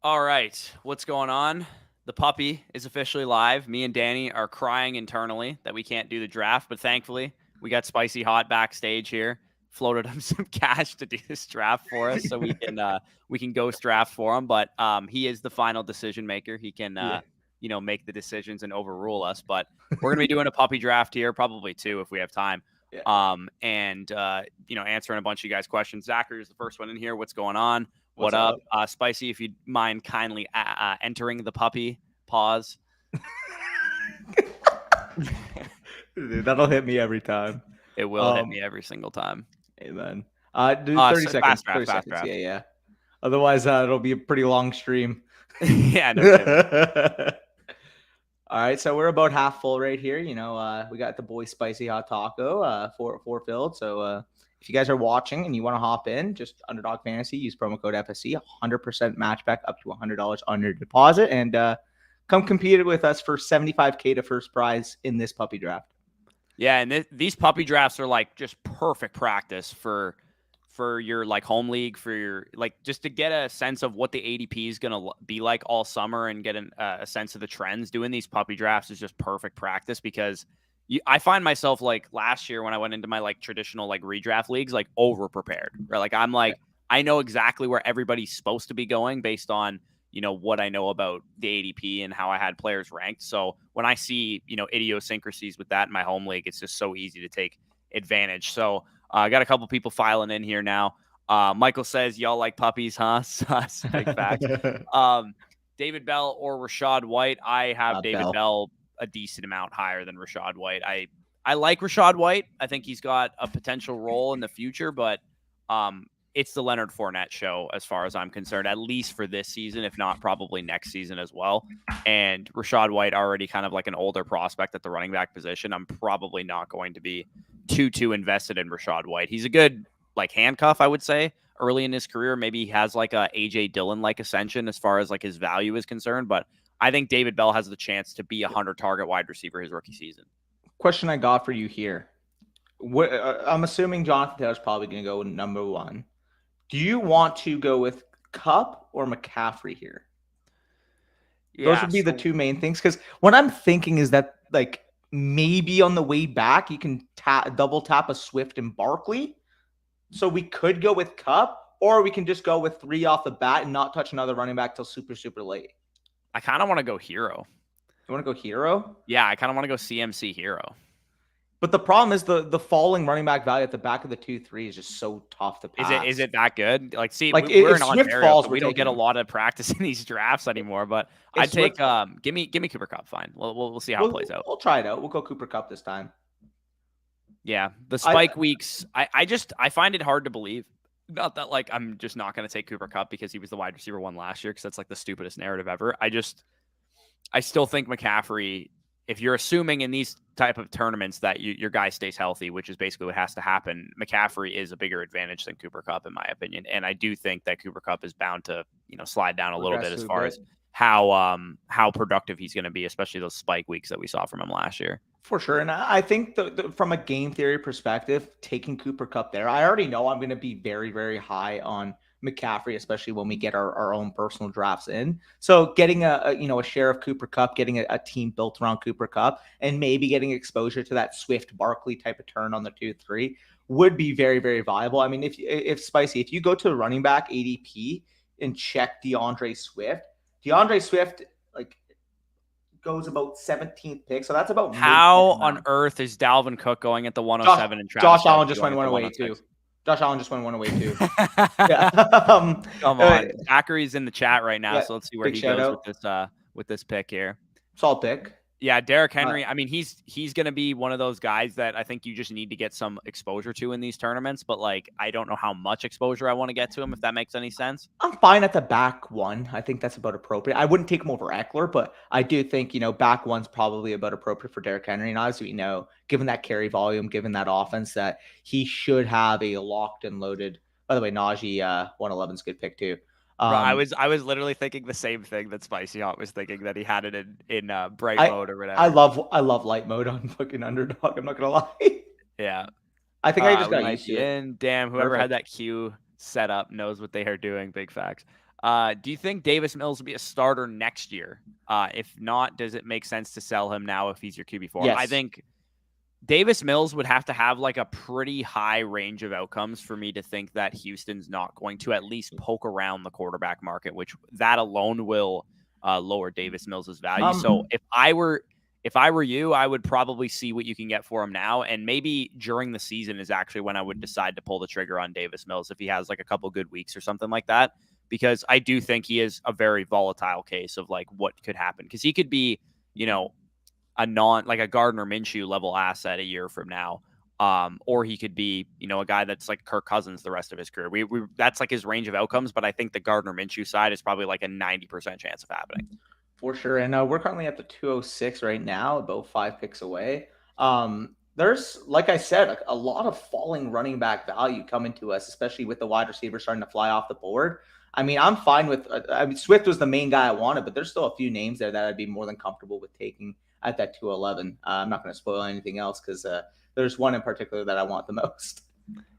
All right, what's going on? The puppy is officially live. Me and Danny are crying internally that we can't do the draft, but thankfully we got Spicy Hot backstage here. Floated him some cash to do this draft for us, so we can ghost draft for him. But he is the final decision maker. He can Yeah. make the decisions and overrule us. But we're gonna be doing a puppy draft here, probably two if we have time. Yeah. Answering a bunch of you guys' questions. Zachary is the first one in here. What's going on? What's What up? up? Spicy, if you'd mind kindly entering the puppy pause. Dude, that'll hit me every time. It will hit me every single time. Amen. Do 30 seconds. Fast draft, 30 seconds. draft. Yeah. Otherwise, it'll be a pretty long stream. Yeah, no kidding. All right, so we're about half full right here. We got the boy Spicy Hot Taco for filled. So if you guys are watching and you want to hop in, just Underdog Fantasy, use promo code FSC, 100% match back up to $100 on your deposit, and come compete with us for $75K to first prize in this puppy draft. Yeah, and these puppy drafts are like just perfect practice for your like home league, for your just to get a sense of what the ADP is gonna be like all summer and get a sense of the trends. Doing these puppy drafts is just perfect practice because I find myself like last year when I went into my like traditional like redraft leagues like over prepared, right? Like I'm like I know exactly where everybody's supposed to be going based on what I know about the ADP and how I had players ranked. So when I see idiosyncrasies with that in my home league, it's just so easy to take advantage. So I got a couple people filing in here now. Michael says y'all like puppies, huh? Big facts. David Bell or Rachaad White. I have David Bell a decent amount higher than Rachaad White. I like Rachaad White. I think he's got a potential role in the future, but it's the Leonard Fournette show as far as I'm concerned, at least for this season, if not probably next season as well. And Rachaad White already kind of like an older prospect at the running back position. I'm probably not going to be too invested in Rachaad White. He's a good like handcuff, I would say, early in his career. Maybe he has like a AJ Dillon like ascension as far as like his value is concerned, but I think David Bell has the chance to be a 100-target wide receiver his rookie season. Question I got for you here. I'm assuming Jonathan Taylor's probably going to go number one. Do you want to go with Kupp or McCaffrey here? Yeah, those would be the two main things. Because what I'm thinking is that like maybe on the way back, you can double tap a Swift and Barkley. So we could go with Kupp, or we can just go with 3 off the bat and not touch another running back till super late. I kind of want to go Hero. You want to go Hero? Yeah, I kind of want to go CMC Hero. But the problem is the falling running back value at the back of the 2-3 is just so tough to pass. Is it that good? Like, see, like we're in Ontario, so we don't get a lot of practice in these drafts anymore. But I'd take give me Cooper Kupp. Fine, we'll see how it plays out. We'll try it out. We'll go Cooper Kupp this time. Yeah, the spike weeks. I find it hard to believe. Not that like I'm just not going to take Cooper Kupp because he was the wide receiver one last year, because that's like the stupidest narrative ever. I still think McCaffrey, if you're assuming in these type of tournaments that your guy stays healthy, which is basically what has to happen, McCaffrey is a bigger advantage than Cooper Kupp, in my opinion. And I do think that Cooper Kupp is bound to, slide down a little bit as far as how productive he's going to be, especially those spike weeks that we saw from him last year. For sure. And I think from a game theory perspective, taking Cooper Kupp there, I already know I'm going to be very, very high on McCaffrey, especially when we get our own personal drafts in. So getting a share of Cooper Kupp, getting a team built around Cooper Kupp, and maybe getting exposure to that Swift Barkley type of turn on the 2-3 would be very, very viable. I mean, if Spicy, if you go to running back ADP and check DeAndre Swift like goes about 17th pick. So that's about how on earth is Dalvin Cook going at the 107 and Travis Josh Allen just went one away too. Josh Allen just went one away too. Come on. Zachary's in the chat right now, so let's see where he goes with this pick here. Solid pick. Yeah, Derrick Henry. I mean, he's going to be one of those guys that I think you just need to get some exposure to in these tournaments. But like, I don't know how much exposure I want to get to him, if that makes any sense. I'm fine at the back one. I think that's about appropriate. I wouldn't take him over Eckler, but I do think back one's probably about appropriate for Derrick Henry. And obviously, given that carry volume, given that offense, that he should have a locked and loaded. By the way, Najee 111 is a good pick too. I was literally thinking the same thing that Spicy Hot was thinking, that he had it in bright mode or whatever. I love light mode on fucking Underdog. I'm not gonna lie. Yeah, I think I just got used to it. Damn, whoever had that queue set up knows what they are doing. Big facts. Do you think Davis Mills will be a starter next year? If not, does it make sense to sell him now if he's your QB4? Yes. I think Davis Mills would have to have like a pretty high range of outcomes for me to think that Houston's not going to at least poke around the quarterback market, which that alone will lower Davis Mills' value. So if I were you, I would probably see what you can get for him now, and maybe during the season is actually when I would decide to pull the trigger on Davis Mills if he has like a couple good weeks or something like that, because I do think he is a very volatile case of like what could happen, because he could be, a Gardner Minshew level asset a year from now. Or he could be, a guy that's like Kirk Cousins the rest of his career. We that's like his range of outcomes, but I think the Gardner Minshew side is probably like a 90% chance of happening. For sure. And we're currently at the 206 right now, about 5 picks away. There's, like I said, a lot of falling running back value coming to us, especially with the wide receiver starting to fly off the board. I mean, I'm fine with Swift was the main guy I wanted, but there's still a few names there that I'd be more than comfortable with taking at that 211. I'm not going to spoil anything else because there's one in particular that I want the most.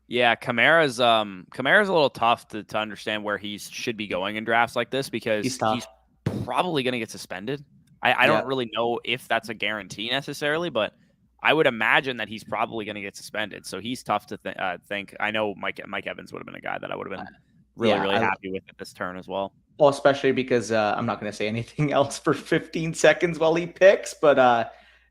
Yeah, Kamara's a little tough to understand where he should be going in drafts like this, because he's probably going to get suspended. I don't really know if that's a guarantee necessarily, but I would imagine that he's probably going to get suspended. So he's tough to think. I know Mike Evans would have been a guy that I would have been really happy with at this turn as well. Well, especially because I'm not going to say anything else for 15 seconds while he picks, but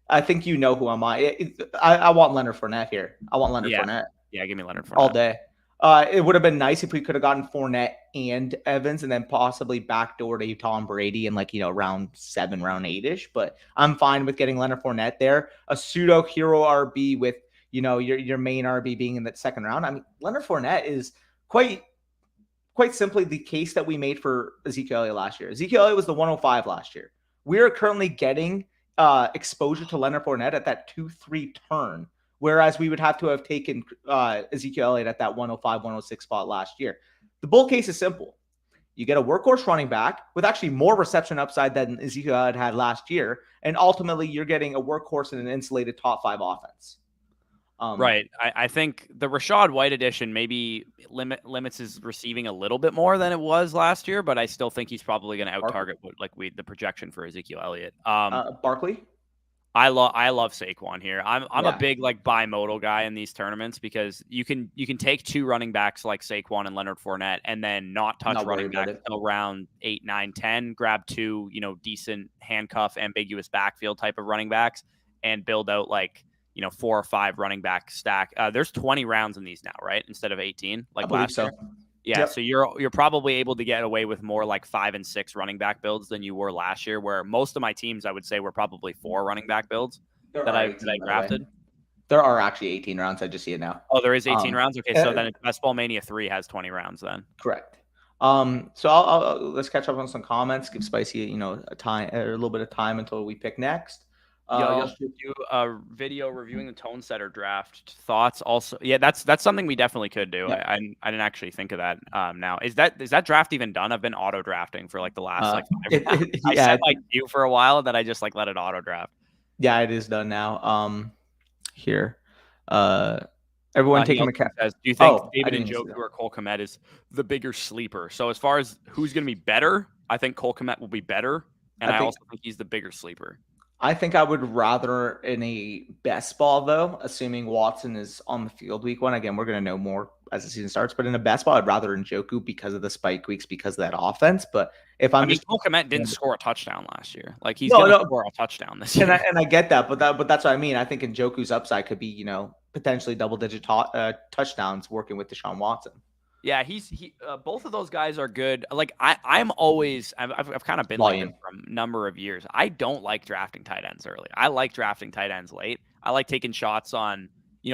I think who am I? I want Leonard Fournette here. I want Leonard Fournette. Yeah, give me Leonard Fournette. All day. It would have been nice if we could have gotten Fournette and Evans and then possibly backdoor to Tom Brady in round 7, round 8-ish. But I'm fine with getting Leonard Fournette there. A pseudo hero RB with, your main RB being in that second round. I mean, Leonard Fournette is quite simply the case that we made for Ezekiel Elliott last year. Ezekiel Elliott was the 105 last year. We are currently getting exposure to Leonard Fournette at that 2-3 turn, whereas we would have to have taken Ezekiel Elliott at that 105, 106 spot last year. The bull case is simple. You get a workhorse running back with actually more reception upside than Ezekiel Elliott had last year, and ultimately you're getting a workhorse in an insulated top 5 offense. Right. I think the Rachaad White edition maybe limits his receiving a little bit more than it was last year, but I still think he's probably going to out-target the projection for Ezekiel Elliott. Barkley? I love Saquon here. I'm a big bimodal guy in these tournaments, because you can take 2 running backs like Saquon and Leonard Fournette and then not touch running back until round 8, 9, 10. Grab 2 decent handcuff ambiguous backfield type of running backs and build out 4 or 5 running back stack. There's 20 rounds in these now, right? Instead of 18 like last year. Yeah, yep. So you're probably able to get away with more 5 and 6 running back builds than you were last year, where most of my teams I would say were probably 4 running back builds that I drafted. There are actually 18 rounds. I just see it now. Oh, there is 18 rounds. Okay, so then Best Ball Mania 3 has 20 rounds then. Correct. So I'll let's catch up on some comments. Give Spicy a little bit of time until we pick next. You'll do a video reviewing the Tone Setter draft thoughts. Also, yeah, that's something we definitely could do. Yeah. I didn't actually think of that. Now, is that draft even done? I've been auto drafting for the last 5 rounds. I set queue for a while, that I just let it auto draft. Yeah, it is done now. Here, everyone taking McCaffrey. Do you think David Njoku or Cole Kmet is the bigger sleeper? So as far as who's going to be better, I think Cole Kmet will be better, and I also think he's the bigger sleeper. I think I would rather in a best ball, though, assuming Watson is on the field week 1. Again, we're going to know more as the season starts. But in a best ball, I'd rather Njoku because of the spike weeks, because of that offense. But if Cole Kmet didn't score a touchdown last year. He's going to score a touchdown this year. And I get that, but that's what I mean. I think Njoku's upside could be, potentially double-digit touchdowns working with Deshaun Watson. Yeah, both of those guys are good. I've kind of been like this for a number of years. I don't like drafting tight ends early. I like drafting tight ends late. I like taking shots on,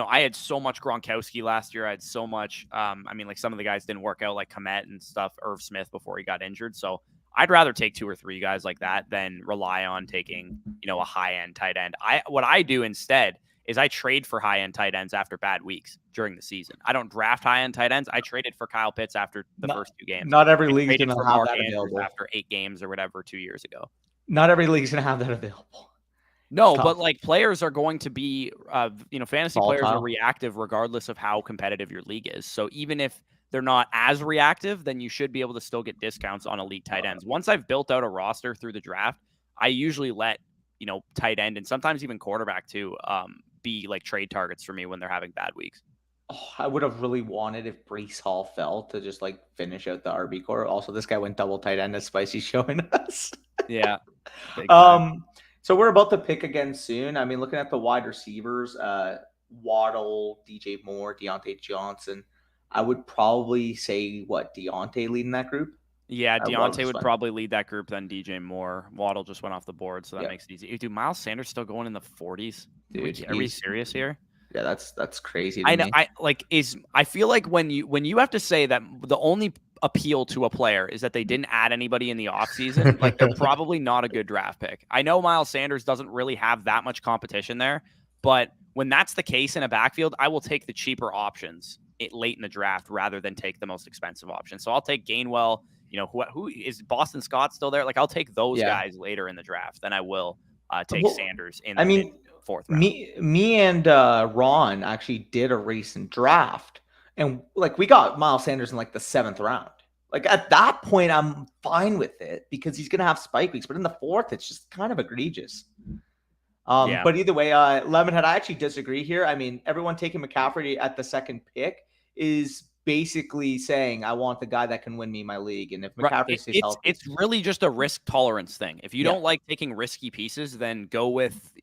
I had so much Gronkowski last year. I had so much, some of the guys didn't work out, like Kmet and stuff, Irv Smith before he got injured. So I'd rather take 2 or 3 guys like that than rely on taking, a high-end tight end. What I do instead is I trade for high-end tight ends after bad weeks during the season. I don't draft high-end tight ends. I traded for Kyle Pitts after the first 2 games. Not every league is going to have that available. After 8 games or whatever 2 years ago. Not every league is going to have that available. No, but players are going to be, fantasy players are reactive regardless of how competitive your league is. So even if they're not as reactive, then you should be able to still get discounts on elite tight ends. Once I've built out a roster through the draft, I usually let, tight end and sometimes even quarterback too, be like trade targets for me when they're having bad weeks. Oh, I would have really wanted if Breece Hall fell to just like finish out the RB core. Also, this guy went double tight end as Spicy's showing us. Yeah. Big time. So we're about to pick again soon. I mean, looking at the wide receivers, Waddle, DJ Moore, Deontay Johnson. I would probably say Deontay leading that group. Yeah, Deontay would probably lead that group, then DJ Moore. Waddle just went off the board, so that makes it easy. Dude, Miles Sanders still going in the 40s. Dude, are we serious here? Yeah, that's crazy. I know. I feel like when you have to say that the only appeal to a player is that they didn't add anybody in the offseason, like they're probably not a good draft pick. I know Miles Sanders doesn't really have that much competition there, but when that's the case in a backfield, I will take the cheaper options late in the draft rather than take the most expensive option. So I'll take Gainwell. Who is Boston Scott still there? Like I'll take those guys later in the draft than I will take Sanders in the fourth round. Me and Ron actually did a recent draft, and like we got Miles Sanders in like the 7th round. Like at that point, I'm fine with it because he's gonna have spike weeks. But in the 4th, it's just kind of egregious. But either way, Lemonhead, I actually disagree here. I mean, everyone taking McCaffrey at the 2nd pick is basically saying I want the guy that can win me my league. And if McCaffrey stays healthy, it's really just a risk tolerance thing. If you don't like taking risky pieces, then go with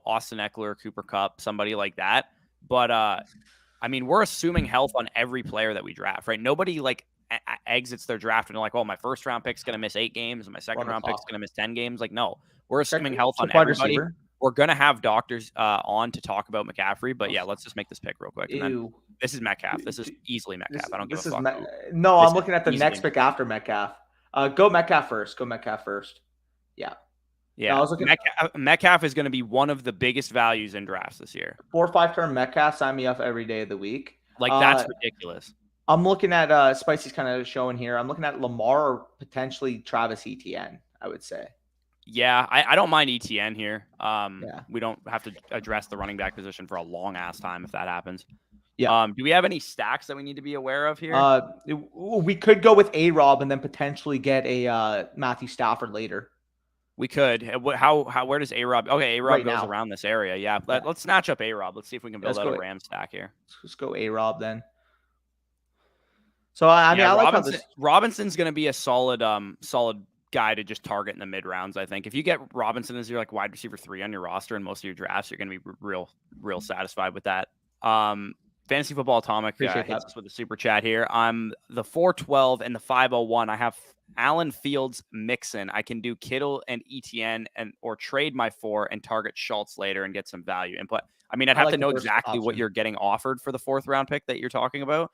Austin Eckler, Cooper Kupp, somebody like that. But I mean, we're assuming health on every player that we draft, right? Nobody like exits their draft and they're like, oh, my 1st round pick's gonna miss 8 games, and my 2nd round pick's gonna miss 10 games. Like, no, we're assuming health on everybody. We're going to have doctors on to talk about McCaffrey, but yeah, let's just make this pick real quick. And then this is Metcalf. This is easily Metcalf. I don't give a fuck. I'm looking at the next pick after Metcalf. Go Metcalf first. Yeah. Yeah. No, Metcalf is going to be one of the biggest values in drafts this year. 4 or 5 term Metcalf. Sign me up every day of the week. Like that's ridiculous. I'm looking at Spicy's kind of showing here. I'm looking at Lamar or potentially Travis Etienne, I would say. Yeah, I don't mind ETN here. We don't have to address the running back position for a long ass time if that happens. Yeah. Do we have any stacks that we need to be aware of here? We could go with A-Rob and then potentially get a Matthew Stafford later. We could. Where does A-Rob? Okay, A-Rob goes around this area. Yeah. Let's snatch up A-Rob. Let's see if we can build out a Ram stack here. Let's go A-Rob then. So I like how Robinson's going to be a solid guy to just target in the mid rounds. I think if you get Robinson as your like wide receiver 3 on your roster in most of your drafts, you're going to be real satisfied with that. Fantasy Football Atomic hits us with a super chat here. I'm the 412 and the 501. I have Allen, Fields, Mixon. I can do Kittle and ETN or trade my 4 and target Schultz later and get some value input. I mean, I'd have to know exactly what you're getting offered for the 4th round pick that you're talking about.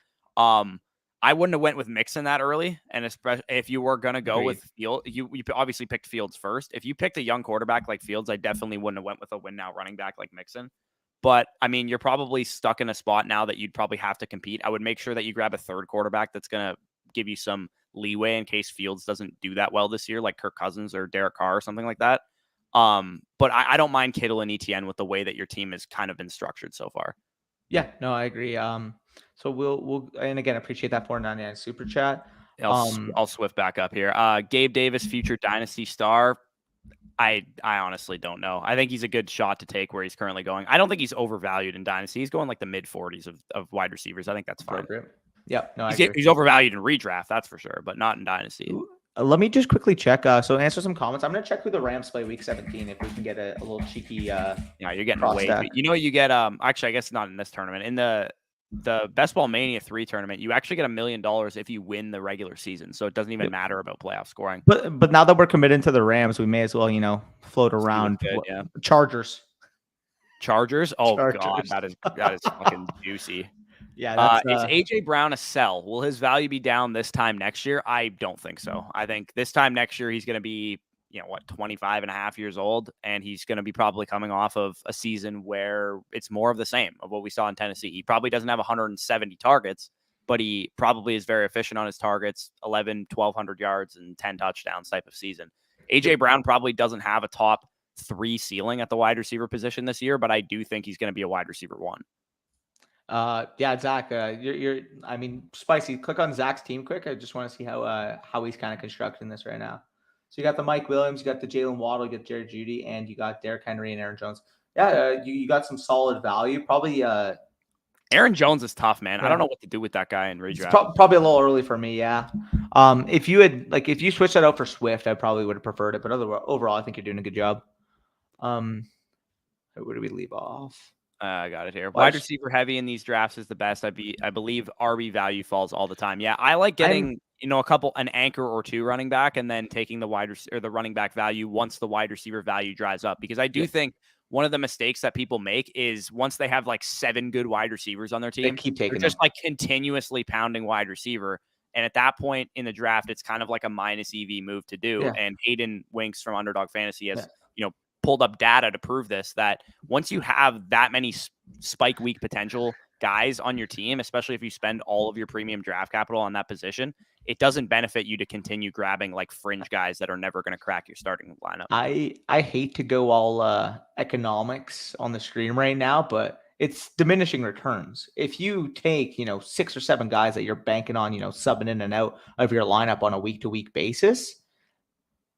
I wouldn't have went with Mixon that early, and especially if you were going to go with Fields, you obviously picked Fields first. If you picked a young quarterback like Fields, I definitely wouldn't have went with a win-now running back like Mixon. But, I mean, you're probably stuck in a spot now that you'd probably have to compete. I would make sure that you grab a 3rd quarterback that's going to give you some leeway in case Fields doesn't do that well this year, like Kirk Cousins or Derek Carr or something like that. But I don't mind Kittle and ETN with the way that your team has kind of been structured so far. Yeah, no, I agree. So we'll and again appreciate that 499 super chat. I'll swift back up here. Gabe Davis, future dynasty star. I honestly don't know. I think he's a good shot to take where he's currently going. I don't think he's overvalued in dynasty. He's going like the mid 40s of wide receivers. I think that's fine. Yep. No, he's overvalued in redraft, that's for sure, but not in dynasty. Let me just quickly check. So answer some comments. I'm going to check who the Rams play week 17 if we can get a little cheeky. Yeah, you're getting away. You get actually I guess not in this tournament. In the Best Ball Mania 3 tournament, you actually get $1 million if you win the regular season. So it doesn't even matter about playoff scoring. But now that we're committed to the Rams, we may as well, float around. Chargers. Oh God, that is fucking juicy. Yeah. Is AJ Brown a sell? Will his value be down this time next year? I don't think so. I think this time next year he's going to be 25 and a half years old, and he's going to be probably coming off of a season where it's more of the same of what we saw in Tennessee. He probably doesn't have 170 targets, but he probably is very efficient on his targets, 1,200 yards and 10 touchdowns type of season. AJ Brown probably doesn't have a top 3 ceiling at the wide receiver position this year, but I do think he's going to be a wide receiver 1. Yeah, Zach, I mean, spicy. Click on Zach's team quick. I just want to see how he's kind of constructing this right now. So you got the Mike Williams, you got the Jalen Waddle, you got Jared Judy, and you got Derrick Henry and Aaron Jones. Yeah, you got some solid value. Probably Aaron Jones is tough, man. I Yeah. don't know what to do with that guy in it's redraft. probably a little early for me. Yeah. If you switched that out for Swift, I probably would have preferred it. But overall, I think you're doing a good job. Where do we leave off? I got it here. Wide receiver heavy in these drafts is the best. I believe RB value falls all the time. Yeah, I like getting an anchor or two running back, and then taking the the running back value once the wide receiver value dries up. Because I do think one of the mistakes that people make is once they have like 7 good wide receivers on their team, they're just like continuously pounding wide receiver. And at that point in the draft, it's kind of like a minus EV move to do. Yeah. And Aidan Winks from Underdog Fantasy has pulled up data to prove this, that once you have that many spike week potential guys on your team, especially if you spend all of your premium draft capital on that position, it doesn't benefit you to continue grabbing like fringe guys that are never going to crack your starting lineup. I hate to go all economics on the screen right now, but it's diminishing returns. If you take, 6 or 7 guys that you're banking on, subbing in and out of your lineup on a week-to-week basis,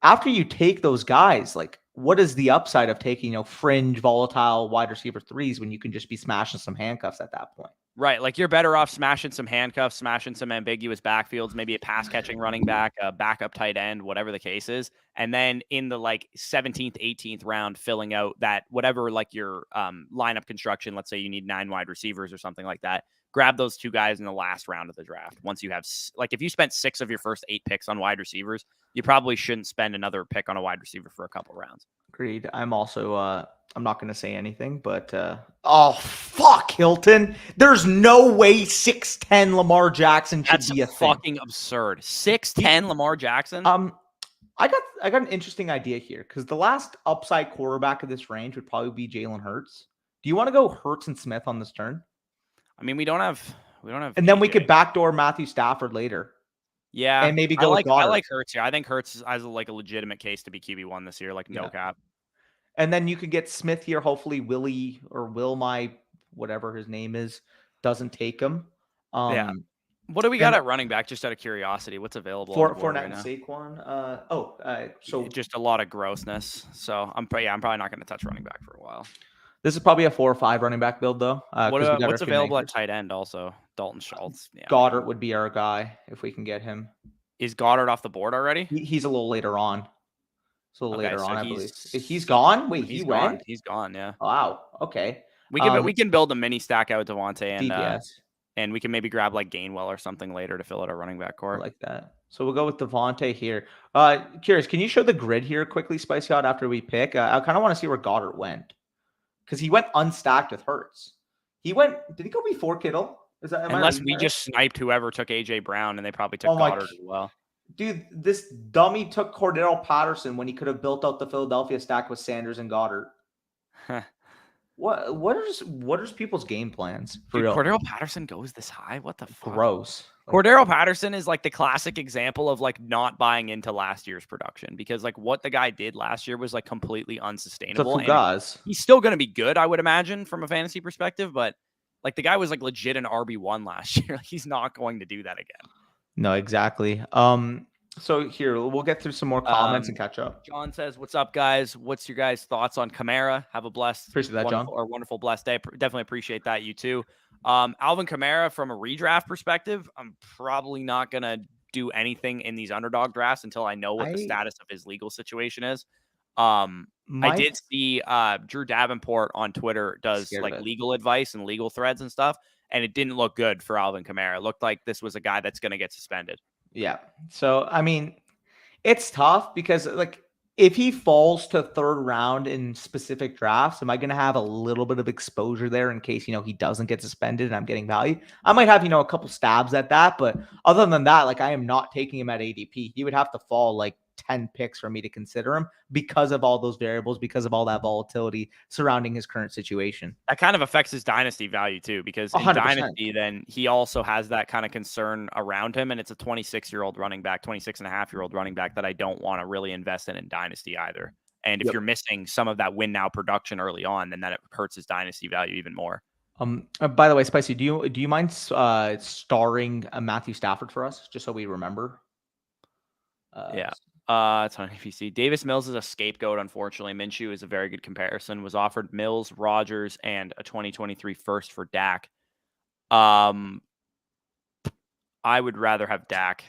after you take those guys, like, what is the upside of taking, fringe, volatile wide receiver 3s when you can just be smashing some handcuffs at that point? Right. Like, you're better off smashing some handcuffs, smashing some ambiguous backfields, maybe a pass catching running back, a backup tight end, whatever the case is. And then in the 17th, 18th round, filling out that whatever your lineup construction, let's say you need 9 wide receivers or something like that. Grab those 2 guys in the last round of the draft. Once you have, if you spent 6 of your first 8 picks on wide receivers, you probably shouldn't spend another pick on a wide receiver for a couple rounds. Agreed. I'm also, I'm not going to say anything, but, oh, fuck, Hilton. There's no way 6'10 Lamar Jackson should be a fucking absurd. 6'10 Lamar Jackson? I got an interesting idea here, because the last upside quarterback of this range would probably be Jalen Hurts. Do you want to go Hurts and Smith on this turn? I mean, we don't have. And then we could backdoor Matthew Stafford later. Yeah, and maybe go. I like Hurts here. I think Hurts has a legitimate case to be QB1 this year, no cap. And then you could get Smith here. Hopefully, Willie or Will whatever his name is, doesn't take him. Yeah. What do we got at running back? Just out of curiosity, what's available? Fournette and Saquon. So just a lot of grossness. So I'm probably not going to touch running back for a while. This is probably a 4 or 5 running back build, though. What's available at tight end also? Dalton Schultz. Yeah. Goddard would be our guy if we can get him. Is Goddard off the board already? He's a little later on. I believe. He's gone? Wait, he went? He's gone, yeah. Wow. Okay. We can build a mini stack out with Devontae and we can maybe grab Gainwell or something later to fill out our running back core. I like that. So we'll go with Devontae here. Curious, can you show the grid here quickly, Spicy Hot, after we pick? I kind of want to see where Goddard went. Because he went unstacked with Hurts. Did he go before Kittle? Unless we just sniped whoever took AJ Brown, and they probably took Goddard as well. Dude, this dummy took Cordero Patterson when he could have built out the Philadelphia stack with Sanders and Goddard. What are people's game plans? Dude, Cordero Patterson goes this high? What the fuck? Gross. Cordero Patterson is the classic example of not buying into last year's production, because what the guy did last year was completely unsustainable. He's still going to be good, I would imagine, from a fantasy perspective, but the guy was legit an RB1 last year. He's not going to do that again. No, exactly. So here, we'll get through some more comments and catch up. John says, "What's up, guys? What's your guys' thoughts on Kamara? Have a wonderful, blessed day. Definitely appreciate that. You too." Alvin Kamara, from a redraft perspective, I'm probably not going to do anything in these underdog drafts until I know what the status of his legal situation is. I did see Drew Davenport on Twitter does legal advice and legal threads and stuff, and it didn't look good for Alvin Kamara. It looked like this was a guy that's going to get suspended. Yeah. So, I mean, it's tough because if he falls to 3rd round in specific drafts, am I going to have a little bit of exposure there in case, he doesn't get suspended and I'm getting value? I might have, a couple stabs at that, but other than that, I am not taking him at ADP. He would have to fall 10 picks for me to consider him because of all those variables, because of all that volatility surrounding his current situation. That kind of affects his dynasty value too, because in 100%. Dynasty, then he also has that kind of concern around him. And it's a 26-year-old running back, 26.5-year-old running back that I don't want to really invest in dynasty either. And if you're missing some of that win now production early on, then that hurts his dynasty value even more. By the way, Spicy, do you mind starring Matthew Stafford for us, just so we remember? Yeah. It's on APC. Davis Mills is a scapegoat, unfortunately. Minshew is a very good comparison. Was offered Mills, Rodgers, and a 2023 first for Dak. I would rather have Dak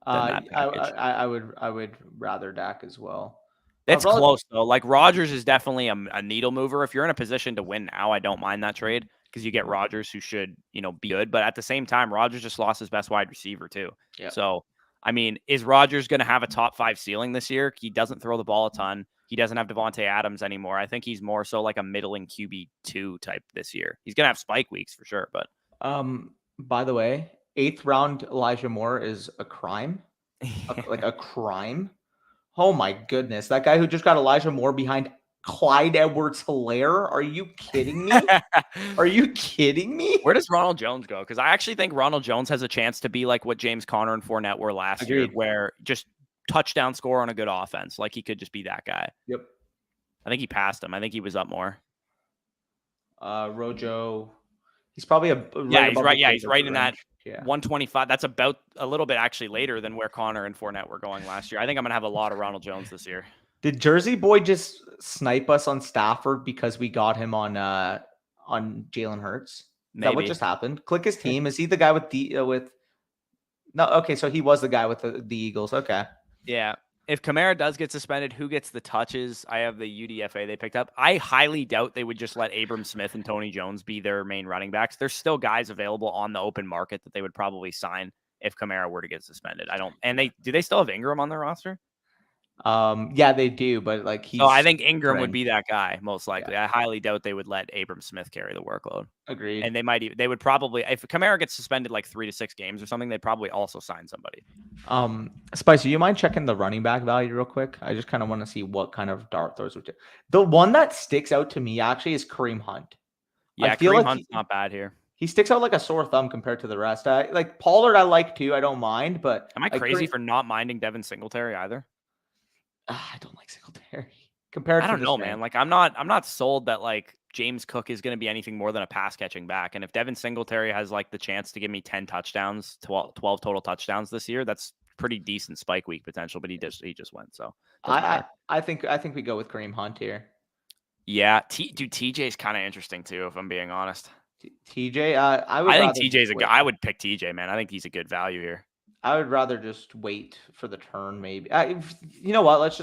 than that package. I would rather Dak as well. It's close though. Like Rodgers is definitely a needle mover. If you're in a position to win now, I don't mind that trade because you get Rodgers, who should be good. But at the same time, Rodgers just lost his best wide receiver too. Yeah. So I mean, is Rodgers going to have a top 5 ceiling this year? He doesn't throw the ball a ton. He doesn't have Devontae Adams anymore. I think he's more so like a middling QB2 type this year. He's going to have spike weeks for sure. But by the way, 8th round Elijah Moore is a crime, like a crime. Oh my goodness, that guy who just got Elijah Moore behind Clyde Edwards-Helaire. Are you kidding me? Are you kidding me? Where does Ronald Jones go? Because I actually think Ronald Jones has a chance to be like what James Conner and Fournette were last year, where just touchdown score on a good offense. Like he could just be that guy. Yep. I think he passed him. I think he was up more. Rojo, he's probably he's right. Yeah, he's right in that 125. That's about a little bit actually later than where Conner and Fournette were going last year. I think I'm gonna have a lot of Ronald Jones this year. Did Jersey Boy just snipe us on Stafford because we got him on Jalen Hurts? Is that what just happened? Click his team. Is he the guy with No, okay, so he was the guy with the Eagles. Okay. Yeah. If Kamara does get suspended, who gets the touches? I have the UDFA they picked up. I highly doubt they would just let Abram Smith and Tony Jones be their main running backs. There's still guys available on the open market that they would probably sign if Kamara were to get suspended. Do they still have Ingram on their roster? Yeah, they do, but like I think Ingram would be that guy most likely. Yeah. I highly doubt they would let Abram Smith carry the workload. Agreed. And they would probably, if Kamara gets suspended like 3 to 6 games or something, they'd probably also sign somebody. Spicy, you mind checking the running back value real quick? I just kind of want to see what kind of dart throws would do. The one that sticks out to me actually is Kareem Hunt. Yeah, Kareem Hunt's not bad here. He sticks out like a sore thumb compared to the rest. Like Pollard, I like too. I don't mind, but am I crazy for not minding Devin Singletary either? I don't like Singletary compared. I don't know, man. Like I'm not sold that like James Cook is going to be anything more than a pass catching back. And if Devin Singletary has like the chance to give me 10 touchdowns, 12 total touchdowns this year, that's pretty decent spike week potential. But he just went. So I think we go with Kareem Hunt here. Yeah, TJ's kind of interesting too, if I'm being honest. TJ, I think TJ's a guy. I would pick TJ, man. I think he's a good value here. I would rather just wait for the turn, maybe. You know what?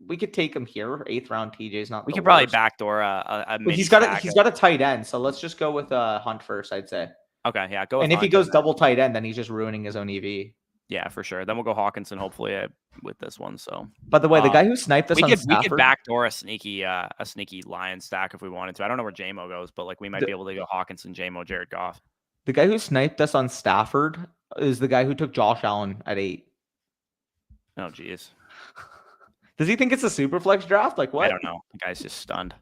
We could take him here. 8th round TJ's not. We could probably backdoor a he's got a tight end, so let's just go with Hunt first. I'd say. Okay, yeah, go. And if he goes double tight end, then he's just ruining his own EV. Yeah, for sure. Then we'll go Hawkinson, hopefully, with this one. So, by the way, the guy who sniped us we could backdoor a sneaky Lion stack if we wanted to. I don't know where JMO goes, but like we might be able to go Hawkinson, JMO, Jared Goff. The guy who sniped us on Stafford is the guy who took Josh Allen at 8. Oh, geez. Does he think it's a super flex draft? Like what? I don't know. The guy's just stunned.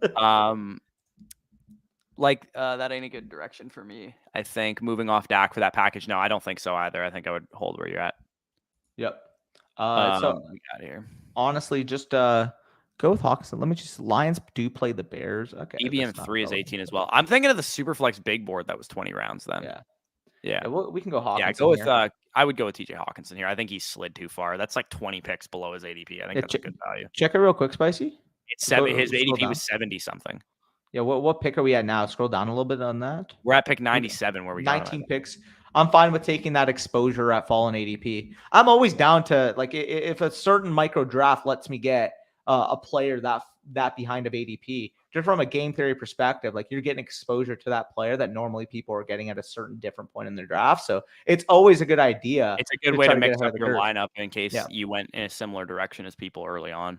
That ain't a good direction for me. I think moving off Dak for that package. No, I don't think so either. I think I would hold where you're at. Yep. So we got here. Honestly, just go with Hawkinson. Let me just. Lions do play the Bears. Okay. EBM 3 is 18 as well. I'm thinking of the Superflex big board that was 20 rounds then. Yeah. We can go Hawkinson. Yeah, go with. I would go with TJ Hawkinson here. I think he slid too far. That's like 20 picks below his ADP. I think that's a good value. Check it real quick, Spicy. It's 7. His ADP was 70 something. Yeah. What pick are we at now? Scroll down a little bit on that. We're at pick 97. Where we 19 picks. I'm fine with taking that exposure at fallen ADP. I'm always down to like if a certain micro draft lets me get a player that behind of ADP, just from a game theory perspective, like you're getting exposure to that player that normally people are getting at a certain different point in their draft. So it's always a good idea. It's a good way to mix up your lineup in case you went in a similar direction as people early on.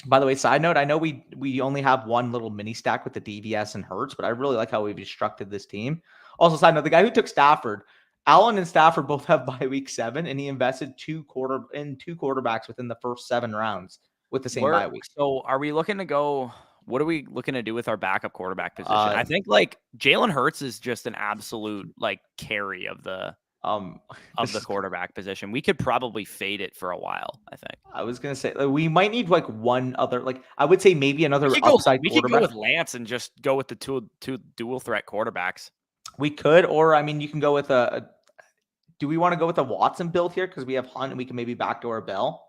By the way, side note, I know we only have one little mini stack with the DVS and Hurts, but I really like how we've constructed this team. Also, side note, the guy who took Stafford, Allen and Stafford both have bye week 7, and he invested two quarterbacks within the first 7 rounds with the same bye week. So are we looking to go? What are we looking to do with our backup quarterback position? I think like Jalen Hurts is just an absolute like carry of the of the quarterback position. We could probably fade it for a while, I think. I was gonna say we might need like one other, like I would say maybe another upside we could go with Lance and just go with the two dual threat quarterbacks. We could, or I mean, you can go with a do we want to go with a Watson build here because we have Hunt and we can maybe backdoor Bell?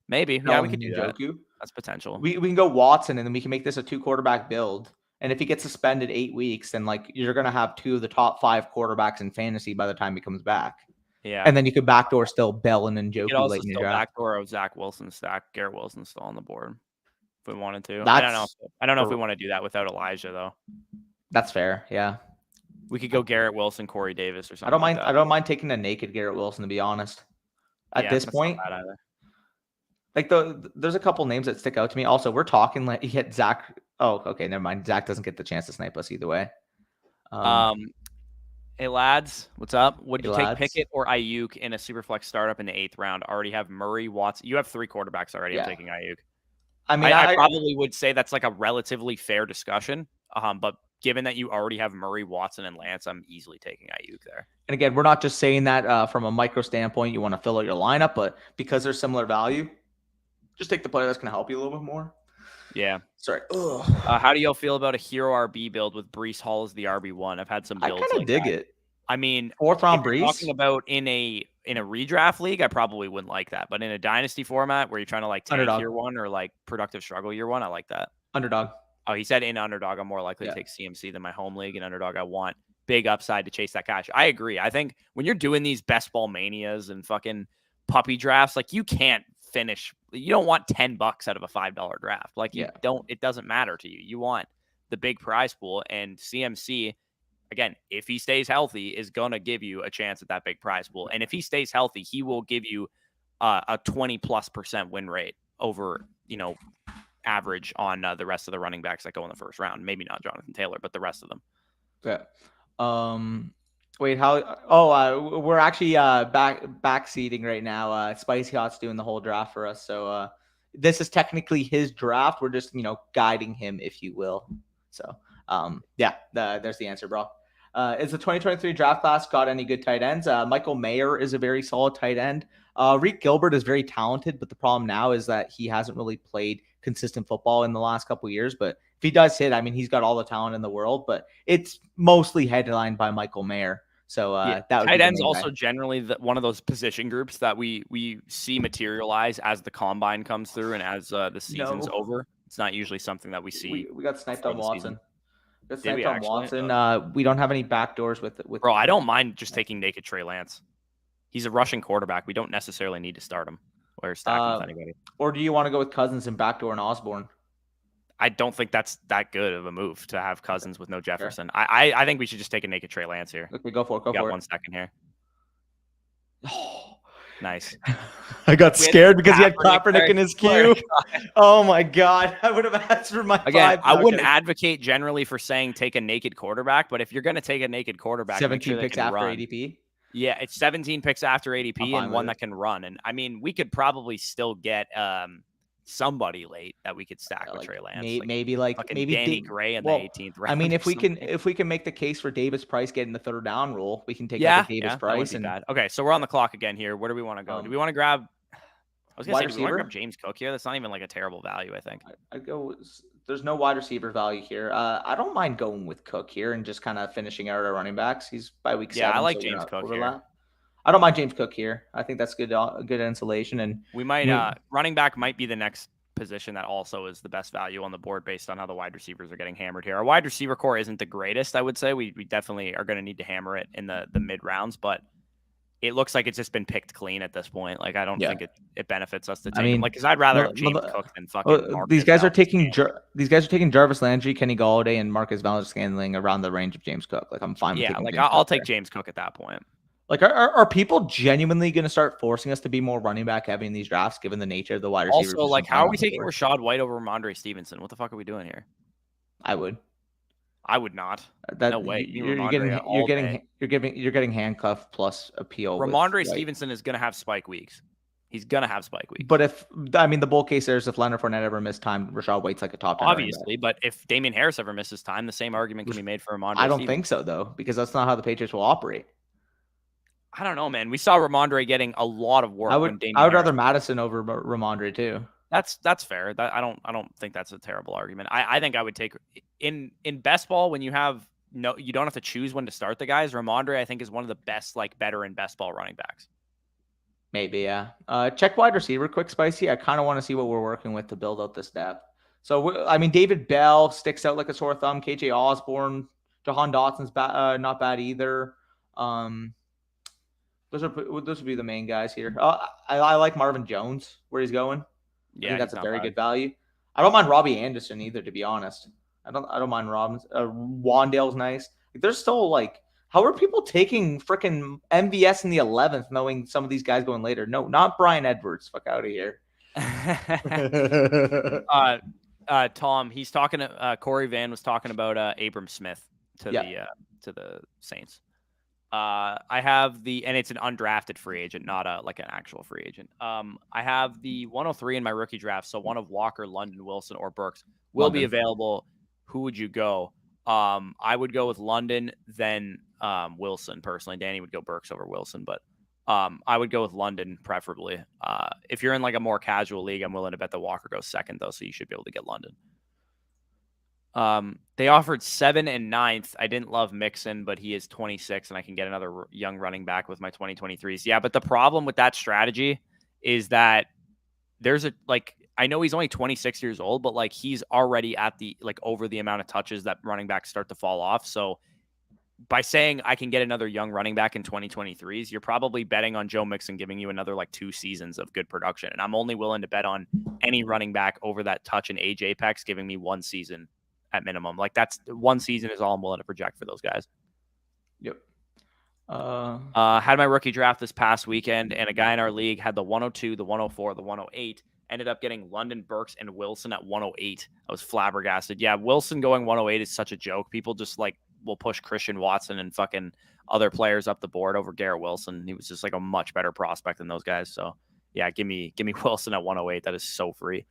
Maybe. Yeah, we could do that. That's potential. We can go Watson and then we can make this a 2 quarterback build. And if he gets suspended 8 weeks, then like you're gonna have 2 of the top 5 quarterbaks in fantasy by the time he comes back. Yeah. And then you could backdoor still Bell and Njoku you could also late in your still draft. backdoor of Zach Wilson stack. Garrett Wilson's still on the board if we wanted to. I don't know if we want to do that without Elijah though. That's fair. Yeah. We could go Garrett Wilson, Corey Davis, or something. I don't mind taking a naked Garrett Wilson, to be honest. At this point, like there's a couple names that stick out to me. Also, we're talking like you hit Zach. Oh, okay, never mind. Zach doesn't get the chance to snipe us either way. Hey lads, what's up? Would you take lads. Pickett or Ayuk in a superflex startup in the 8th round? Already have Murray, Watson. You have 3 quarterbacks already. I'm taking Ayuk. I mean, I probably would say that's like a relatively fair discussion. But given that you already have Murray, Watson, and Lance, I'm easily taking Ayuk there. And again, we're not just saying that from a micro standpoint. You want to fill out your lineup, but because there's similar value, just take the player that's going to help you a little bit more. Yeah. Sorry. How do y'all feel about a hero RB build with Breece Hall as the RB1? I've had some builds. I kind of dig it. I mean, 4th round Breece. Talking about in a redraft league, I probably wouldn't like that. But in a dynasty format where you're trying to like tank year 1 or like productive struggle year 1, I like that. Underdog. Oh, he said in Underdog, I'm more likely to take CMC than my home league. In Underdog, I want big upside to chase that cash. I agree. I think when you're doing these best ball manias and fucking puppy drafts, like you can't finish. You don't want $10 out of a $5 draft. Like you don't. It doesn't matter to you. You want the big prize pool, and CMC, again, if he stays healthy, is gonna give you a chance at that big prize pool. And if he stays healthy, he will give you a 20+% win rate over average on the rest of the running backs that go in the 1st round. Maybe not Jonathan Taylor, but the rest of them. Yeah. Wait, how? Oh, we're actually backseating right now. Spicy Hot's doing the whole draft for us. So this is technically his draft. We're just, guiding him, if you will. So there's the answer, bro. Is the 2023 draft class got any good tight ends? Michael Mayer is a very solid tight end. Reek Gilbert is very talented, but the problem now is that he hasn't really played consistent football in the last couple of years. But if he does hit, I mean, he's got all the talent in the world, but it's mostly headlined by Michael Mayer. So that would tight ends also generally one of those position groups that we see materialize as the combine comes through and as the season's over. It's not usually something that we see. We got sniped on Watson. We don't have any backdoors with. Bro, I don't mind just taking naked Trey Lance. He's a rushing quarterback. We don't necessarily need to start him or stack him with anybody. Or do you want to go with Cousins and backdoor and Osborne? I don't think that's that good of a move to have Cousins with no Jefferson. Sure. I think we should just take a naked Trey Lance here. Okay, go for it. Got 1 second here. Oh, nice. I got scared because he had Kaepernick in his queue. Oh my God. I would have asked for my 5. I wouldn't advocate generally for saying take a naked quarterback, but if you're going to take a naked quarterback, 17 picks after ADP. Yeah, it's 17 picks after ADP and one that can run. And I mean, we could probably still get somebody late that we could stack with Trey Lance. Maybe Danny Gray in the 18th round. I mean, if we can make the case for Davis Price getting the 3rd down rule, we can take out the Davis Price. Okay, so we're on the clock again here. Where do we want to go? Do we want to grab? I was gonna say, do we want to grab James Cook here? That's not even like a terrible value, I think. I'd go. There's no wide receiver value here. I don't mind going with Cook here and just kind of finishing out our running backs. He's by week 7. Yeah, I like James Cook here. I don't mind James Cook here. I think that's good insulation. And we might running back might be the next position that also is the best value on the board based on how the wide receivers are getting hammered here. Our wide receiver core isn't the greatest, I would say. We definitely are going to need to hammer it in the mid rounds, but it looks like it's just been picked clean at this point. Like I don't think it benefits us to take him. Like because I'd rather have James Cook than fucking these guys are taking Jarvis Landry, Kenny Golladay, and Marcus Valdes-Scantling around the range of James Cook. Like I'm fine with taking James I'll Cook take James Cook at that point. Like, are people genuinely going to start forcing us to be more running back heavy in these drafts, given the nature of the wide receivers? Also, like, how are we taking Rashad White over Ramondre Stevenson? What the fuck are we doing here? I would not. No way. You're getting handcuff plus appeal. Ramondre Stevenson is going to have spike weeks. He's going to have spike weeks. But the bull case there is if Leonard Fournette ever missed time, Rashad White's like a top 10. Obviously, but if Damian Harris ever misses time, the same argument can be made for Ramondre. I don't think so, though, because that's not how the Patriots will operate. I don't know, man. We saw Ramondre getting a lot of work I when would Damian rather Harris. Madison over Ramondre too. That's fair. I don't think that's a terrible argument. I think I would take in best ball when you have you don't have to choose when to start the guys. Ramondre, I think, is one of the best, like, better in best ball running backs. Maybe, yeah. Check wide receiver quick, Spicy. I kind of want to see what we're working with to build out this depth. So, I mean, David Bell sticks out like a sore thumb. KJ Osborne, Jahan Dotson's not bad either. Those would be the main guys here. I like Marvin Jones where he's going. Yeah, I think that's a very good value. I don't mind Robbie Anderson either, to be honest. I don't mind Robbins. Wandale's nice. Like, there's still like, how are people taking freaking MVS in the 11th, knowing some of these guys going later? No, not Brian Edwards. Fuck out of here. Tom, he's talking. Corey Van was talking about Abram Smith to the Saints. I have and it's an undrafted free agent, not like an actual free agent. I have the 103 in my rookie draft, so one of Walker, London, Wilson, or Burks will be available. Who would you go? I would go with London, then Wilson personally. Danny would go Burks over Wilson, but I would go with London preferably. If you're in like a more casual league, I'm willing to bet that Walker goes second though, so you should be able to get London. They offered 7 and 9th. I didn't love Mixon, but he is 26 and I can get another young running back with my 2023s. Yeah, but the problem with that strategy is that there's I know he's only 26 years old, but like he's already at the over the amount of touches that running backs start to fall off. So by saying I can get another young running back in 2023s, you're probably betting on Joe Mixon giving you another 2 seasons of good production. And I'm only willing to bet on any running back over that touch and age apex giving me 1 season at minimum. Like that's 1 season is all I'm willing to project for those guys. Yep. Had my rookie draft this past weekend, and a guy in our league had the 102, the 104, the 108. Ended up getting London, Burks, and Wilson at 108. I was flabbergasted. Yeah, Wilson going 108 is such a joke. People just will push Christian Watson and fucking other players up the board over Garrett Wilson. He was just a much better prospect than those guys. So yeah, give me Wilson at 108. That is so free.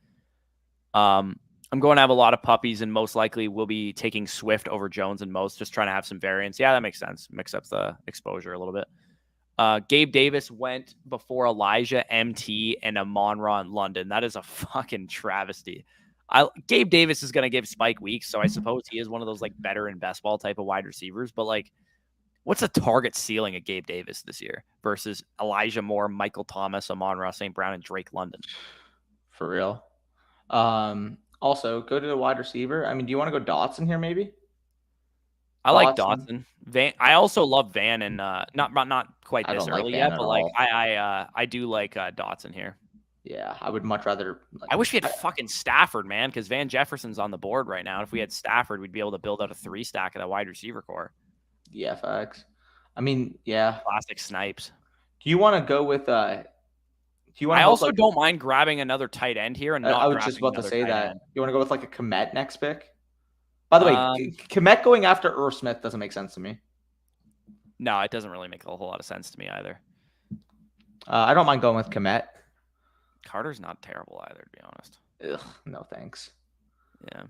I'm going to have a lot of puppies, and most likely we'll be taking Swift over Jones and most, just trying to have some variance. Yeah, that makes sense. Mix up the exposure a little bit. Gabe Davis went before Elijah, MT, and Amon-Ra in London. That is a fucking travesty. Gabe Davis is going to give Spike weeks, so I suppose he is one of those better in best ball type of wide receivers. But what's the target ceiling of Gabe Davis this year versus Elijah Moore, Michael Thomas, Amon-Ra St. Brown, and Drake London? For real. Also, go to the wide receiver. I mean, do you want to go Dotson here maybe? I like Dotson. Van. I also love Van, and not quite this early yet, but I do like Dotson here. Yeah, I would much rather. I wish we had fucking Stafford, man, because Van Jefferson's on the board right now. If we had Stafford, we'd be able to build out a 3-stack of that wide receiver core. Yeah, facts. I mean, yeah. Classic snipes. Do you want to go with? I also don't mind grabbing another tight end here and not. I was just about to say that. You want to go with a Komet next pick? By the way, Komet going after Irv Smith doesn't make sense to me. No, it doesn't really make a whole lot of sense to me either. I don't mind going with Komet. Carter's not terrible either, to be honest. Ugh, no thanks. Yeah.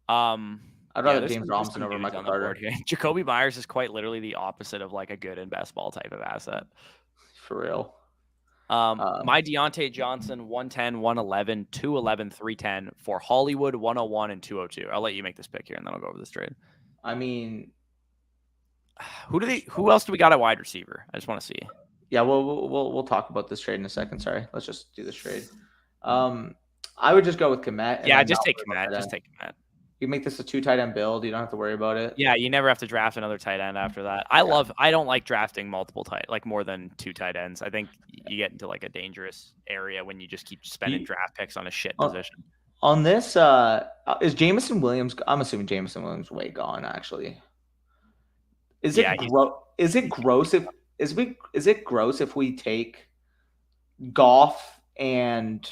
I'd rather James Robinson over Michael Carter. Jacoby Myers is quite literally the opposite of a good and best ball type of asset. For real. My Deontay Johnson 110, 111, 211, 310 for Hollywood 101 and 202. I'll let you make this pick here and then I'll go over this trade. I mean, who else do we got at wide receiver? I just want to see. Yeah, we'll talk about this trade in a second. Sorry, let's just do this trade. I would just go with Komet. Yeah, just take Komet. Just take Komet. You make this a 2 tight end build. You don't have to worry about it. Yeah, you never have to draft another tight end after that. I don't like drafting multiple more than 2 tight ends. I think you get into a dangerous area when you just keep spending draft picks on a shit position. On this, is Jameson Williams? I'm assuming Jameson Williams way gone. Actually, is it gross if we take Goff and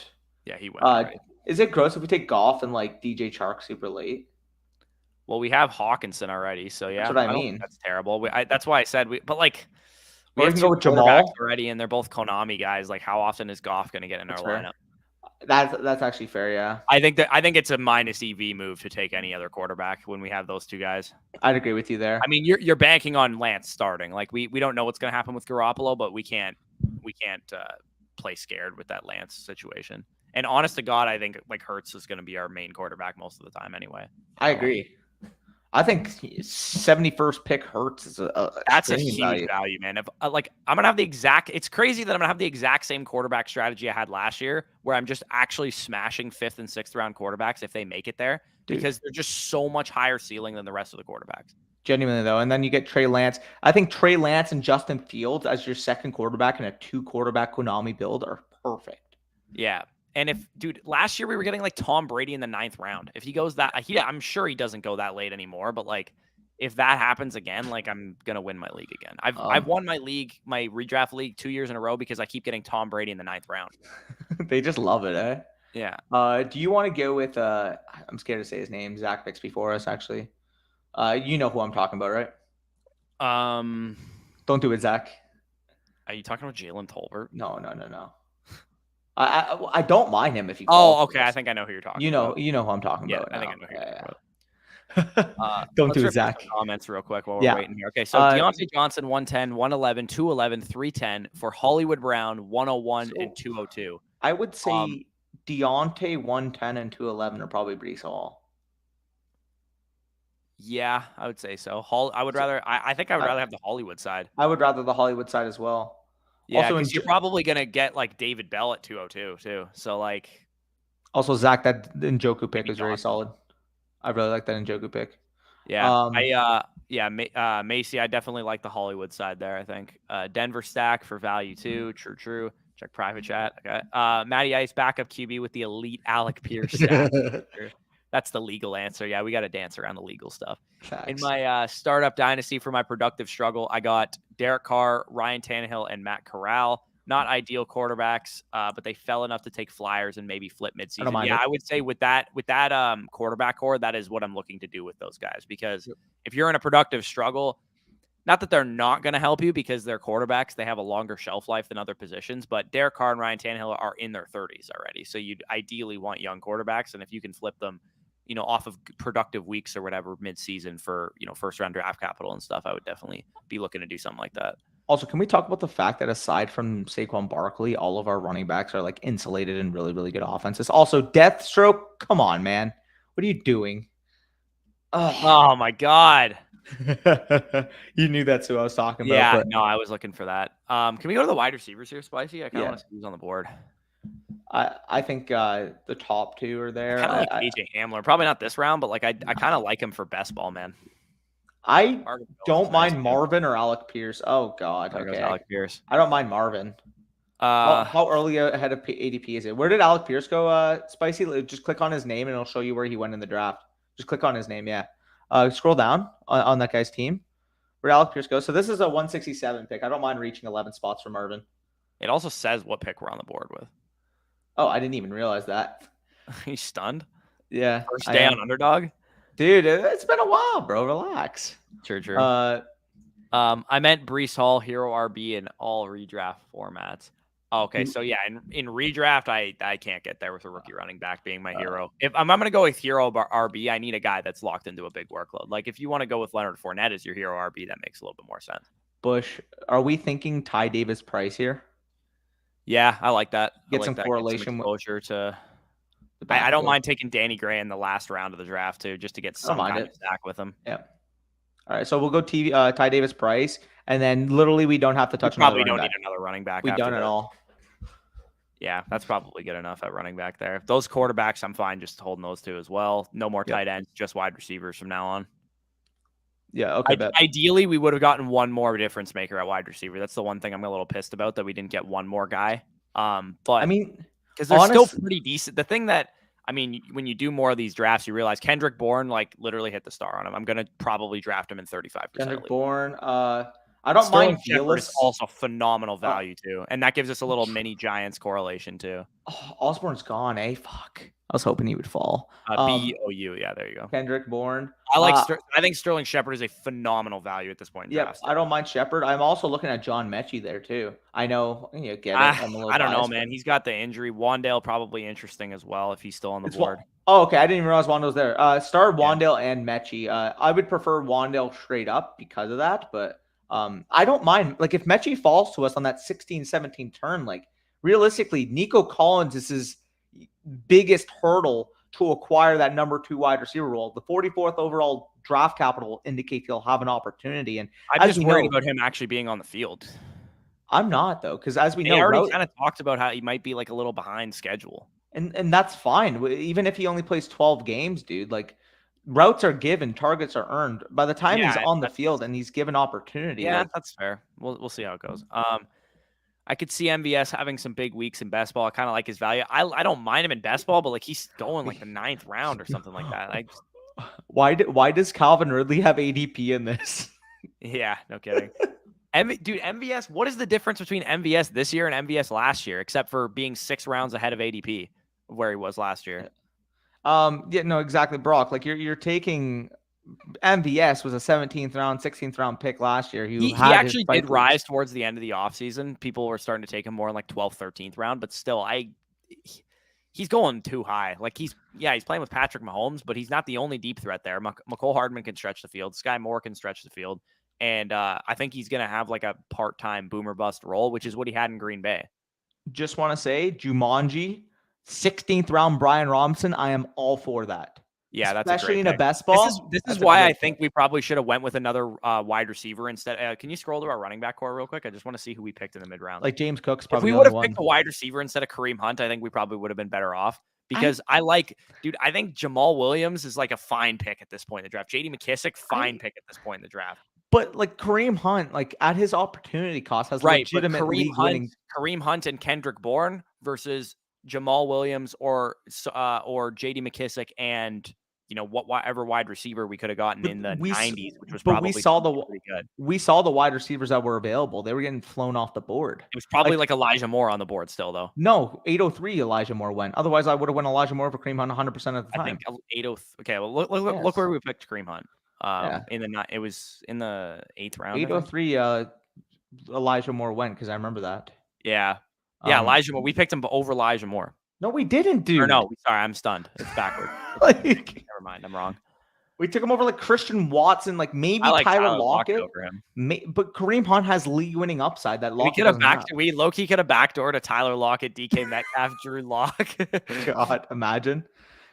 he went. Right. Is it gross if we take Goff and DJ Chark super late? Well, we have Hawkinson already, so yeah. That's what I mean. That's terrible. That's why I said we have to go with Jamal already, and they're both Konami guys. How often is Goff going to get in our lineup? That's actually fair. Yeah, I think it's a minus EV move to take any other quarterback when we have those two guys. I'd agree with you there. I mean, you're banking on Lance starting. Like we don't know what's going to happen with Garoppolo, but we can't play scared with that Lance situation. And honest to God, I think like Hurts is going to be our main quarterback most of the time anyway. I agree. I think 71st pick Hurts is that's a huge value, man. If like I'm gonna have the exact, it's crazy that I'm gonna have the exact same quarterback strategy I had last year, where I'm just actually smashing 5th and 6th round quarterbacks if they make it there, because they're just so much higher ceiling than the rest of the quarterbacks. Genuinely though, and then you get Trey Lance. I think Trey Lance and Justin Fields as your second quarterback in a 2-quarterback Konami build are perfect. Yeah. And dude, last year we were getting like Tom Brady in the 9th round. If he goes that, I'm sure he doesn't go that late anymore. But like, if that happens again, like I'm gonna win my league again. I've won my redraft league 2 years in a row because I keep getting Tom Brady in the 9th round. They just love it, eh? Yeah. Do you want to go with I'm scared to say his name. Zach picks before us, actually. You know who I'm talking about, right? Don't do it, Zach. Are you talking about Jalen Tolbert? No. I don't mind him if you. Oh, okay. I think I know who you're talking about. You know who I'm talking about. I think I know who you're talking about. Don't do it, Zach. Comments real quick while we're waiting here. Okay, so Deontay Johnson 110, 111, 211, 310 for Hollywood Brown 101 and 202. I would say Deontay 110 and 211 are probably Breece Hall. Yeah, I would say so. I would rather. I think I would rather have the Hollywood side. I would rather the Hollywood side as well. Yeah, because you're probably gonna get like David Bell at 202 too. So like, also Zach, that Njoku pick is very solid. I really like that Njoku pick. Yeah, Macy, I definitely like the Hollywood side there. I think Denver stack for value too. True. Check private chat. Okay. Matty Ice backup QB with the elite Alec Pierce stack. That's the legal answer. Yeah, we got to dance around the legal stuff. Facts. In my startup dynasty for my productive struggle, I got Derek Carr, Ryan Tannehill, and Matt Corral. Not ideal quarterbacks, but they fell enough to take flyers and maybe flip midseason. I would say with that quarterback core, that is what I'm looking to do with those guys. Because if you're in a productive struggle, not that they're not going to help you because they're quarterbacks, they have a longer shelf life than other positions. But Derek Carr and Ryan Tannehill are in their 30s already, so you'd ideally want young quarterbacks, and if you can flip them, off of productive weeks or whatever mid-season for, first round draft capital and stuff, I would definitely be looking to do something like that. Also, can we talk about the fact that aside from Saquon Barkley, all of our running backs are like insulated in really, really good offenses. Also, Deathstroke, come on, man. What are you doing? Oh my God. You knew that's who I was talking about. Yeah, no, I was looking for that. Can we go to the wide receivers here, Spicy? I kind of want to see who's on the board. I think the top two are there. I like AJ Hamler. Probably not this round, but like I kind of like him for best ball, man. I don't mind Marvin or Alec Pierce. Oh God, okay. Alec Pierce. I don't mind Marvin. How early ahead of ADP is it? Where did Alec Pierce go? Spicy. Just click on his name and it'll show you where he went in the draft. Just click on his name. Yeah. Scroll down on that guy's team. Where did Alec Pierce go? So this is a 167 pick. I don't mind reaching 11 spots for Marvin. It also says what pick we're on the board with. Oh, I didn't even realize that. He's stunned. Yeah. First day on Underdog. Dude, it's been a while, bro. Relax. True. I meant Breece Hall, Hero RB, in all redraft formats. Okay, so yeah, in redraft, I can't get there with a rookie running back being my hero. If I'm going to go with Hero RB, I need a guy that's locked into a big workload. Like if you want to go with Leonard Fournette as your Hero RB, that makes a little bit more sense. Bush, are we thinking Ty Davis Price here? Yeah, I like that. Get some correlation exposure to. I don't mind taking Danny Gray in the last round of the draft too, just to get some kind of stack with him. Yeah. All right, so we'll go Ty Davis Price, and then literally we don't have to touch. Probably don't need another running back. We don't at all. Yeah, that's probably good enough at running back there. Those quarterbacks, I'm fine just holding those two as well. No more tight ends, just wide receivers from now on. Yeah, okay. Ideally, we would have gotten one more difference maker at wide receiver. That's the one thing I'm a little pissed about, that we didn't get one more guy. But I mean, because they're still pretty decent. The thing that, I mean, when you do more of these drafts, you realize Kendrick Bourne like literally hit the star on him. I'm gonna probably draft him in 35%. Kendrick Bourne. I don't Sterling mind Shepard is Velus. also phenomenal value too, and that gives us a little mini Giants correlation too. Oh, Osborne's gone, eh? Fuck. I was hoping he would fall. BOU, yeah, there you go. Kendrick Bourne. I think Sterling Shepard is a phenomenal value at this point in draft. I don't mind Shepard. I'm also looking at John Mechie there too. I know, get it. I'm a little I don't know, biased, man. He's got the injury. Wandale probably interesting as well if he's still on the board. Okay. I didn't even realize Wandale's there. Start Wandale and Mechie. I would prefer Wandale straight up because of that, but I don't mind. Like if Mechie falls to us on that 16-17 turn, like realistically, Nico Collins is his biggest hurdle to acquire that number 2 wide receiver role. The 44th overall draft capital indicates he'll have an opportunity. And I'm just worried about him actually being on the field. I'm not though, because as we know, he already kind of talked about how he might be like a little behind schedule. And that's fine. Even if he only plays 12 games, dude, like routes are given, targets are earned. By the time he's on the field and he's given opportunity. Yeah, that's fair. We'll see how it goes. I could see MVS having some big weeks in best ball. I kind of like his value. I don't mind him in best ball, but like he's going like the 9th round or something like that. Why does Calvin Ridley have ADP in this? Yeah, no kidding. Dude, MVS, what is the difference between MVS this year and MVS last year, except for being 6 rounds ahead of ADP where he was last year? Yeah, no, exactly, Brock. Like you're taking MVS was a 17th round, 16th round pick last year. He actually did rise towards the end of the offseason. People were starting to take him more in like 12th, 13th round, but still, he's going too high. Like he's playing with Patrick Mahomes, but he's not the only deep threat there. McCole Hardman can stretch the field. Sky Moore can stretch the field. And I think he's going to have like a part-time boomer bust role, which is what he had in Green Bay. Just want to say, Jumanji, 16th round Brian Robinson. I am all for that. Yeah, that's especially in a best ball. This is why I think we probably should have went with another wide receiver instead. Can you scroll to our running back core real quick? I just want to see who we picked in the mid round. Like James Cook's probably. If we would have picked a wide receiver instead of Kareem Hunt, I think we probably would have been better off. Because I think Jamal Williams is like a fine pick at this point in the draft. J.D. McKissic, fine pick at this point in the draft. But like Kareem Hunt, like at his opportunity cost, has legitimate league winning. Kareem Hunt and Kendrick Bourne versus Jamal Williams or J.D. McKissic and whatever wide receiver we could have gotten in the 90s, which was probably pretty good. We saw the wide receivers that were available. They were getting flown off the board. It was probably like Elijah Moore on the board still, though. No, 803 Elijah Moore went. Otherwise, I would have went Elijah Moore for Kareem Hunt 100% of the time. I think 803. Okay, well, look where we picked Kareem Hunt. It was in the 8th round. 803 Elijah Moore went because I remember that. Yeah. Elijah Moore. We picked him over Elijah Moore. No, we didn't, dude. Or no, sorry, I'm stunned. It's backward. Never mind, I'm wrong. We took him over like Christian Watson, like maybe Tyler Lockett over him. But Kareem Hunt has league-winning upside that Lockett we low-key could have backdoored to Tyler Lockett, DK Metcalf, Drew Lock. God, imagine.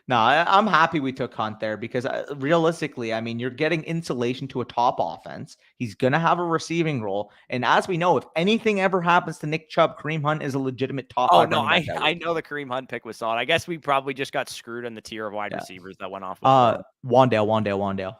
No, I'm happy we took Hunt there because realistically, I mean, you're getting insulation to a top offense. He's going to have a receiving role. And as we know, if anything ever happens to Nick Chubb, Kareem Hunt is a legitimate top. Oh, no, I know the Kareem Hunt pick was solid. I guess we probably just got screwed in the tier of wide receivers that went off. Wandale.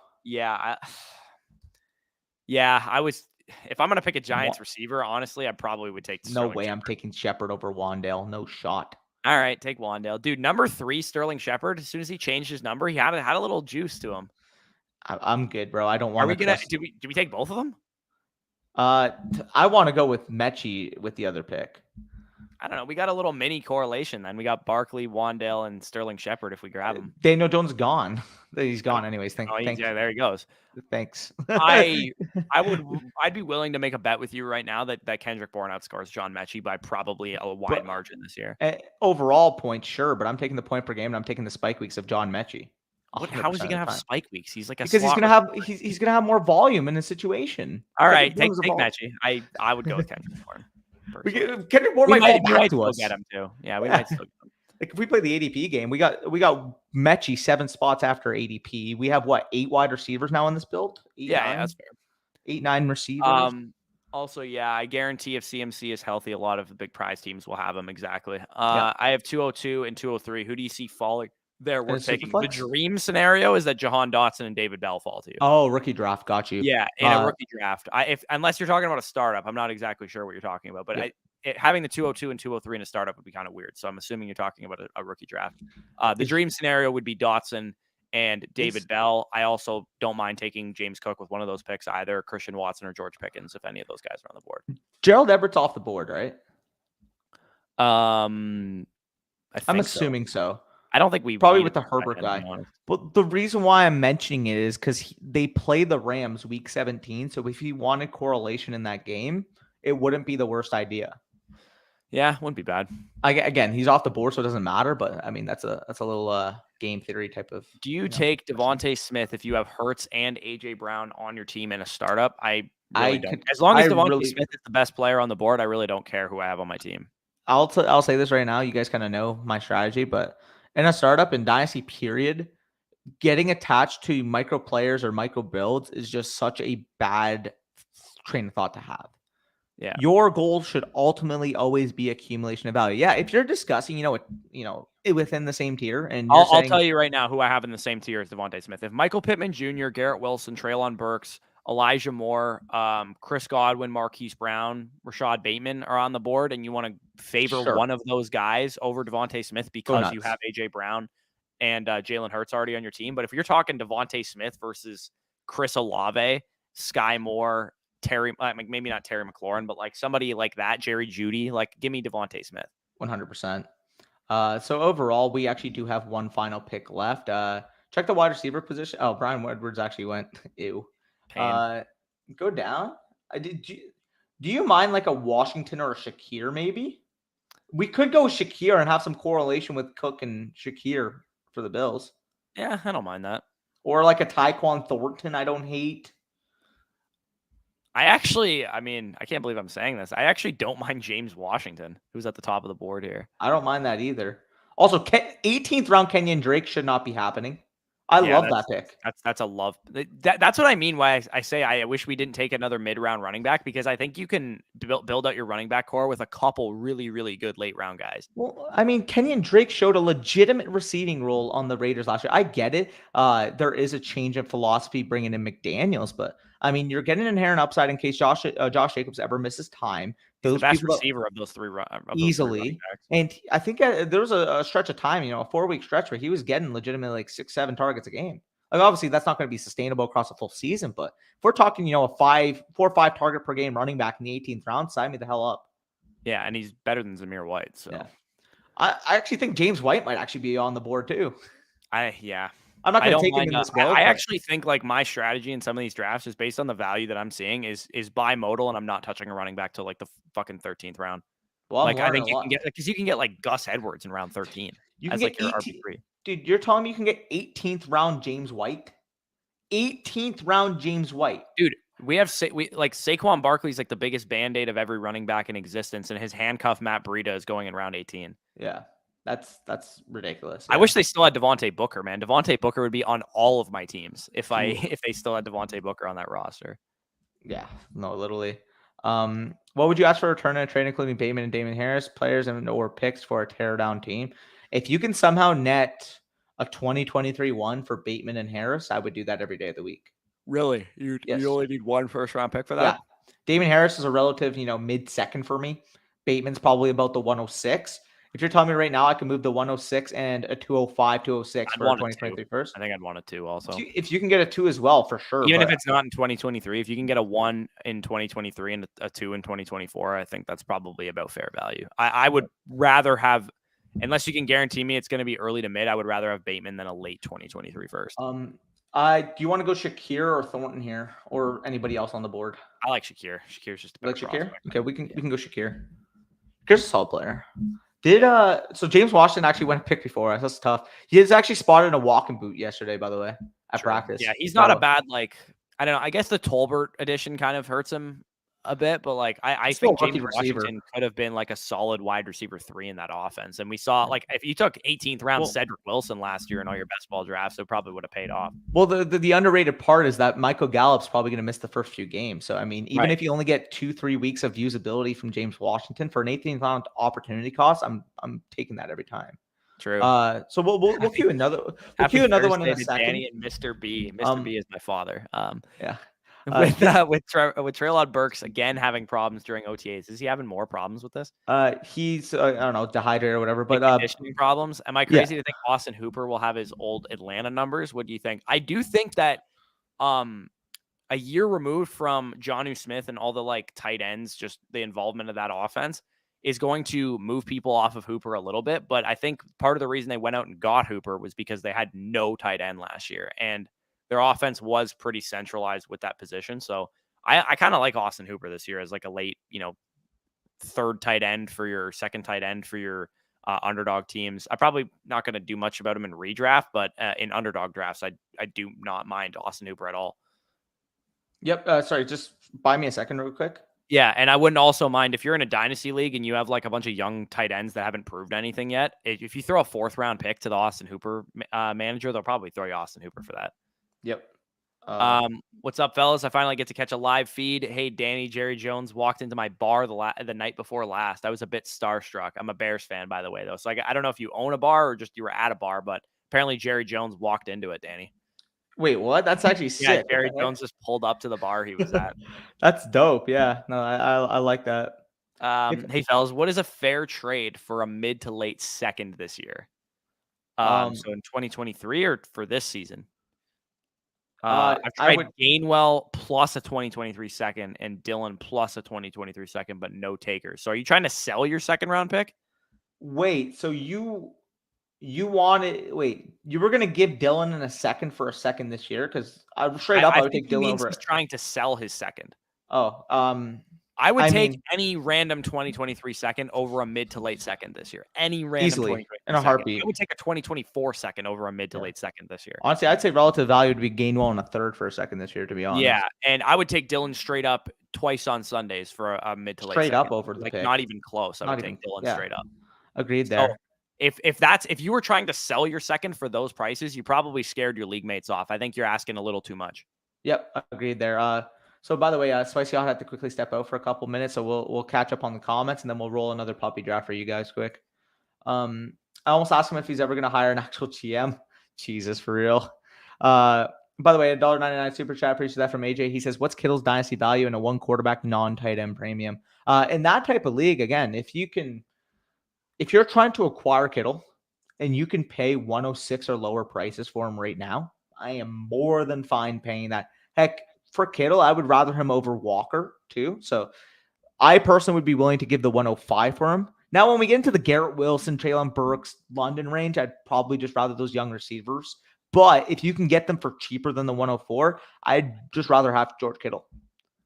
Yeah, I was. If I'm going to pick a Giants receiver, honestly, I probably would take No way I'm taking Shepard over Wandale. No shot. All right, take Wandale. Dude, number 3, Sterling Shepard. As soon as he changed his number, he had a little juice to him. I'm good, bro. I don't want to. Do we take both of them? I want to go with Mechie with the other pick. I don't know. We got a little mini correlation then. We got Barkley, Wandale, and Sterling Shepard if we grab him. Daniel Jones gone. He's gone anyways. Thanks. Yeah, there he goes. Thanks. I'd be willing to make a bet with you right now that Kendrick Bourne outscores John Mechie by probably a wide margin this year. Overall points, sure, but I'm taking the point per game and I'm taking the spike weeks of John Mechie. How is he gonna have spike weeks? He's like because he's gonna have more volume in a situation. All right, take Mechie. I would go with Kendrick Bourne. Kendrick Bourne might fall back to us. Get him too. Yeah, we might still get him. Like if we play the ADP game, we got Mechie 7 spots after ADP. We have 8 wide receivers now in this build? 8, yeah, 9? That's fair. 8, 9 receivers. Also, I guarantee if CMC is healthy, a lot of the big prize teams will have him. Exactly. I have 202 and 203. Who do you see falling there? We're taking the dream scenario is that Jahan Dotson and David Bell fall to you. Oh, rookie draft. Got you. Yeah, in a rookie draft. Unless you're talking about a startup, I'm not exactly sure what you're talking about, but having the 202 and 203 in a startup would be kind of weird. So I'm assuming you're talking about a rookie draft. The dream scenario would be Dotson and David Bell. I also don't mind taking James Cook with one of those picks either, Christian Watson or George Pickens, if any of those guys are on the board. Gerald Everett's off the board, right? I'm assuming so. I don't think we probably with the Herbert guy. But the reason why I'm mentioning it is because they play the Rams week 17. So if you wanted correlation in that game, it wouldn't be the worst idea. Yeah, wouldn't be bad. Again, he's off the board, so it doesn't matter. But I mean, that's a little game theory type of. Do you take Devontae Smith if you have Hurts and AJ Brown on your team in a startup? I really don't. As long as Devontae Smith is the best player on the board, I really don't care who I have on my team. I'll say this right now. You guys kind of know my strategy, but in a startup in Dynasty period, getting attached to micro players or micro builds is just such a bad train of thought to have. Yeah. Your goal should ultimately always be accumulation of value. Yeah. If you're discussing, within the same tier, and I'll tell you right now who I have in the same tier as Devontae Smith. If Michael Pittman Jr., Garrett Wilson, Treylon Burks, Elijah Moore, Chris Godwin, Marquise Brown, Rashad Bateman are on the board, and you want to favor one of those guys over Devontae Smith because you have AJ Brown and Jalen Hurts already on your team. But if you're talking Devontae Smith versus Chris Olave, Sky Moore, Terry, maybe not Terry McLaurin, but like somebody like that, Jerry Jeudy, like give me Devontae Smith. 100%. So overall, we actually do have one final pick left. Check the wide receiver position. Oh, Brian Edwards actually went. Ew. Go down. Do you mind like a Washington or a Shakir maybe? We could go Shakir and have some correlation with Cook and Shakir for the Bills. Yeah, I don't mind that. Or like a Tyquan Thornton, I don't hate. I can't believe I'm saying this. I actually don't mind James Washington, who's at the top of the board here. I don't mind that either. Also, 18th round Kenyon Drake should not be happening. I love that pick. That's a love. That's what I mean. Why I say I wish we didn't take another mid-round running back, because I think you can build out your running back core with a couple really, really good late-round guys. Well, I mean, Kenyon Drake showed a legitimate receiving role on the Raiders last year. I get it. There is a change in philosophy bringing in McDaniels, but I mean, you're getting an inherent upside in case Josh Jacobs ever misses time. He's the best receiver of those three easily. And I think there was a stretch of time, a 4-week stretch where he was getting legitimately like 6-7 targets a game. Like obviously that's not going to be sustainable across a full season, but if we're talking, a 4 or 5 target per game running back in the 18th round, sign me the hell up. Yeah, and he's better than Zamir White. So yeah. I actually think James White might actually be on the board too. I'm not going to take him in this build. I actually think like my strategy in some of these drafts is based on the value that I'm seeing is bimodal, and I'm not touching a running back till like the fucking 13th round. Well, I think you can get because you can get like Gus Edwards in round 13. You can get your RB3. Dude, you're telling me you can get 18th round James White? 18th round James White. Dude, we Saquon Barkley's like the biggest band-aid of every running back in existence, and his handcuff Matt Breida is going in round 18. Yeah. That's ridiculous. Yeah. I wish they still had Devontae Booker, man. Devontae Booker would be on all of my teams if they still had Devontae Booker on that roster. Yeah, no, literally. What would you ask for a return in a trade, including Bateman and Damon Harris, players or picks for a tear-down team? If you can somehow net a 2023 one for Bateman and Harris, I would do that every day of the week. Really? You only need one first-round pick for that? Yeah. Damon Harris is a relative, mid-second for me. Bateman's probably about the 106. If you're telling me right now I can move the 106 and a 205, 206 for 2023 first. I think I'd want a 2 also. If you can get a 2 as well, for sure. Even if it's not in 2023, if you can get a 1 in 2023 and a 2 in 2024, I think that's probably about fair value. I would rather have, unless you can guarantee me it's going to be early to mid, I would rather have Bateman than a late 2023 first. Do you want to go Shakir or Thornton here, or anybody else on the board? I like Shakir. Shakir's just a better Shakir. Okay, we can go Shakir. Shakir's a solid player. So James Washington actually went pick before us. That's tough. He is actually spotted in a walking boot yesterday, by the way, at practice. Yeah, he's not a bad, I don't know. I guess the Tolbert edition kind of hurts him a bit, but I think James Washington could have been like a solid wide receiver 3 in that offense. And we saw if you took 18th round Cedric Wilson last year in all your best ball drafts, it probably would have paid off. Well, the underrated part is that Michael Gallup's probably going to miss the first few games. So I mean, even if you only get 2-3 weeks of usability from James Washington for an 18th round opportunity cost, I'm taking that every time. True. So we'll cue another. We'll cue another one in a second. Danny and Mr. B. Mr. B is my father. Yeah. with Treylon Burks again having problems during OTAs. Is he having more problems with this? He's I don't know, dehydrated or whatever, Like but conditioning problems. Am I yeah. crazy to think Austin Hooper will have his old Atlanta numbers? What do you think? I do think that a year removed from Jonnu Smith and all the like tight ends, just the involvement of that offense is going to move people off of Hooper a little bit. But I think part of the reason they went out and got Hooper was because they had no tight end last year and their offense was pretty centralized with that position. So I kind of like Austin Hooper this year as like a late, third tight end for your second tight end for your underdog teams. I'm probably not going to do much about him in redraft, but in underdog drafts, I do not mind Austin Hooper at all. Yep. Sorry, just buy me a second real quick. Yeah, and I wouldn't also mind if you're in a dynasty league and you have like a bunch of young tight ends that haven't proved anything yet. If you throw a 4th round pick to the Austin Hooper manager, they'll probably throw you Austin Hooper for that. Yep. What's up, fellas? I finally get to catch a live feed. Hey, Danny, Jerry Jones walked into my bar the night before last. I was a bit starstruck. I'm a Bears fan, by the way, though. So I don't know if you own a bar or just you were at a bar, but apparently Jerry Jones walked into it, Danny. Wait, what? That's actually sick. Jerry Jones just pulled up to the bar he was at. That's dope. Yeah. No, I like that. Hey, fellas, what is a fair trade for a mid to late second this year? So in 2023 or for this season? I've tried Gainwell plus a 2023 second and Dylan plus a 2023 second, but no takers. So are you trying to sell your second round pick? Wait, so you were going to give Dylan in a second for a second this year? Because I would take Dylan over. He's trying to sell his second. Oh, I would take any random 2023 second over a mid to late second this year. Any random easily in a heartbeat. I would take a 2024 second over a mid to late second this year. Honestly, I'd say relative value would be Gainwell in a third for a second this year, to be honest. Yeah, and I would take Dylan straight up twice on Sundays for a mid to late straight second. up over the pick. Not even close. I would take Dylan straight up. Agreed there. So if you were trying to sell your second for those prices, you probably scared your league mates off. I think you're asking a little too much. Yep, agreed there. So by the way, Spicy, I'll have to quickly step out for a couple minutes, so we'll catch up on the comments and then we'll roll another puppy draft for you guys quick. I almost asked him if he's ever going to hire an actual GM. Jesus, for real. By the way, $1.99 super chat. Appreciate that from AJ. He says, "What's Kittle's dynasty value in a 1 quarterback non-tight end premium?" In that type of league, again, if you're trying to acquire Kittle and you can pay 106 or lower prices for him right now, I am more than fine paying that. Heck, for Kittle, I would rather him over Walker too. So I personally would be willing to give the 105 for him. Now, when we get into the Garrett Wilson, Treylon Burks, London range, I'd probably just rather those young receivers. But if you can get them for cheaper than the 104, I'd just rather have George Kittle.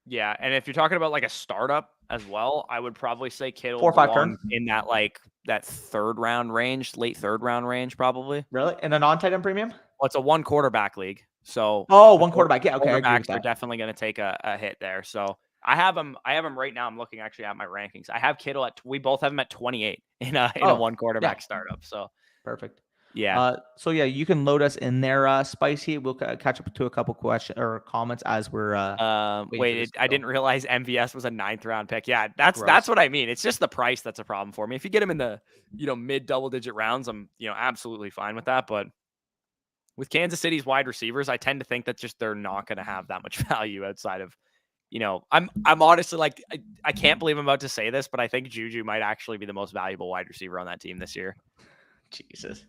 Yeah, and if you're talking about like a startup as well, I would probably say Kittle 4 or 5 turn in that third round range, late third round range, probably. Really? In a non-tight end premium? Well, it's a 1 quarterback league. So 1 quarterback. Yeah, okay. Quarterbacks are definitely going to take a hit there. So I have him right now. I'm looking actually at my rankings. I have Kittle we both have him at 28 in a 1 quarterback startup. So perfect. Yeah. So yeah, you can load us in there, Spicy. We'll catch up to a couple questions or comments as we're. Wait, I didn't realize MVS was a 9th round pick. Yeah, that's what I mean. It's just the price that's a problem for me. If you get him in the mid double digit rounds, I'm absolutely fine with that. But with Kansas City's wide receivers, I tend to think that just they're not going to have that much value outside of. I'm honestly like I can't believe I'm about to say this, but I think Juju might actually be the most valuable wide receiver on that team this year. Jesus.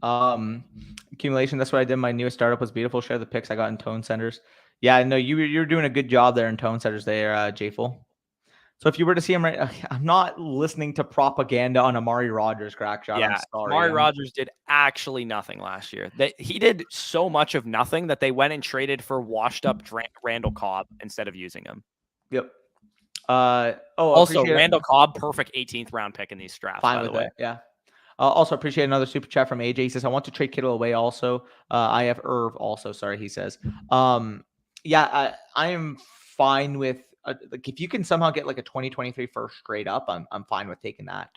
Accumulation. That's what I did. My newest startup was beautiful. Share the picks I got in Tone Centers. Yeah, I know you're doing a good job there in Tone Centers there, Jayful. So if you were to see him I'm not listening to propaganda on Amari Rodgers crack shot. Yeah, I'm sorry. Amari Rodgers did actually nothing last year. He did so much of nothing that they went and traded for washed up Randall Cobb instead of using him. Yep. Also, Randall Cobb, perfect 18th round pick in these drafts. Fine with it. Yeah. Also appreciate another super chat from AJ. He says, "I want to trade Kittle away also. I have Irv also." Sorry, he says. Yeah, I am fine with like if you can somehow get like a 2023 first straight up, I'm fine with taking that.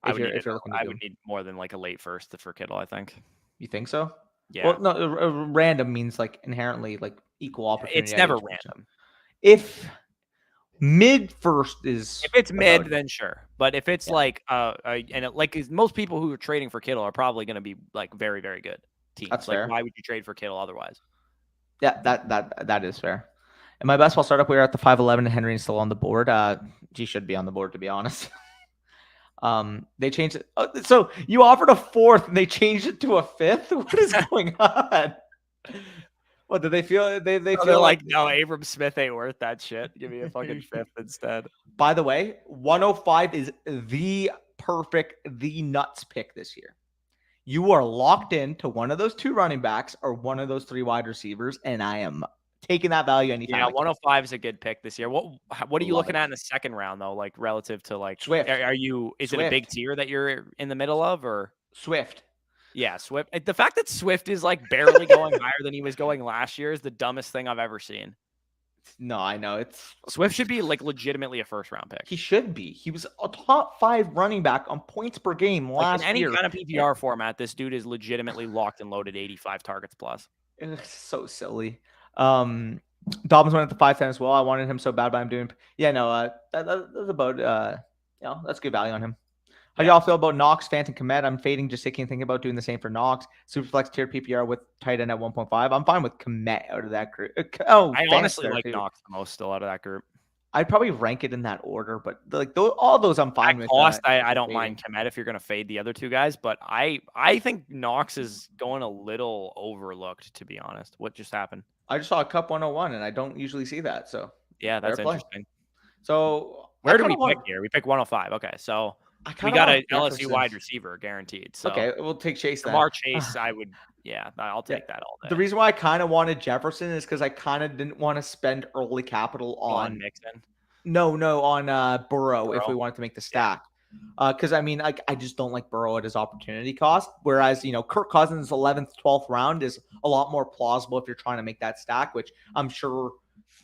I would need more than like a late first for Kittle, I think. You think so? Yeah. Well, no, random means like inherently like equal opportunity. It's never random. If mid first is if it's mid, then sure. But if it's like most people who are trading for Kittle are probably going to be like very, very good teams. That's like fair. Why would you trade for Kittle otherwise? Yeah, that is fair. In my best ball startup, we are at the 5-11 and Henry is still on the board. He should be on the board, to be honest. They changed it. Oh, so you offered a 4th and they changed it to a 5th? What is going on? What did they feel? They feel they're like, no, Abram Smith ain't worth that shit. Give me a fucking 5th instead. By the way, 105 is the nuts pick this year. You are locked into one of those 2 running backs or one of those 3 wide receivers, and I am taking that value anytime. Yeah, 105 is a good pick this year. What are you looking at in the second round though? Like relative to like Swift? Is it a big tier that you're in the middle of or Swift? Yeah, Swift. The fact that Swift is like barely going higher than he was going last year is the dumbest thing I've ever seen. No, I know Swift should be like legitimately a 1st-round pick. He should be. He was a top 5 running back on points per game last in any year. kind of PPR format, this dude is legitimately locked and loaded 85 targets plus. It's so silly. Dobbins went at the 5-10 as well. I wanted him so bad, but I'm doing. Yeah, no. That's about. That's good value on him. How do y'all feel about Knox, Phantom Komet? I'm fading Jasicki and thinking about doing the same for Knox. Superflex tier PPR with tight end at 1.5. I'm fine with Komet out of that group. I honestly like Knox the most still out of that group. I'd probably rank it in that order, but like all those I'm fine with. Cost, I don't mind Komet if you're going to fade the other 2 guys, but I think Knox is going a little overlooked, to be honest. What just happened? I just saw a Cup 101, and I don't usually see that. So yeah, that's interesting. So where do we pick here? We pick 105. Okay, so we got an LSU wide receiver guaranteed. So okay, we'll take Chase then. Jamar Chase, I'll take that all day. The reason why I kind of wanted Jefferson is because I kind of didn't want to spend early capital on Mixon. No, on Burrow if we wanted to make the stack. Because I just don't like Burrow at his opportunity cost. Whereas Kirk Cousins 11th, 12th round is a lot more plausible if you're trying to make that stack, which I'm sure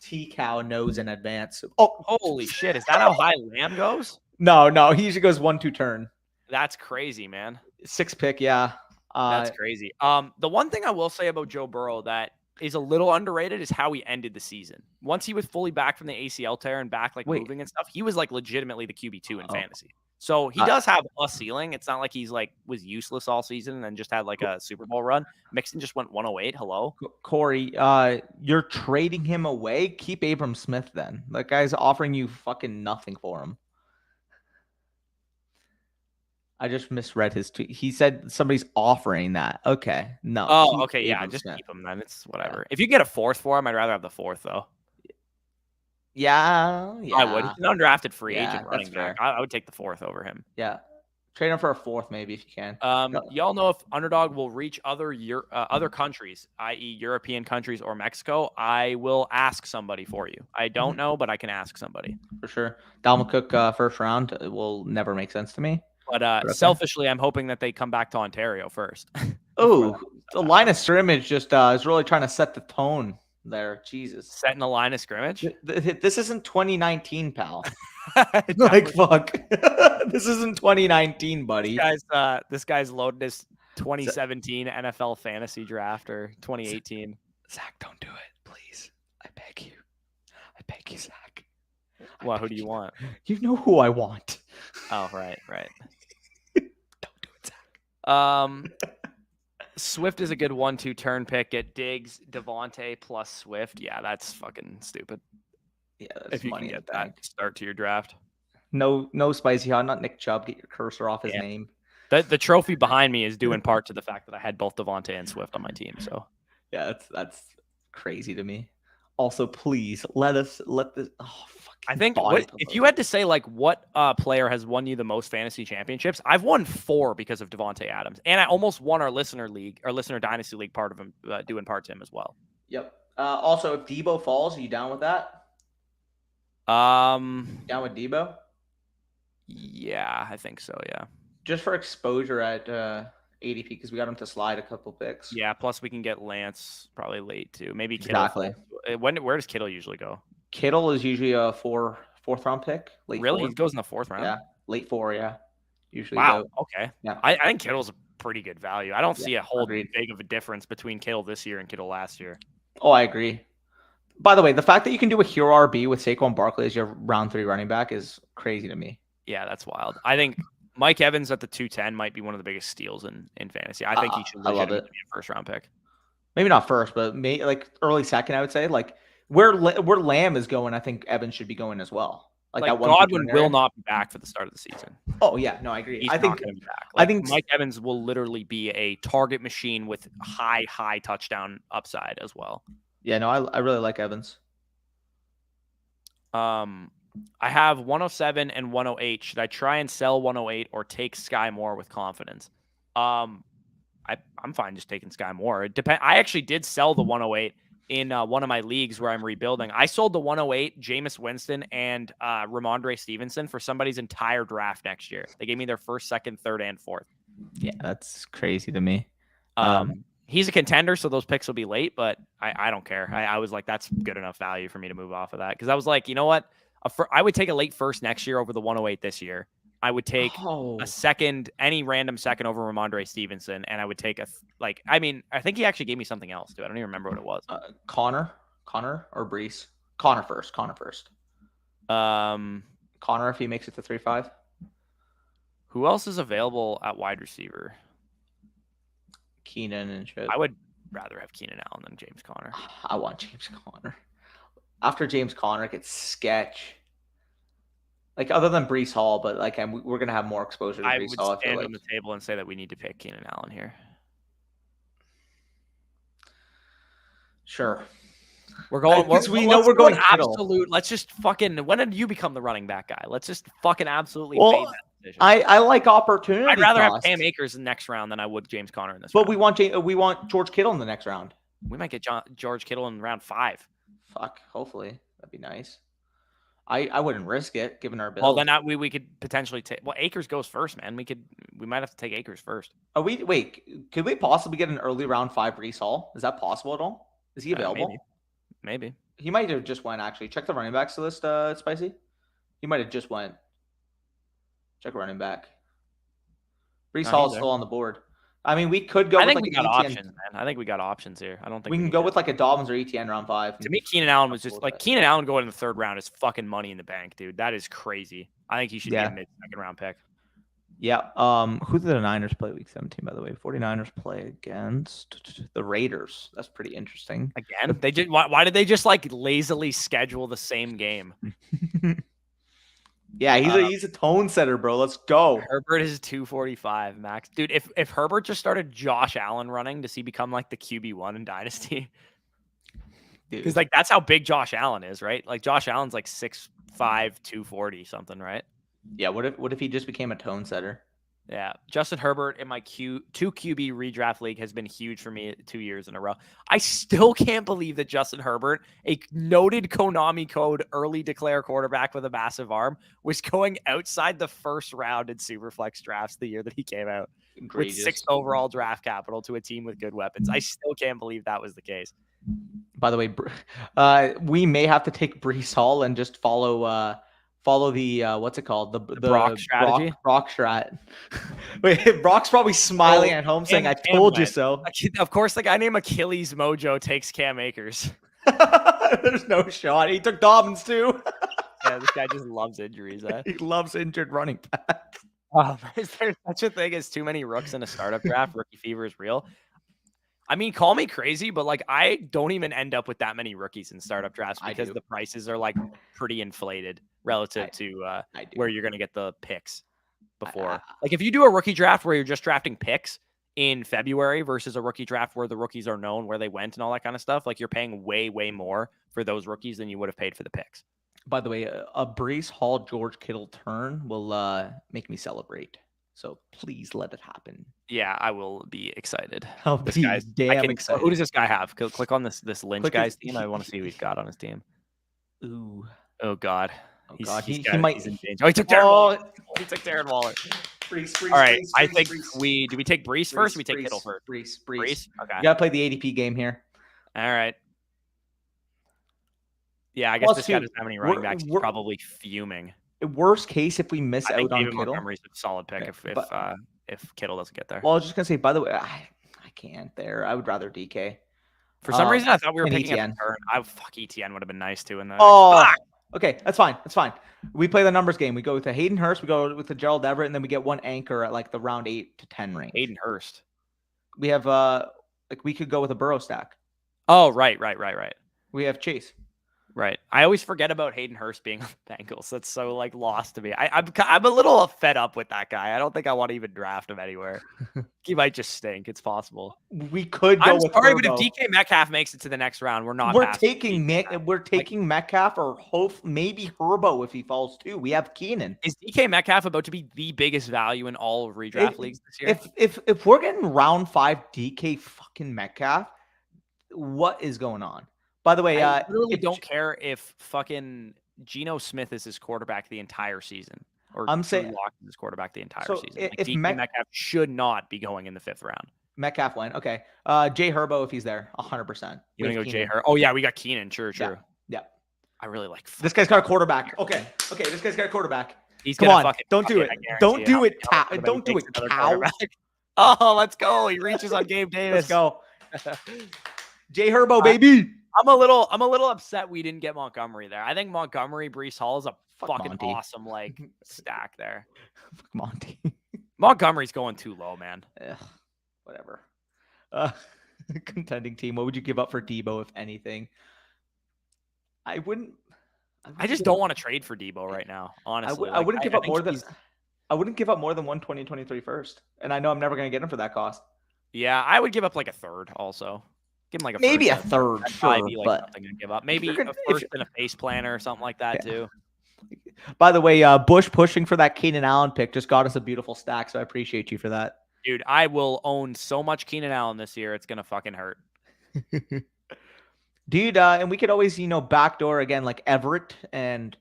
T-Cow knows in advance. Oh, holy shit! Is that how high Lamb goes? No, he usually goes 1-2 turn. That's crazy, man. 6th pick, yeah. That's crazy. The one thing I will say about Joe Burrow that is a little underrated is how he ended the season. Once he was fully back from the ACL tear and back moving and stuff, he was like legitimately the QB2 in fantasy. So he does have a ceiling. It's not like he's was useless all season and then just had like a Super Bowl run. Mixon just went 108. Hello, Corey. You're trading him away. Keep Abram Smith then. That guy's offering you fucking nothing for him. I just misread his tweet. He said somebody's offering that. Okay. No. Oh, okay. Yeah. Just keep him then. It's whatever. If you can get a 4th for him, I'd rather have the 4th though. Yeah. I would. He's an undrafted free agent running back. I would take the 4th over him. Yeah. Trade him for a 4th maybe if you can. Y'all know if Underdog will reach other countries, i.e. European countries or Mexico, I will ask somebody for you. I don't know, but I can ask somebody. For sure. Dalvin Cook 1st round will never make sense to me. But selfishly, I'm hoping that they come back to Ontario first. Oh, the line of scrimmage just is really trying to set the tone there. Jesus. Setting a line of scrimmage? This isn't 2019, pal. Fuck. This isn't 2019, buddy. This guy's loaded his 2017 NFL fantasy draft or 2018. Zach, don't do it, please. I beg you. Zach. Well, who do you want? You know who I want. Oh, right. Don't do it, Zach. Swift is a good 1-2 turn pick. Get Diggs, Devontae plus Swift. Yeah, that's fucking stupid. Yeah, if you can get that start to your draft. No spicy hot, not Nick Chubb. Get your cursor off his name. The trophy behind me is due in part to the fact that I had both Devontae and Swift on my team. So yeah, that's crazy to me. Also, please let this. Oh, I think if you had to say what player has won you the most fantasy championships, I've won 4 because of Devontae Adams, and I almost won our listener dynasty league part of him, due in part to him as well. Yep. Also, if Debo falls, are you down with that? Down with Debo? Yeah, I think so. Yeah. Just for exposure at ADP because we got him to slide a couple picks. Yeah. Plus, we can get Lance probably late too. Maybe Kittle. Exactly. Where does Kittle usually go? Kittle is usually a fourth round pick. Really? He goes in the 4th round? Yeah. Late 4, yeah. Usually. Wow. Okay. Yeah. I think Kittle's a pretty good value. I don't see a whole big of a difference between Kittle this year and Kittle last year. Oh, I agree. By the way, the fact that you can do a hero RB with Saquon Barkley as your round 3 running back is crazy to me. Yeah, that's wild. I think Mike Evans at the 210 might be one of the biggest steals in fantasy. I think he should legitimately be a 1st round pick. Maybe not first, but early 2nd, I would say. Where Lamb is going, I think Evans should be going as well. Like that one Godwin return will area. not be back for the start of the season. Oh yeah, no, I agree. He's I not think going to be back. I think Mike Evans will literally be a target machine with high touchdown upside as well. Yeah, no, I really like Evans. I have 107 and 108. Should I try and sell 108 or take Sky Moore with confidence? I'm fine just taking Sky Moore. It depends. I actually did sell the 108 in one of my leagues where I'm rebuilding. I sold the 108, Jameis Winston, and Ramondre Stevenson for somebody's entire draft next year. They gave me their first, second, third, and fourth. Yeah, that's crazy to me. He's a contender, so those picks will be late, but I don't care. I was like, that's good enough value for me to move off of that. Because I was like, you know what? I would take a late first next year over the 108 this year. I would take a second, any random second over Ramondre Stevenson, and I would take I think he actually gave me something else too. I don't even remember what it was. Connor or Brees? Connor first. Connor, if he makes it to 3-5. Who else is available at wide receiver? Keenan and shit. I would rather have Keenan Allen than James Conner. I want James Conner. After James Conner, it gets sketch. Like other than Brees Hall, but like we're gonna have more exposure to Brees Hall. I would stand on the table and say that we need to pick Keenan Allen here. Sure. We're going. We're going absolute. Let's just fucking. When did you become the running back guy? Let's just fucking absolutely fade that decision. I like opportunity. I'd rather have Cam Akers in the next round than I would James Conner in this. But round. we want George Kittle in the next round. We might get George Kittle in round 5. Fuck. Hopefully that'd be nice. I wouldn't risk it given our build. Well, then we could potentially take. Well, Akers goes first, man. We might have to take Akers first. Could we possibly get an early round 5 Brees Hall? Is that possible at all? Is he available? Maybe. He might have just went, actually. Check the running backs list, Spicy. He might have just went. Check running back. Brees Hall is still on the board. I mean, we could go. I think we got options, man. I think we got options here. I don't think we can go with like a Dobbins or ETN round 5. To me, Keenan Allen was just like Keenan Allen going in the 3rd round is fucking money in the bank, dude. That is crazy. I think he should be a mid-second round pick. Yeah. Who did the Niners play week 17, by the way? 49ers play against the Raiders. That's pretty interesting. Again, they did. Why did they just like lazily schedule the same game? Yeah, he's a tone setter, bro. Let's go. Herbert is 245 max. Dude, if Herbert just started Josh Allen running, does he become like the QB1 in Dynasty? Because like that's how big Josh Allen is, right? Like Josh Allen's like 6'5", 240 something, right? Yeah, what if he just became a tone setter? Yeah, Justin Herbert in my 2 QB redraft league has been huge for me 2 years in a row. I still can't believe that Justin Herbert, a noted Konami code early declare quarterback with a massive arm, was going outside the 1st round in Superflex drafts the year that he came out with 6th overall draft capital to a team with good weapons. I still can't believe that was the case. By the way, we may have to take Brees Hall and just follow the what's it called? The Brock strategy. Brock strat. Wait, Brock's probably smiling at home saying, "I told you so." Of course, the guy named Achilles Mojo takes Cam Akers. There's no shot. He took Dobbins too. Yeah, this guy just loves injuries. He loves injured running backs. Is there such a thing as too many rooks in a startup draft? Rookie fever is real. I mean, call me crazy, but like I don't even end up with that many rookies in startup drafts because the prices are like pretty inflated relative to where you're going to get the picks before. Like if you do a rookie draft where you're just drafting picks in February versus a rookie draft where the rookies are known where they went and all that kind of stuff, like you're paying way, way more for those rookies than you would have paid for the picks. By the way, a Brees Hall George Kittle turn will make me celebrate. So please let it happen. Yeah, I will be excited. This guy's damn excited. Who does this guy have? Click on this Lynch guy's team. I want to see who he's got on his team. Ooh. Oh God. He might. He's in danger. Oh, he took Darren Waller. He took Darren Waller. Brees, all right. Brees, I think Brees. Do we take Brees first or we take Kittle first? Brees. Okay. You got to play the ADP game here. All right. Yeah, I guess this guy doesn't have any running backs. He's probably fuming. Worst case, if we miss out on Kittle. Montgomery's a solid pick if Kittle doesn't get there. Well, I was just going to say, by the way, I can't there. I would rather DK. For some reason, I thought we were picking ETN. up a turn. Fuck ETN would have been nice too. Okay, that's fine. That's fine. We play the numbers game. We go with the Aidan Hurst, we go with the Gerald Everett, and then we get one anchor at like the round 8 to 10 range. Aidan Hurst. We have we could go with a Burrow stack. Oh, right. We have Chase. Right. I always forget about Aidan Hurst being on the Bengals. That's so like lost to me. I'm a little fed up with that guy. I don't think I want to even draft him anywhere. He might just stink. It's possible. We could go I'm with sorry, but if Herbo. DK Metcalf makes it to the next round, we're not. We're taking Metcalf or maybe Herbo if he falls too. We have Keenan. Is DK Metcalf about to be the biggest value in all of redraft leagues this year? If we're getting round 5 DK fucking Metcalf, what is going on? By the way, I literally don't care if fucking Geno Smith is his quarterback the entire season, or I'm saying Lock is his quarterback the entire season. If DK Metcalf should not be going in the 5th round. Metcalf went. Okay. Jay Herbo, if he's there, 100%. You want to go Jay Herbo? Oh, yeah, we got Keenan. Sure. Yeah. I really like this guy's got a quarterback. Okay. This guy's got a quarterback. Come on. Don't do it. Don't do it. Don't do it, cow. Oh, let's go. He reaches on Gabe Davis. Let's go. Jay Herbo, baby. I'm a little upset we didn't get Montgomery there. I think Montgomery, Breece Hall is a fucking Monty. awesome like stack there. Fuck Monty. Montgomery's going too low, man. Whatever. Contending team. What would you give up for Debo, if anything? I just don't want to trade for Debo right now. Honestly, I wouldn't give up more than. I wouldn't give up more than 2023 first, and I know I'm never going to get him for that cost. Yeah, I would give up like a third also. Give him like maybe a third, sure, be like but nothing to give up. Maybe a first and a face planner or something like that too. By the way, Bush pushing for that Keenan Allen pick just got us a beautiful stack, so I appreciate you for that. Dude, I will own so much Keenan Allen this year, it's gonna fucking hurt. Dude, and we could always, backdoor again like Everett, and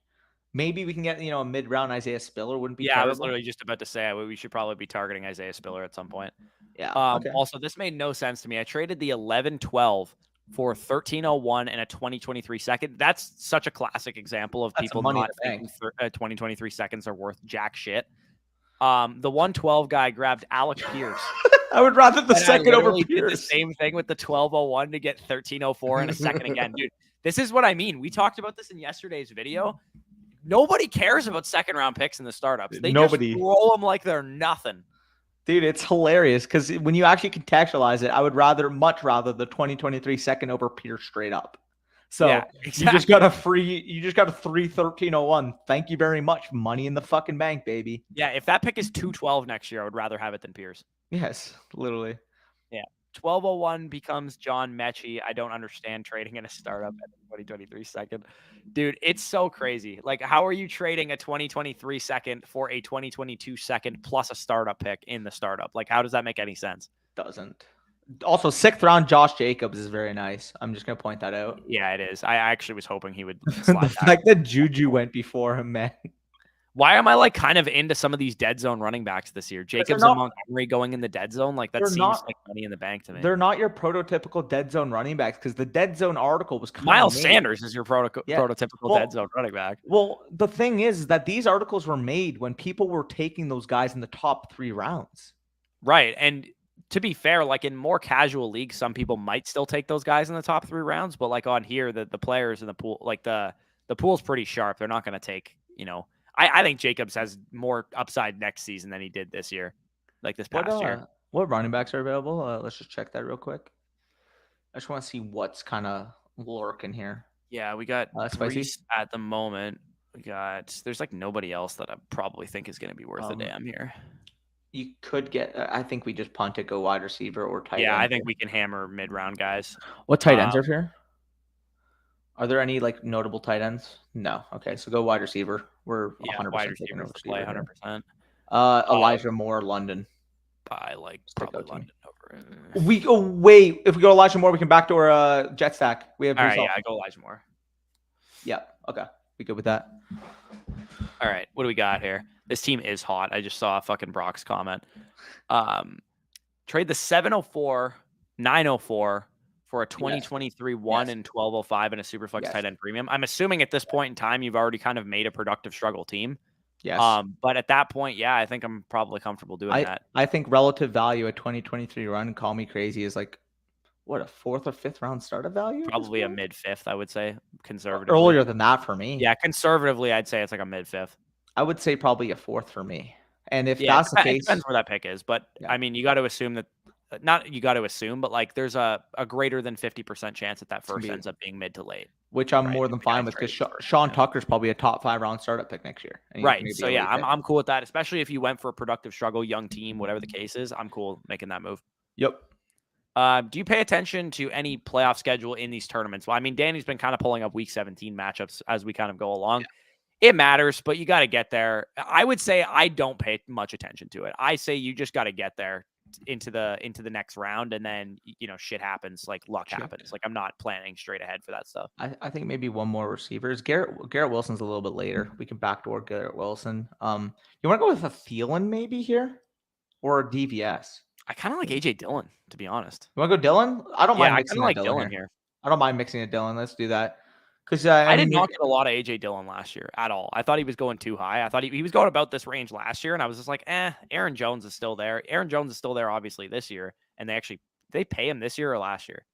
maybe we can get, a mid-round Isaiah Spiller. Wouldn't be terrible. I was literally just about to say we should probably be targeting Isaiah Spiller at some point. Yeah. Okay. Also, this made no sense to me. I traded the 11-12 for 1301 and a 2023 second. That's such a classic example of people not thinking 2023 seconds are worth jack shit. The 112 guy grabbed Alec Pierce. I would rather the second over Pierce. Did the same thing with the 1201 to get 1304 and a second again. Dude, this is what I mean. We talked about this in yesterday's video. Nobody cares about second round picks in the startups. They just roll them like they're nothing. Dude, it's hilarious because when you actually contextualize it, I would much rather the 2023 second over Pierce straight up. So yeah, exactly. You just got a free 1301. Thank you very much. Money in the fucking bank, baby. Yeah, if that pick is 212 next year, I would rather have it than Pierce. Yes, literally. Yeah. 1201 becomes John Mechie. I don't understand trading in a startup at the 2023 second. Dude, it's so crazy. Like, how are you trading a 2023 second for a 2022 second plus a startup pick in the startup? Like, how does that make any sense? Doesn't. Also, 6th round Josh Jacobs is very nice. I'm just going to point that out. Yeah, it is. I actually was hoping he would slide the fact that Juju went before him, man. Why am I like kind of into some of these dead zone running backs this year? Jacobs and Montgomery going in the dead zone? Like that seems like money in the bank to me. They're not your prototypical dead zone running backs because the dead zone article was Miles Sanders is your prototypical dead zone running back. Well, the thing is that these articles were made when people were taking those guys in the top 3 rounds. Right. And to be fair, like in more casual leagues, some people might still take those guys in the top 3 rounds. But like on here, the players in the pool, like the pool's pretty sharp. They're not going to take, I think Jacobs has more upside next season than he did this year, like this past year. What running backs are available? Let's just check that real quick. I just want to see what's kind of lurking here. Yeah, we got Breece at the moment. There's like nobody else that I probably think is going to be worth a damn here. You could get, I think we just punt it, go wide receiver or tight end. Yeah, I think we can hammer mid-round guys. What tight ends are here? Are there any like notable tight ends? No. Okay, so go wide receiver. We're 100% wide receiver play 100%. Elijah Moore, London. I like probably London over. If we go Elijah Moore, we can backdoor jet stack. We have. All right, I go Elijah Moore. Yeah. Okay. We good with that? All right. What do we got here? This team is hot. I just saw a fucking Brock's comment. Trade the 704, 904 for a 2023 1 and 1205 and a Superflex tight end premium. I'm assuming at this point in time, you've already kind of made a productive struggle team. Yes. But at that point, I think I'm probably comfortable doing that. I think relative value at 2023 run, call me crazy, is like, what, a 4th or 5th round startup value? Probably a mid-5th, I would say, conservatively. Earlier than that for me. Yeah, conservatively, I'd say it's like a mid-5th. I would say probably a 4th for me. And if that's the case, it depends where that pick is. But I mean, you got to assume that not you got to assume, but like there's a greater than 50% chance that first ends up being mid to late. Which I'm more than fine with because Sean Tucker's probably a top 5 round startup pick next year. Right. So yeah, I'm cool with that, especially if you went for a productive struggle, young team, whatever the case is. I'm cool making that move. Yep. Do you pay attention to any playoff schedule in these tournaments? Well, I mean, Danny's been kind of pulling up week 17 matchups as we kind of go along. Yeah. It matters, but you got to get there. I would say I don't pay much attention to it. I say you just got to get there into the next round, and then shit happens, like luck happens. Like I'm not planning straight ahead for that stuff. I think maybe one more receivers. Garrett Wilson's a little bit later. We can backdoor Garrett Wilson. You want to go with a Thielen maybe here, or a DVS? I kind of like AJ Dillon, to be honest. You want to go Dillon? I don't mind mixing like Dillon here. I don't mind mixing a Dillon. Let's do that. Because I did not get a lot of AJ Dillon last year at all. I thought he was going too high. I thought he was going about this range last year, and I was just like, Aaron Jones is still there. Aaron Jones is still there, obviously, this year. And they pay him this year or last year?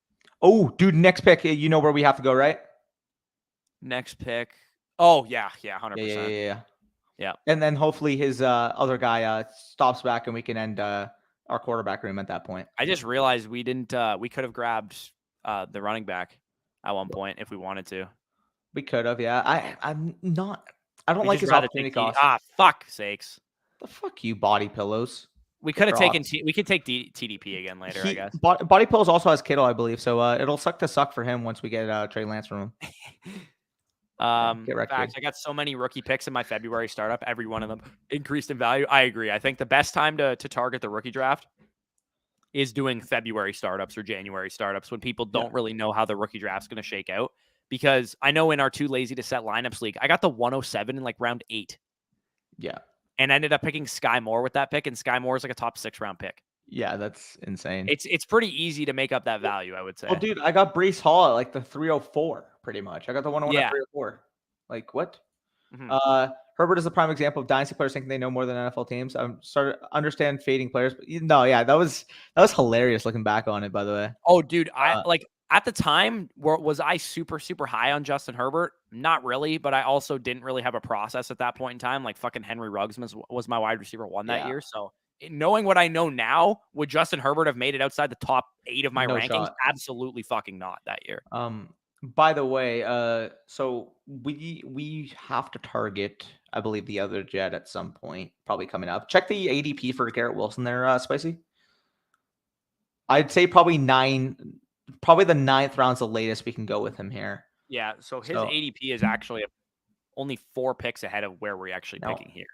Oh, dude, next pick. You know where we have to go, right? Next pick. Oh, yeah, 100%. Yeah. And then hopefully his other guy stops back, and we can end our quarterback room at that point. I just realized we didn't. We could have grabbed the running back at one point if we wanted to. We could have, yeah. I'm not. I don't like his opportunity cost. Fuck sakes. The fuck you, body pillows. We could have taken. We could take TDP again later, I guess. Body pillows also has Kittle, I believe. So it'll suck for him once we get Trey Lance from him. Facts. I got so many rookie picks in my February startup. Every one of them increased in value. I agree. I think the best time to target the rookie draft is doing February startups or January startups when people don't really know how the rookie draft's going to shake out. Because I know in our too lazy to set lineups league, I got the 107 in like round 8. Yeah. And ended up picking Sky Moore with that pick. And Sky Moore is like a top 6 round pick. Yeah, that's insane. It's pretty easy to make up that value, I would say. Well, dude, I got Breece Hall at like the 304 pretty much. I got the 101 at 304. Like what? Mm-hmm. Herbert is a prime example of dynasty players thinking they know more than NFL teams. I'm starting to understand fading players. But that was hilarious looking back on it, by the way. Oh, dude, I like at the time, was I super, super high on Justin Herbert? Not really, but I also didn't really have a process at that point in time. Like fucking Henry Ruggs was my wide receiver 1 that year. So knowing what I know now, would Justin Herbert have made it outside the top 8 of my rankings? Shot. Absolutely fucking not that year. By the way, so we have to target, I believe, the other jet at some point, probably coming up. Check the ADP for Garrett Wilson there, Spicy. I'd say probably the 9th round's the latest we can go with him here. Yeah, so his ADP is actually only 4 picks ahead of where we're actually picking here.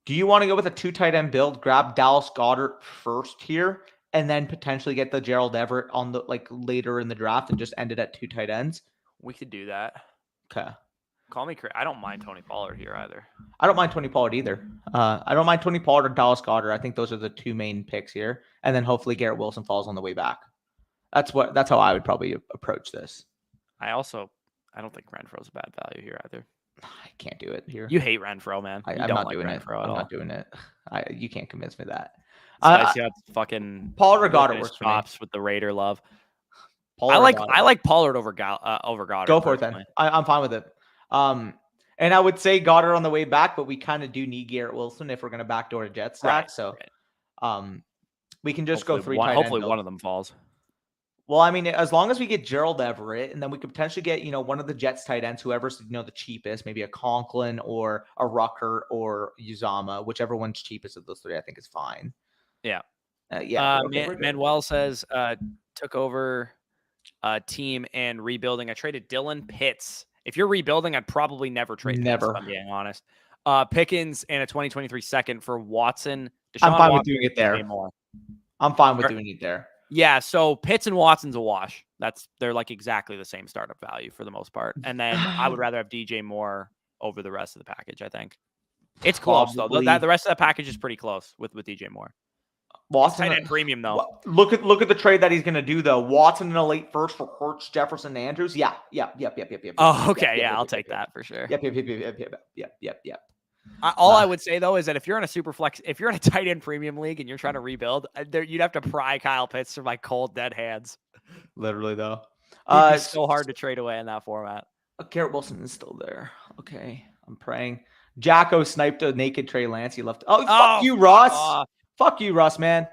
Do you want to go with a 2 tight end build, grab Dallas Goedert first here, and then potentially get the Gerald Everett on the later in the draft and just end it at 2 tight ends? We could do that. Okay. Call me crazy. I don't mind Tony Pollard here either. I don't mind Tony Pollard either. I don't mind Tony Pollard or Dallas Goedert. I think those are the 2 main picks here, and then hopefully Garrett Wilson falls on the way back. That's how I would probably approach this. I don't think Renfro's a bad value here either. I can't do it here. You hate Renfro, man. I'm not doing it. I'm not doing it. You can't convince me that. Spicy fucking Pollard or Goddard works for me. With the Raider love. I like Pollard over Goddard. Go for it then. I'm fine with it. And I would say Goddard on the way back, but we kind of do need Garrett Wilson if we're going to backdoor a jet stack. We can just go 3 tight ends. Hopefully one of them falls. Well, I mean, as long as we get Gerald Everett, and then we could potentially get, one of the Jets tight ends, whoever's, the cheapest, maybe a Conklin or a Rucker or Uzama, whichever one's cheapest of those 3, I think is fine. Yeah. Manuel says, took over a team and rebuilding. I traded Dylan Pitts. If you're rebuilding, I'd probably never trade Pitts, if I'm being honest. Pickens and a 2023 second for Watson. I'm fine with doing it there. I'm fine with doing it there. Yeah, so Pitts and Watson's a wash. They're like exactly the same startup value for the most part. And then I would rather have DJ Moore over the rest of the package, I think. It's close, though. The rest of the package is pretty close with DJ Moore. Watson and premium, though. Look at the trade that he's going to do, though. Watson in a late first for Hurts, Jefferson, Andrews. Yep. Oh, okay. Yeah, I'll take that for sure. Yep. I would say, though, is that if you're in a super flex, if you're in a tight end premium league and you're trying to rebuild, you'd have to pry Kyle Pitts from my cold, dead hands. Literally, though. It's so hard to trade away in that format. Garrett Wilson is still there. Okay. I'm praying. Jacko sniped a naked Trey Lance. He left. Fuck you, Ross. Fuck you, Russ, man.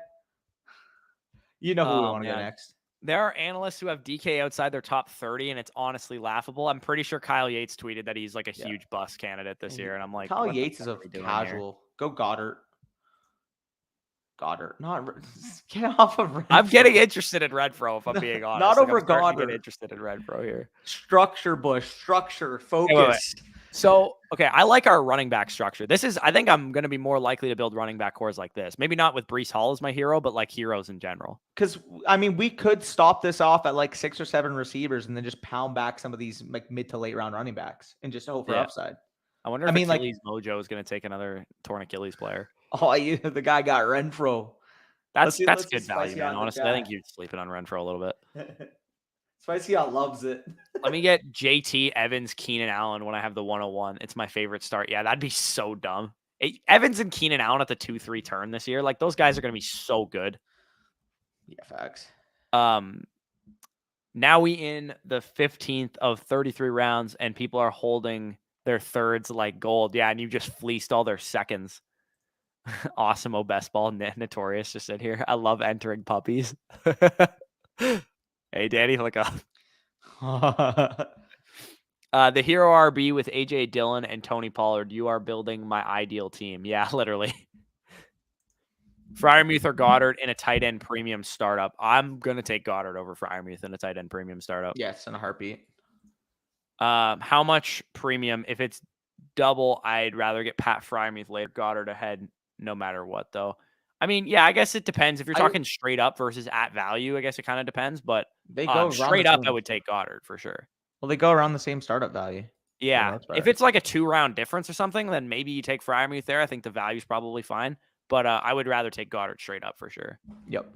You know who we want to go man. next. There are analysts who have DK outside their top 30, and it's honestly laughable. I'm pretty sure Kyle Yates tweeted that he's like a huge bust candidate this year, and I'm like, Kyle what Yates the is fuck a are we doing casual. here? Go Goddard. Not get off of Renfro. I'm getting interested in Renfro, if I'm being honest. Not like, over I'm starting to Goddard. get interested in Renfro here. Structure, Bush. Structure. Focus. Wait. So, okay, I like our running back structure. I think I'm going to be more likely to build running back cores like this. Maybe not with Breece Hall as my hero, but like heroes in general. Because, I mean, we could stop this off at like 6 or 7 receivers and then just pound back some of these like mid to late round running backs and just hope for upside. I wonder if Achilles Mojo is going to take another torn Achilles player. Oh, the guy got Renfro. That's good value, man. Honestly, I think you're sleeping on Renfro a little bit. Spicy out loves it. Let me get JT, Evans, Keenan Allen when I have the 101. It's my favorite start. Yeah, that'd be so dumb. Evans and Keenan Allen at the 2-3 turn this year. Like, those guys are going to be so good. Yeah, facts. Now we in the 15th of 33 rounds, and people are holding their thirds like gold. Yeah, and you just fleeced all their seconds. Awesome. Best ball. Notorious just in here. I love entering puppies. Hey, Danny, look up. The hero RB with AJ Dillon and Tony Pollard. You are building my ideal team. Yeah, literally. Freiermuth or Goddard in a tight end premium startup. I'm going to take Goddard over Freiermuth in a tight end premium startup. Yes, in a heartbeat. How much premium? If it's double, I'd rather get Pat Freiermuth later. Goddard ahead no matter what, though. I mean, yeah, I guess it depends. If you're talking straight up versus at value, I guess it kind of depends. But they go straight up, I would take Goddard for sure. Well, they go around the same startup value. Yeah. If it's like a 2-round difference or something, then maybe you take Freiermuth there. I think the value's probably fine. But I would rather take Goddard straight up for sure. Yep.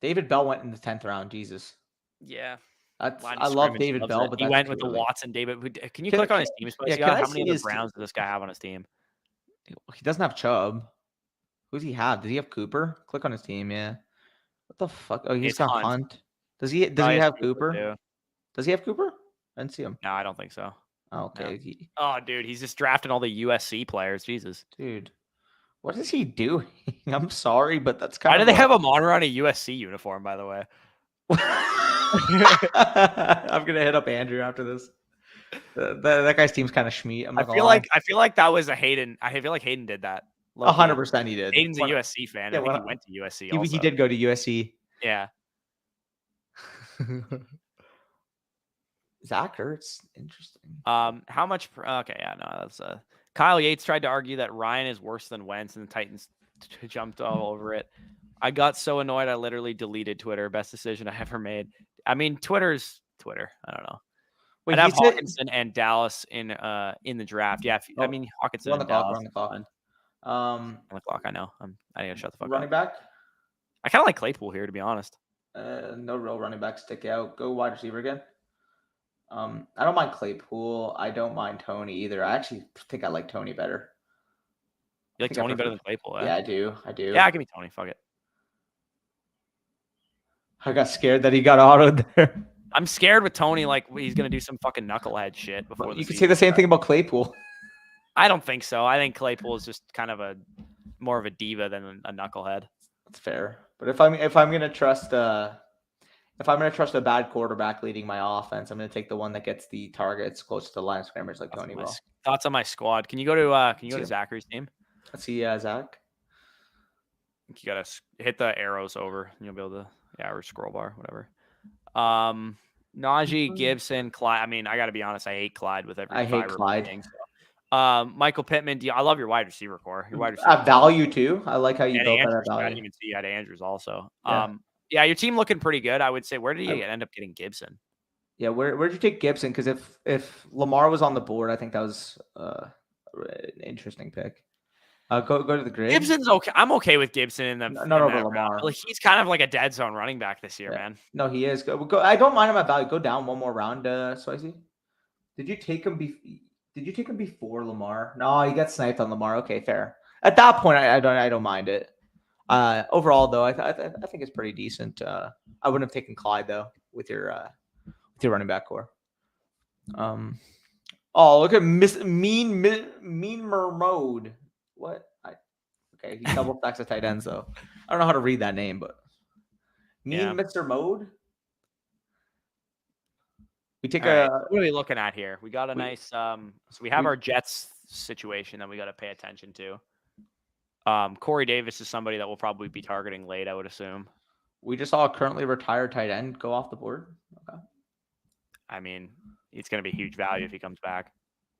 David Bell went in the 10th round. Jesus. Yeah. I love David Bell, but he went with the Watson. David, can you click on his team? Yeah, how many other Browns does this guy have on his team? He doesn't have Chubb. Who does he have? Does he have Cooper? Click on his team. Yeah. What the fuck? Oh, he's got Hunt. Does he have Cooper? Does he have Cooper? I didn't see him. No, I don't think so. Oh, okay. No. Oh, dude, he's just drafting all the USC players. Jesus. Dude. What is he doing? I'm sorry, but that's kind of... Why do they have him on around a USC uniform, by the way? I'm going to hit up Andrew after this. That guy's team's kind of schmeat. I feel like that was a Hayden. I feel like Hayden did that. 100% he did. Hayden's a USC fan. I think he went to USC also. He did go to USC. Yeah. Zach Ertz. Interesting. How much? Okay, yeah, no, that's Kyle Yates tried to argue that Ryan is worse than Wentz, and the Titans jumped all over it. I got so annoyed, I literally deleted Twitter. Best decision I ever made. I mean, Twitter's Twitter. I don't know. Wait, I'd have Hawkinson and Dallas in the draft. Yeah, I mean Hawkinson and Dallas. On the clock. On the clock. I know. I gotta shut the fuck up. Running back. I kind of like Claypool here, to be honest. No real running back stick out. Go wide receiver again. I don't mind Claypool. I don't mind Tony either. I actually think I like Tony better. You like Tony better than Claypool? Yeah, I do. Yeah, give me Tony. Fuck it. I got scared that he got autoed there. I'm scared with Tony, like he's gonna do some fucking knucklehead shit before. You could say the same thing about Claypool. I don't think so. I think Claypool is just kind of more of a diva than a knucklehead. That's fair. But if I'm gonna trust a bad quarterback leading my offense, I'm gonna take the one that gets the targets close to the line of scrimmage, like Tony will. Thoughts on my squad? Can you go to Zachary's team? Let's see, Zach. You gotta hit the arrows over, and you'll be able to, or scroll bar, whatever. Najee, Gibson, Clyde. I mean, I got to be honest. I hate Clyde with every. I hate Clyde. Thing, so. Michael Pittman. I love your wide receiver core. Your wide receiver value too. I like how you built that value. I didn't even see you had Andrews also. Yeah. Your team looking pretty good. I would say. Where did you end up getting Gibson? Yeah, where'd you take Gibson? Because if Lamar was on the board, I think that was an interesting pick. Go to the grid. Gibson's okay. I'm okay with Gibson in the Lamar. Like, he's kind of like a dead zone running back this year, man. No, he is. Go. I don't mind him at value. Go down one more round, Spicy. Did you take him before Lamar? No, he got sniped on Lamar. Okay, fair. At that point, I don't mind it. Overall, though, I think it's pretty decent. I wouldn't have taken Clyde though with your running back core. Oh, look at mean mode. What? Okay, he double stacks at tight ends though. I don't know how to read that name, but Mr. Mode. We take All right, what are we looking at here? We got a nice so we have our Jets situation that we got to pay attention to. Corey Davis is somebody that we'll probably be targeting late, I would assume. We just saw a currently retired tight end go off the board. Okay. I mean, it's going to be huge value if he comes back.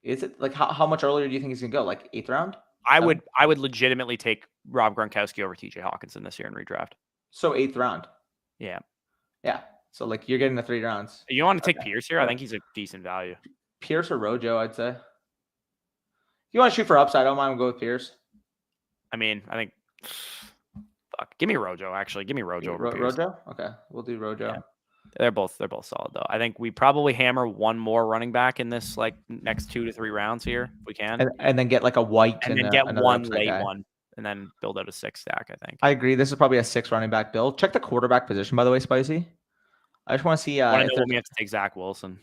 Is it like how much earlier do you think he's gonna go? Like 8th round? I would legitimately take Rob Gronkowski over TJ Hawkinson this year in redraft. So 8th round. Yeah. Yeah. So like you're getting the 3 rounds. You want to take Pierce here? I think he's a decent value. Pierce or Rojo, I'd say. If you want to shoot for upside, I don't mind go with Pierce. I mean, I think give me Rojo, actually. Give me Rojo over Pierce. Rojo? Okay. We'll do Rojo. Yeah. They're both solid though. I think we probably hammer one more running back in this like next 2 to 3 rounds here if we can. And then get like a White and then get one late one and then build out a 6 stack, I think. I agree. This is probably a 6 running back build. Check the quarterback position, by the way, Spicy. I just want to see I know when we have to take Zach Wilson.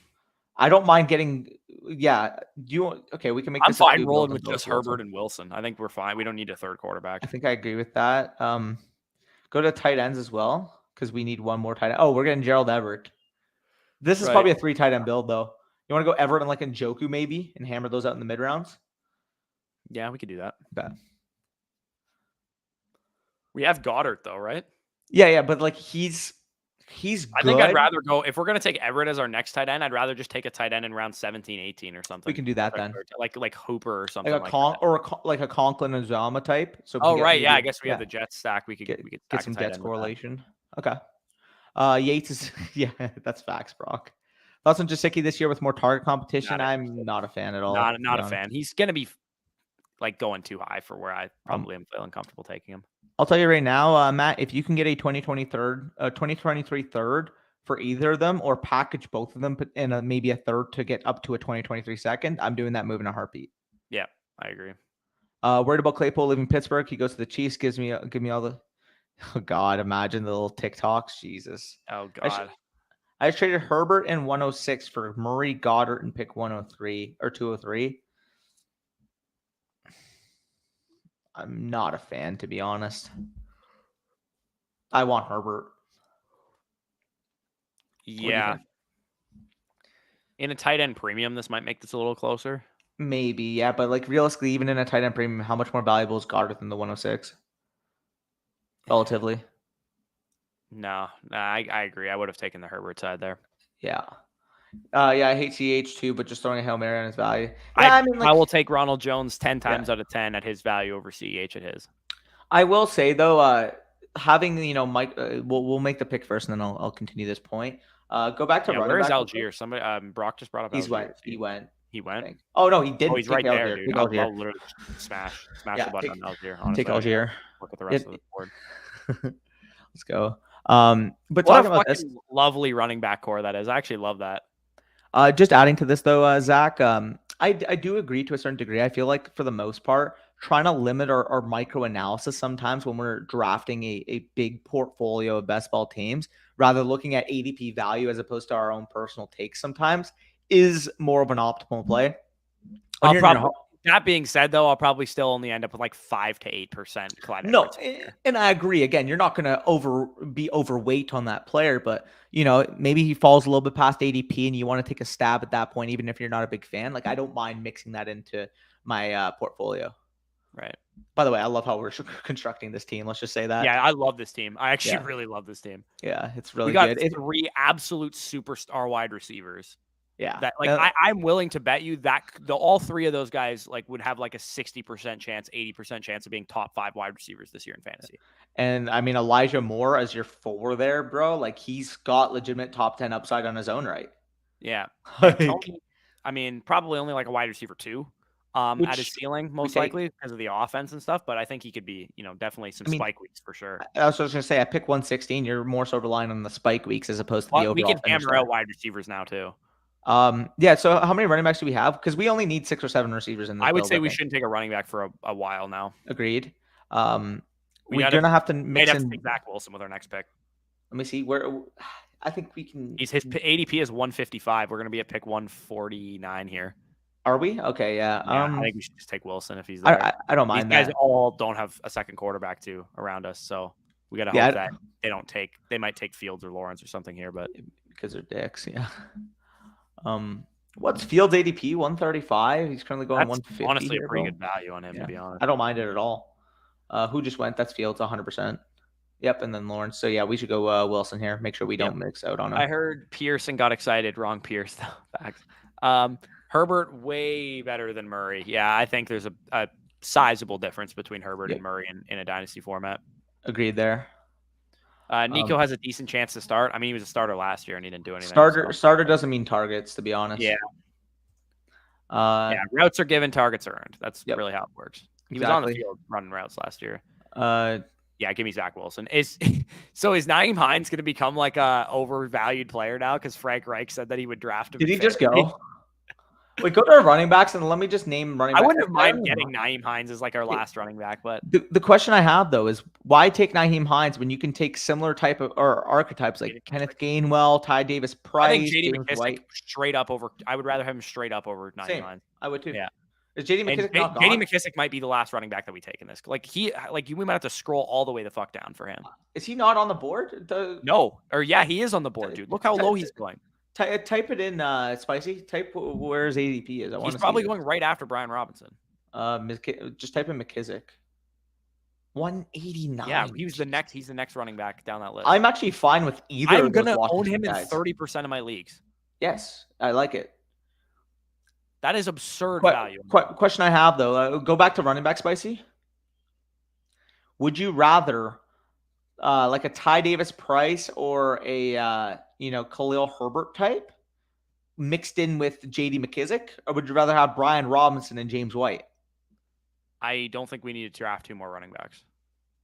I don't mind getting okay, we can make I'm fine rolling with just Herbert and Wilson. I think we're fine. We don't need a third quarterback. I think I agree with that. Go to tight ends as well, because we need one more tight end. Oh, we're getting Gerald Everett. This is probably a 3 tight end build, though. You want to go Everett and like Njoku maybe and hammer those out in the mid rounds? Yeah, we could do that. Okay. We have Goddard though, right? Yeah, but like he's good. I think I'd rather go if we're gonna take Everett as our next tight end. I'd rather just take a tight end in round 17, 18 or something. We can do that then, like Hooper or something like a Conklin and Zama type. So yeah, I guess we have the Jets stack. We could get some Jets correlation. Okay. Yates is that's facts, Brock. Thoughts on Jasicki this year with more target competition? I'm not a fan at all. Not a fan. He's gonna be like going too high for where I probably am feeling comfortable taking him. I'll tell you right now, Matt, if you can get a 2023 third for either of them, or package both of them in maybe a third to get up to a 2023 second, I'm doing that move in a heartbeat. Yeah, I agree. Worried about Claypool leaving Pittsburgh. He goes to the Chiefs. Give me all the. Oh God! Imagine the little TikToks. Jesus. Oh God. I just traded Herbert in 106 for Murray, Goddard, and pick 103 or 203. I'm not a fan, to be honest. I want Herbert. Yeah. In a tight end premium, this might make this a little closer. Maybe, yeah. But like realistically, even in a tight end premium, how much more valuable is Goddard than the 106? Relatively. No, I agree. I would have taken the Herbert side there. Yeah. I hate CH too, but just throwing a Hail Mary on his value. Yeah, I will take Ronald Jones 10 times out of 10 at his value over CH at his. I will say though, having Mike, we'll make the pick first, and then I'll continue this point. Go back to where's Algier? Somebody, Brock just brought up. He went. He went. Oh no, he didn't. Oh, he's right there, dude. I'll literally smash the button on Algier. Honestly. Take Algier. Look at the rest of the board. Let's go. But what talking about this lovely running back core that is. I actually love that. Just adding to this though, Zach, I do agree to a certain degree. I feel like for the most part, trying to limit our micro analysis sometimes when we're drafting a big portfolio of best ball teams, rather looking at ADP value as opposed to our own personal takes sometimes, is more of an optimal play. That being said, though, I'll probably still only end up with like 5 to 8% Clyde Edwards. And I agree. Again, you're not going to be overweight on that player, but maybe he falls a little bit past ADP, and you want to take a stab at that point, even if you're not a big fan. Like I don't mind mixing that into my portfolio. Right. By the way, I love how we're constructing this team. Let's just say that. Yeah, I love this team. I actually really love this team. Yeah, it's really good. We got 3 absolute superstar wide receivers. Yeah, that I'm willing to bet you that all 3 of those guys would have like a 60% chance, 80% chance of being top 5 wide receivers this year in fantasy. And I mean, Elijah Moore as your 4 there, bro. Like he's got legitimate top 10 upside on his own right. Yeah, Tony, I mean, probably only like a wide receiver 2 at his ceiling, most likely because of the offense and stuff. But I think he could be, definitely some spike weeks for sure. I was just gonna say, at pick 116, you're more so relying on the spike weeks as opposed to the overall. We can hammer out wide receivers now too. So how many running backs do we have? Because we only need 6 or 7 receivers in this. I would say we shouldn't take a running back for a while now. Agreed. We're gonna have to mix in Zach Wilson with our next pick. Let me see where I think we can. His ADP is 155. We're gonna be at pick 149 here. Are we? Okay, yeah. Yeah, I think we should just take Wilson if he's there. I don't These mind guys that. all don't have a second quarterback too around us, so we got to Yeah, hope that they might take Fields or Lawrence or something here, but because they're dicks, yeah. What's Fields ADP? 135. He's currently going that's 150 honestly here, a pretty bro. good value on him, Yeah. to be honest. I don't mind it at all. Who just went? That's Fields, 100%. Yep, and then Lawrence. So yeah, we should go Wilson here. Make sure we don't mix out on him. I heard Pearson got excited. Wrong Pierce, though. Facts. Herbert way better than Murray. Yeah, I think there's a sizable difference between Herbert and Murray in a dynasty format. Agreed there. Nico has a decent chance to start. I mean, he was a starter last year and he didn't do anything. Starter doesn't mean targets, to be honest. Yeah. Routes are given, targets are earned. That's really how it works. He was on the field running routes last year. Yeah, give me Zach Wilson. Is Naheem Heinz going to become like a overvalued player now because Frank Reich said that he would draft him? Did he just go? Wait, go to our running backs and let me just name running backs. I wouldn't have mind getting Naheem Heinz as like our last running back, but the question I have though is why take Naheem Heinz when you can take similar type of or archetypes like Kenneth Gainwell, Ty Davis Price, I think JD James McKissic White straight up over. I would rather have him straight up over Naheem Heinz. I would too. Yeah. Is JD McKissic not gone? JD McKissic might be the last running back that we take in this. We might have to scroll all the way the fuck down for him. Is he not on the board? No. Or yeah, he is on the board, dude. Look how low he's going. Type it in, Spicy. Type where his ADP is. He's probably going right after Brian Robinson. Just type in McKissic. 189. Yeah, he's the next running back down that list. I'm actually fine with either. I'm gonna own him in 30% of my leagues. Yes, I like it. That is absurd value. Question I have though, go back to running back, Spicy. Would you rather like a Ty Davis Price or a Khalil Herbert type mixed in with JD McKissic, or would you rather have Brian Robinson and James White? I don't think we need to draft 2 more running backs.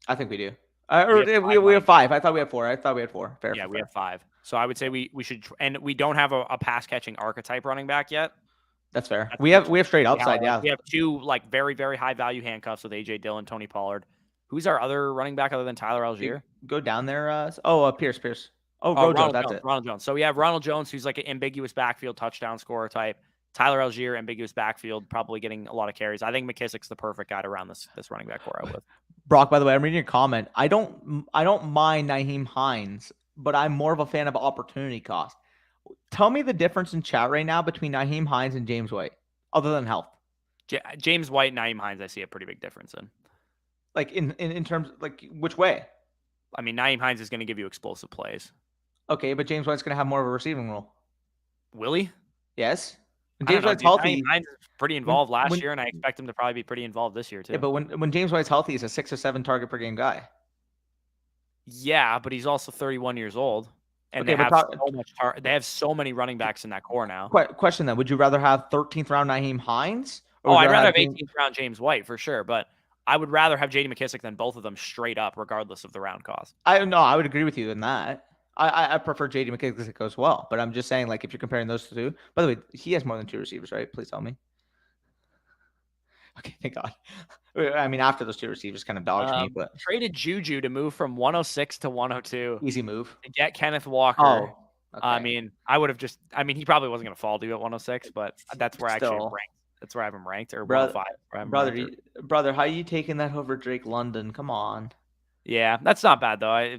I think we do. We have 5. I thought we had 4. Fair. Yeah, we have 5. So I would say we should, and we don't have a pass catching archetype running back yet. That's fair. We have straight upside. Yeah, we have 2 like very very high value handcuffs with AJ Dillon, Tony Pollard. Who's our other running back other than Tyler Algier? Go down there. Pierce. Ronald Jones. Ronald Jones. So we have Ronald Jones, who's like an ambiguous backfield touchdown scorer type. Tyler Algier, ambiguous backfield, probably getting a lot of carries. I think McKissic's the perfect guy to round this running back core out with. Brock, by the way, I'm reading your comment. I don't mind Naheem Heinz, but I'm more of a fan of opportunity cost. Tell me the difference in chat right now between Naheem Heinz and James White, other than health. James White and Naheem Heinz, I see a pretty big difference in. Like in terms, like which way? I mean, Naheem Heinz is going to give you explosive plays. Okay, but James White's going to have more of a receiving role. Will he? Yes. James White's healthy. Heinz is pretty involved last year, and I expect him to probably be pretty involved this year too. Yeah, but when James White's healthy, he's a 6 or 7 target per game guy. Yeah, but he's also 31 years old, and they have so many running backs in that core now. Question then: would you rather have 13th round Naheem Heinz? I'd rather have 18th round James White for sure, but I would rather have JD McKissic than both of them straight up, regardless of the round cost. I would agree with you in that. I prefer JD McKissic because it goes well, but I'm just saying, like, if you're comparing those 2, by the way, he has more than 2 receivers, right? Please tell me. Okay, thank God. I mean, after those 2 receivers kind of dodged me, but traded Juju to move from 106 to 102. Easy move. To get Kenneth Walker. Oh, okay. I mean, he probably wasn't going to fall due at 106, but that's where I actually ranked. That's where I have him ranked, or 105. Brother, how are you taking that over Drake London? Come on. Yeah, that's not bad though.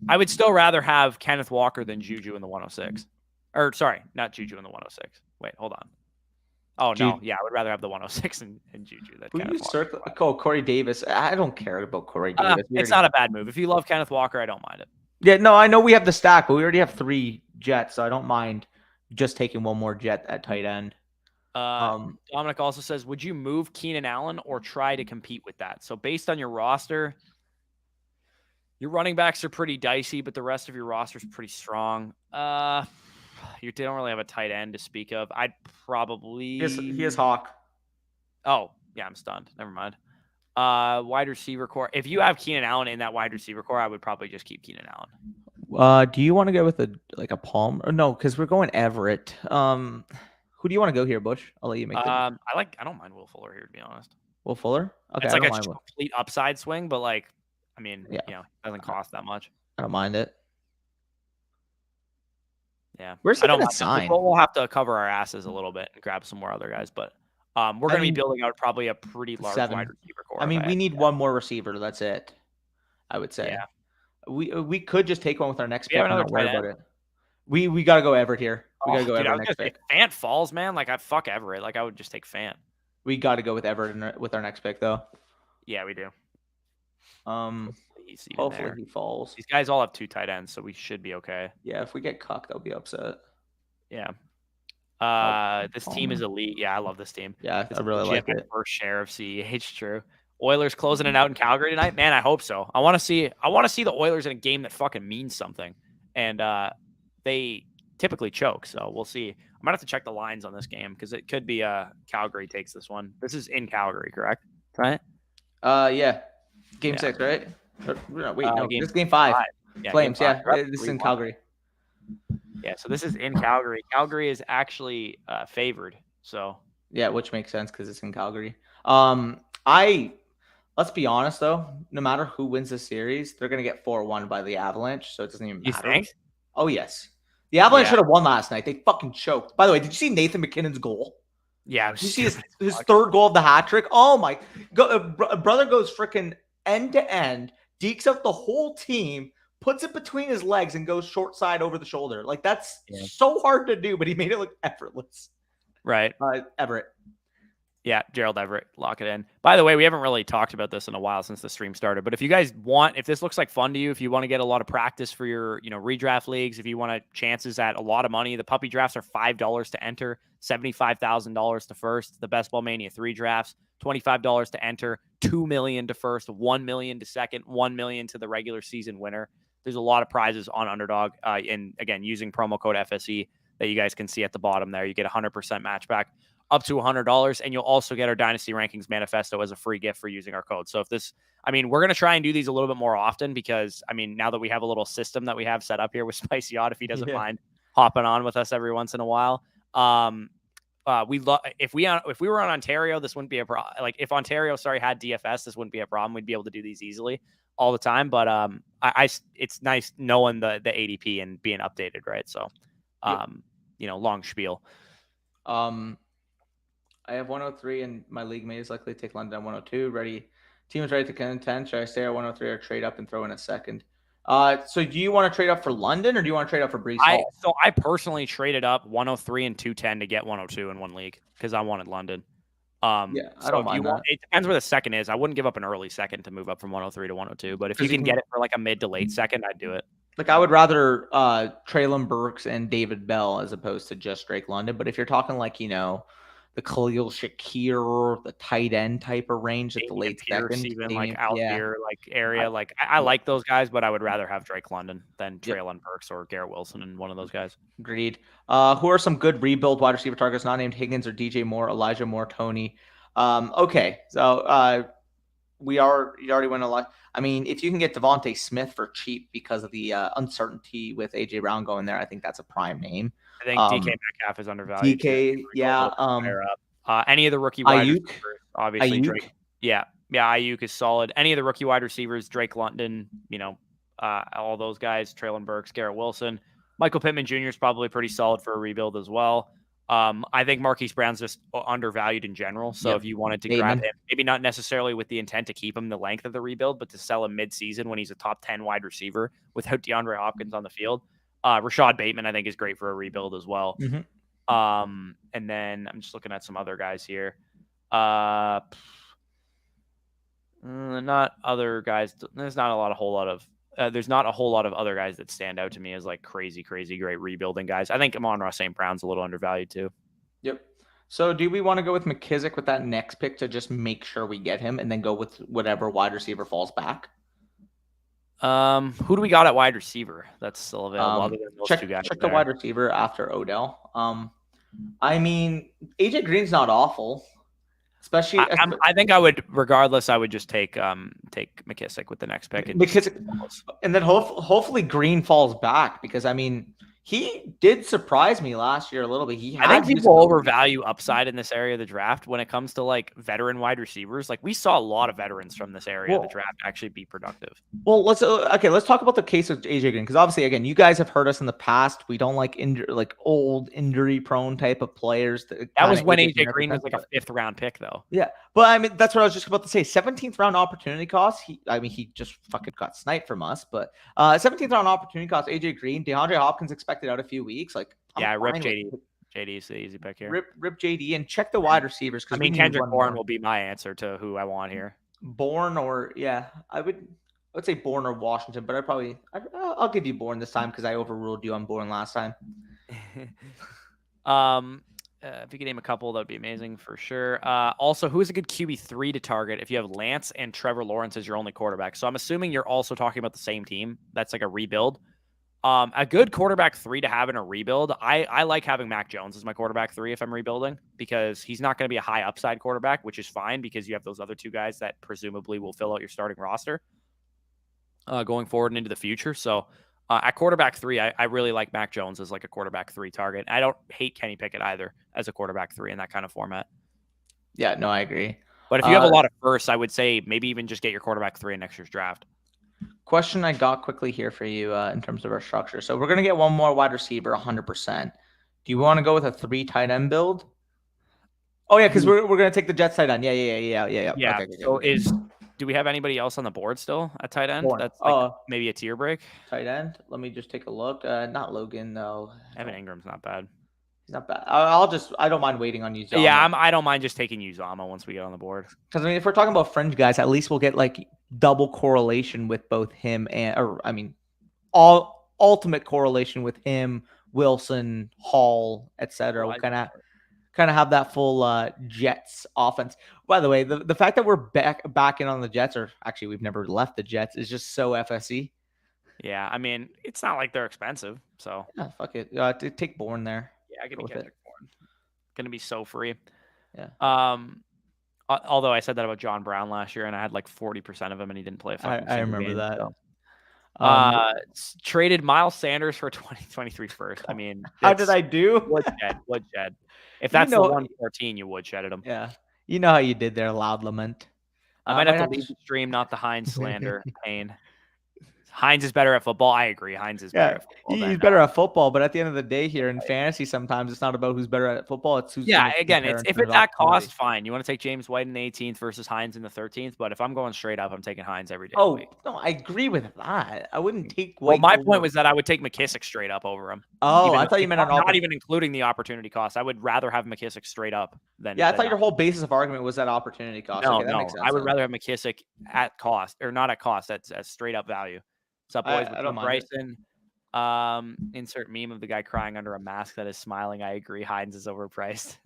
I would still rather have Kenneth Walker than Juju in the 106. Or sorry, not Juju in the 106. Wait, hold on. Oh no, yeah, I would rather have the 106 and Juju than Kenneth Walker. Corey Davis. I don't care about Corey Davis. It's not a bad move. If you love Kenneth Walker, I don't mind it. Yeah, no, I know we have the stack, but we already have 3 Jets, so I don't mind just taking one more Jet at tight end. Dominic also says, would you move Keenan Allen or try to compete with that? So based on your roster, your running backs are pretty dicey, but the rest of your roster is pretty strong. You don't really have a tight end to speak of. I'd probably... He is Hawk. Oh, yeah, I'm stunned. Never mind. Wide receiver core. If you have Keenan Allen in that wide receiver core, I would probably just keep Keenan Allen. Do you want to go with a Palm? Or no, because we're going Everett. Who do you want to go here, Bush? I'll let you make I don't mind Will Fuller here, to be honest. Will Fuller? Okay. It's like a complete upside swing, but like, I mean, it doesn't cost that much. I don't mind it. Yeah. Where's he I don't gonna mind. sign? We'll have to cover our asses a little bit and grab some more other guys, but we're going to be building out probably a pretty large 7. wide receiver core. I mean, we need one more receiver. That's it. I would say. Yeah. We could just take one with our next pick. have another Not worry tight about it. We got to go Everett here. We got to go dude, Everett next pick. If Fant falls, man, like I fuck Everett. Like I would just take Fant. We got to go with Everett with our next pick, though. Yeah, we do. Hopefully he falls. These guys all have 2 tight ends, so we should be okay. Yeah, if we get cucked, I'll be upset. Yeah. This team is elite. Yeah, I love this team. Yeah, I really like it. First share of CEH, true. Oilers closing it out in Calgary tonight. Man, I hope so. I want to see the Oilers in a game that fucking means something. And they typically choke, so we'll see. I'm gonna have to check the lines on this game because it could be Calgary takes this one. This is in Calgary, correct? Right? Yeah. Game 6, right? No, wait, no. This is game 5. Yeah, Flames, game 5. yeah. This is in Calgary. Yeah, so this is in Calgary. Calgary is actually favored. So yeah, which makes sense because it's in Calgary. Let's be honest though, no matter who wins the series, they're gonna get 4-1 by the Avalanche, so it doesn't even matter. You think? Oh yes. The Avalanche should have won last night. They fucking choked. By the way, did you see Nathan McKinnon's goal? Yeah. Did you see his third goal of the hat trick? Oh my brother goes freaking end to end, dekes out the whole team, puts it between his legs, and goes short side over the shoulder. Like that's so hard to do, but he made it look effortless. Right. Everett. Yeah, Gerald Everett, lock it in. By the way, we haven't really talked about this in a while since the stream started, but if you guys if this looks like fun to you, if you want to get a lot of practice for your, redraft leagues, if you want chances at a lot of money, the puppy drafts are $5 to enter, $75,000 to first. The Best Ball Mania 3 drafts, $25 to enter, $2 million to first, $1 million to second, $1 million to the regular season winner. There's a lot of prizes on Underdog, and again, using promo code FSE that you guys can see at the bottom there, you get 100% match back up to $100, and you'll also get our Dynasty Rankings Manifesto as a free gift for using our code. So we're going to try and do these a little bit more often because, now that we have a little system that we have set up here with Spicy Odd, if he doesn't mind hopping on with us every once in a while. If we were on Ontario, this wouldn't be a problem. Like if Ontario, had DFS, this wouldn't be a problem. We'd be able to do these easily all the time. But it's nice knowing the ADP and being updated, right? So, long spiel. I have 103, and my league mate is likely to take London at 102. Team is ready to contend. Should I stay at 103 or trade up and throw in a second? So do you want to trade up for London or do you want to trade up for Breece Hall? So I personally traded up 103 and 210 to get 102 in one league because I wanted London. I don't mind that. It depends where the second is. I wouldn't give up an early second to move up from 103 to 102, but if you can get it for like a mid to late second, I'd do it. Like I would rather Traylon Burks and David Bell as opposed to just Drake London. But if you're talking like, the Khalil Shakir, the tight end type of range at the late second, even like out here, like area. I like those guys, but I would rather have Drake London than Traylon Burks or Garrett Wilson and one of those guys. Agreed. Who are some good rebuild wide receiver targets not named Higgins or DJ Moore, Elijah Moore, Tony? Okay, so you already went a lot. If you can get Devontae Smith for cheap because of the uncertainty with AJ Brown going there, I think that's a prime name. I think DK Metcalf is undervalued. DK, yeah. Any of the rookie wide receivers, obviously. Ayuk. Drake. Yeah, Ayuk is solid. Any of the rookie wide receivers, Drake London, all those guys, Traylon Burks, Garrett Wilson. Michael Pittman Jr. is probably pretty solid for a rebuild as well. I think Marquise Brown's just undervalued in general. So if you wanted to grab him, maybe not necessarily with the intent to keep him the length of the rebuild, but to sell him mid-season when he's a top 10 wide receiver without DeAndre Hopkins on the field. Rashad Bateman, I think, is great for a rebuild as well. Mm-hmm. And then I'm just looking at some other guys here. Not other guys. There's not a whole lot of other guys that stand out to me as like crazy great rebuilding guys. I think Amon-Ra St. Brown's a little undervalued too. Yep. So do we want to go with McKissick with that next pick to just make sure we get him and then go with whatever wide receiver falls back? Who do we got at wide receiver that's still available other than those two guys? Check the wide receiver after Odell. AJ Green's not awful. Especially, I think I would, regardless, I would just take McKissick with the next pick. McKissick, and then hopefully Green falls back because He did surprise me last year a little bit. I think people overvalue upside in this area of the draft when it comes to like veteran wide receivers. Like we saw a lot of veterans from this area of the draft actually be productive. Well, let's talk about the case of AJ Green, because obviously, again, you guys have heard us in the past. We don't like old injury prone type of players. That was when AJ Green was like a 5th round pick, though. Yeah, but I mean that's what I was just about to say. 17th round opportunity cost. He just fucking got sniped from us. But 17th round opportunity cost. AJ Green, DeAndre Hopkins expected out a few weeks. Like rip JD. JD's the easy pick here. Rip JD and check the wide receivers. I mean, Kendrick Bourne will be my answer to who I want here. Bourne or I would say Bourne or Washington, but I'll give you Bourne this time because I overruled you on Bourne last time. If you could name a couple, that would be amazing for sure. Also, who is a good QB3 to target if you have Lance and Trevor Lawrence as your only quarterback? So I'm assuming you're also talking about the same team. That's like a rebuild. A good quarterback 3 to have in a rebuild. I like having Mac Jones as my quarterback 3 if I'm rebuilding, because he's not going to be a high upside quarterback, which is fine because you have those other 2 guys that presumably will fill out your starting roster going forward and into the future. So at quarterback 3, I really like Mac Jones as like a quarterback 3 target. I don't hate Kenny Pickett either as a quarterback 3 in that kind of format. Yeah, no, I agree. But if you have a lot of firsts, I would say maybe even just get your quarterback 3 in next year's draft. Question I got quickly here for you in terms of our structure. So we're going to get one more wide receiver, 100%. Do you want to go with a 3 tight end build? Oh, yeah, because we're going to take the Jets tight end. Yeah. Okay, so do we have anybody else on the board still at tight end? Bourne. That's like maybe a tier break? Tight end? Let me just take a look. Not Logan, though. Evan Ingram's not bad. He's not bad. I don't mind waiting on Uzama. Yeah, I don't mind just taking Uzama once we get on the board. Because, I mean, if we're talking about fringe guys, at least we'll get, like, double correlation with both him ultimate correlation with him, Wilson, Hall, etc. We'll kind of have that full Jets offense. By the way, the fact that we're back in on the Jets, or actually we've never left the Jets, is just so FSE. Yeah, I mean, it's not like they're expensive, so yeah, fuck it. Take Bourne there. Yeah, give me Kendrick Bourne. Gonna be so free. Yeah. Although I said that about John Brown last year, and I had like 40% of him, and he didn't play a fucking I remember game, that. So. Traded Miles Sanders for 2023 first. I mean, how did I do? Woodshed. If that's the 114, you woodshedded him. Yeah. You know how you did there, loud lament. I might have to leave the stream, not the Heinz slander pain. Heinz is better at football. I agree. Heinz is better at football. He's better at football, but at the end of the day here in fantasy, sometimes it's not about who's better at football. It's who's again, if it's at cost, fine. You want to take James White in the 18th versus Heinz in the 13th, but if I'm going straight up, I'm taking Heinz every day. Oh, no, I agree with that. I wouldn't take White. Well, my point was that I would take McKissick straight up over him. Oh, I thought you meant not even including the opportunity cost. I would rather have McKissick straight up than. Yeah, I thought your whole basis of argument was that opportunity cost. No, I would rather have McKissick at cost, or not at cost. That's straight up value. What's up, boys? What's up, Bryson? Insert meme of the guy crying under a mask that is smiling. I agree. Heinz is overpriced.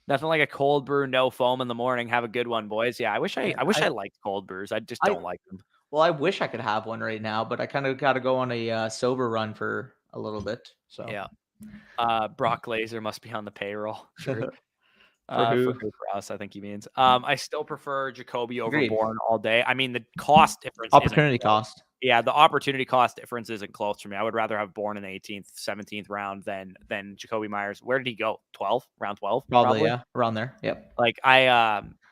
Nothing like a cold brew, no foam in the morning. Have a good one, boys. Yeah, I wish I liked cold brews. I just don't like them. Well, I wish I could have one right now, but I kind of got to go on a sober run for a little bit. So yeah. Brock Glaser must be on the payroll. Sure. For us, I think he means. I still prefer Jacoby over Bourne all day. I mean, the cost difference. Opportunity cost. Yeah, the opportunity cost difference isn't close for me. I would rather have Bourne in the 18th, 17th round than Jacoby Myers. Where did he go? 12? Round 12? Probably, yeah. Around there. Yep. Like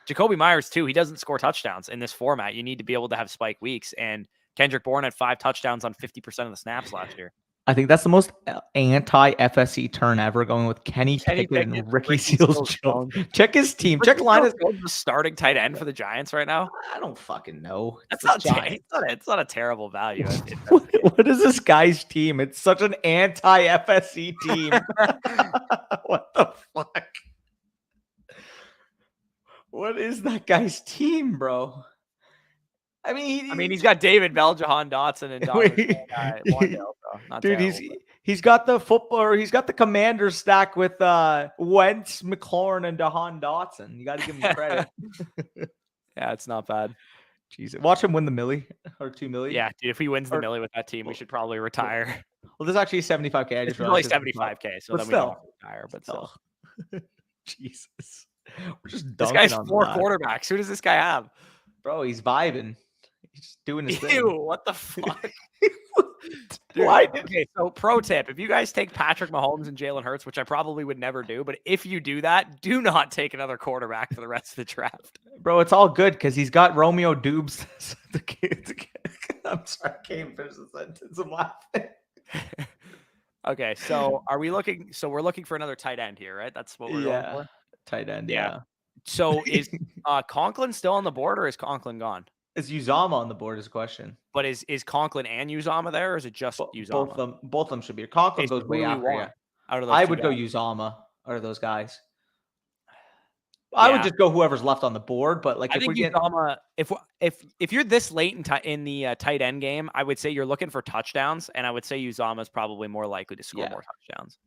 Jacoby Myers too, he doesn't score touchdowns in this format. You need to be able to have spike weeks. And Kendrick Bourne had 5 touchdowns on 50% of the snaps last year. I think that's the most anti-FSE turn ever, going with Kenny Pickett and Ricky Seals-Jones. Check his team. Check Linus. The starting tight end for the Giants right now. I don't fucking know. That's it's not a terrible value. What is this guy's team? It's such an anti-FSE team. What the fuck? What is that guy's team, bro? I mean, he's got David Bell, Jahan Dotson, and Wandale, dude, terrible, he's got the football, or he's got the Commanders stack with Wentz, McLaurin, and Jahan Dotson. You got to give him credit. Yeah, it's not bad. Jesus, watch him win the millie or 2 million. Yeah, dude, if he wins the millie with that team, we should probably retire. Well, there's actually 75K. It's only 75K, so then we don't retire. But still, Jesus, we're just this guy's 4 quarterbacks. Who does this guy have, bro? He's vibing. He's doing his thing. Ew, what the fuck? Dude, Why okay, so pro tip, if you guys take Patrick Mahomes and Jalen Hurts, which I probably would never do, but if you do that, do not take another quarterback for the rest of the draft. Bro, it's all good because he's got Romeo Dubes. I'm sorry, I can't finish the sentence. I'm laughing. Okay, so are we looking? So we're looking for another tight end here, right? That's what we're going for. Tight end. Yeah. Yeah. So is Conklin still on the board, or is Conklin gone? Is Uzama on the board? Is a question. But is Conklin and Uzama there, or is it just Uzama? Both of them should be. Conklin goes way after. Yeah. Out of those I two would go guys. Uzama out of those guys. I would just go whoever's left on the board, but like I think Uzama, if you're this late in the tight end game, I would say you're looking for touchdowns, and I would say Uzama is probably more likely to score more touchdowns.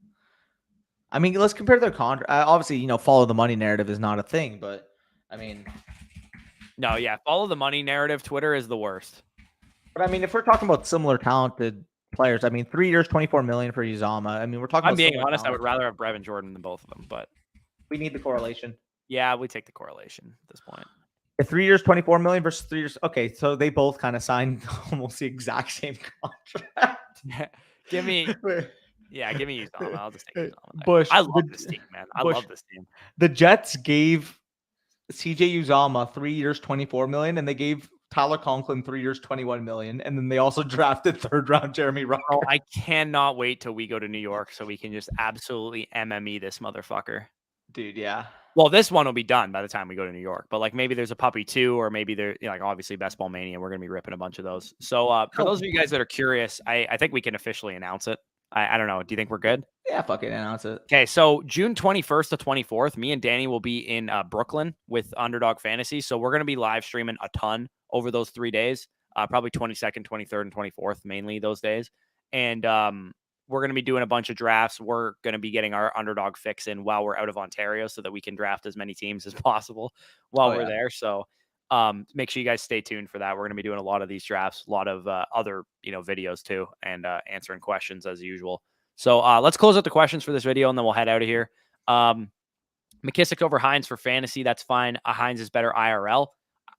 I mean, let's compare their contract. Obviously, follow the money narrative is not a thing, but I mean, no, yeah, follow the money narrative. Twitter is the worst. But I mean, if we're talking about similar talented players, I mean, 3 years, $24 million for Uzama. I mean, we're talking. I'm being honest. I would rather have Brevin Jordan than both of them, but we need the correlation. Yeah, we take the correlation at this point. 3 years, $24 million versus 3 years. Okay, so they both kind of signed almost the exact same contract. Give me Uzama. I'll just take Uzama. Bush. I love this team, man. I love this team. The Jets gave CJ Uzama 3 years, $24 million, and they gave Tyler Conklin 3 years, $21 million, and then they also drafted 3rd round Jeremy Ruckert. Oh, I cannot wait till we go to New York so we can just absolutely MME this motherfucker. Dude, yeah. Well, this one will be done by the time we go to New York, but like maybe there's a puppy 2, or maybe there, like obviously Best Ball Mania. We're gonna be ripping a bunch of those. So for those of you guys that are curious, I think we can officially announce it. I don't know. Do you think we're good? Yeah, fucking announce it. Okay, so June 21st to 24th, me and Danny will be in Brooklyn with Underdog Fantasy. So we're gonna be live streaming a ton over those 3 days, probably 22nd, 23rd, and 24th, mainly those days, and we're going to be doing a bunch of drafts. We're going to be getting our underdog fix in while we're out of Ontario so that we can draft as many teams as possible while we're there. So make sure you guys stay tuned for that. We're going to be doing a lot of these drafts, a lot of other, videos too, and answering questions as usual. So let's close out the questions for this video, and then we'll head out of here. McKissick over Heinz for fantasy. That's fine. Heinz is better IRL.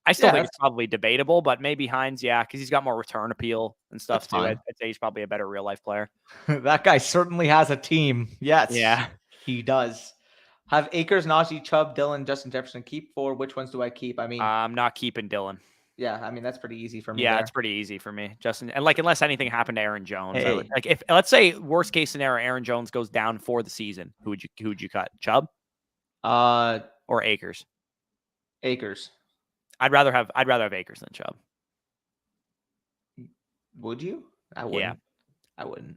I still think it's probably debatable, but maybe Heinz, because he's got more return appeal and stuff too. I'd say he's probably a better real life player. That guy certainly has a team. Yes. Yeah. He does. Have Akers, Najee, Chubb, Dillon, Justin Jefferson keep for? Which ones do I keep? I mean, I'm not keeping Dillon. Yeah, I mean that's pretty easy for me. Yeah, it's pretty easy for me. Justin, and like unless anything happened to Aaron Jones, if let's say worst case scenario, Aaron Jones goes down for the season, who would you cut? Chubb? Or Akers? Akers. I'd rather have Akers than Chubb. Would you? I wouldn't. Yeah. I wouldn't.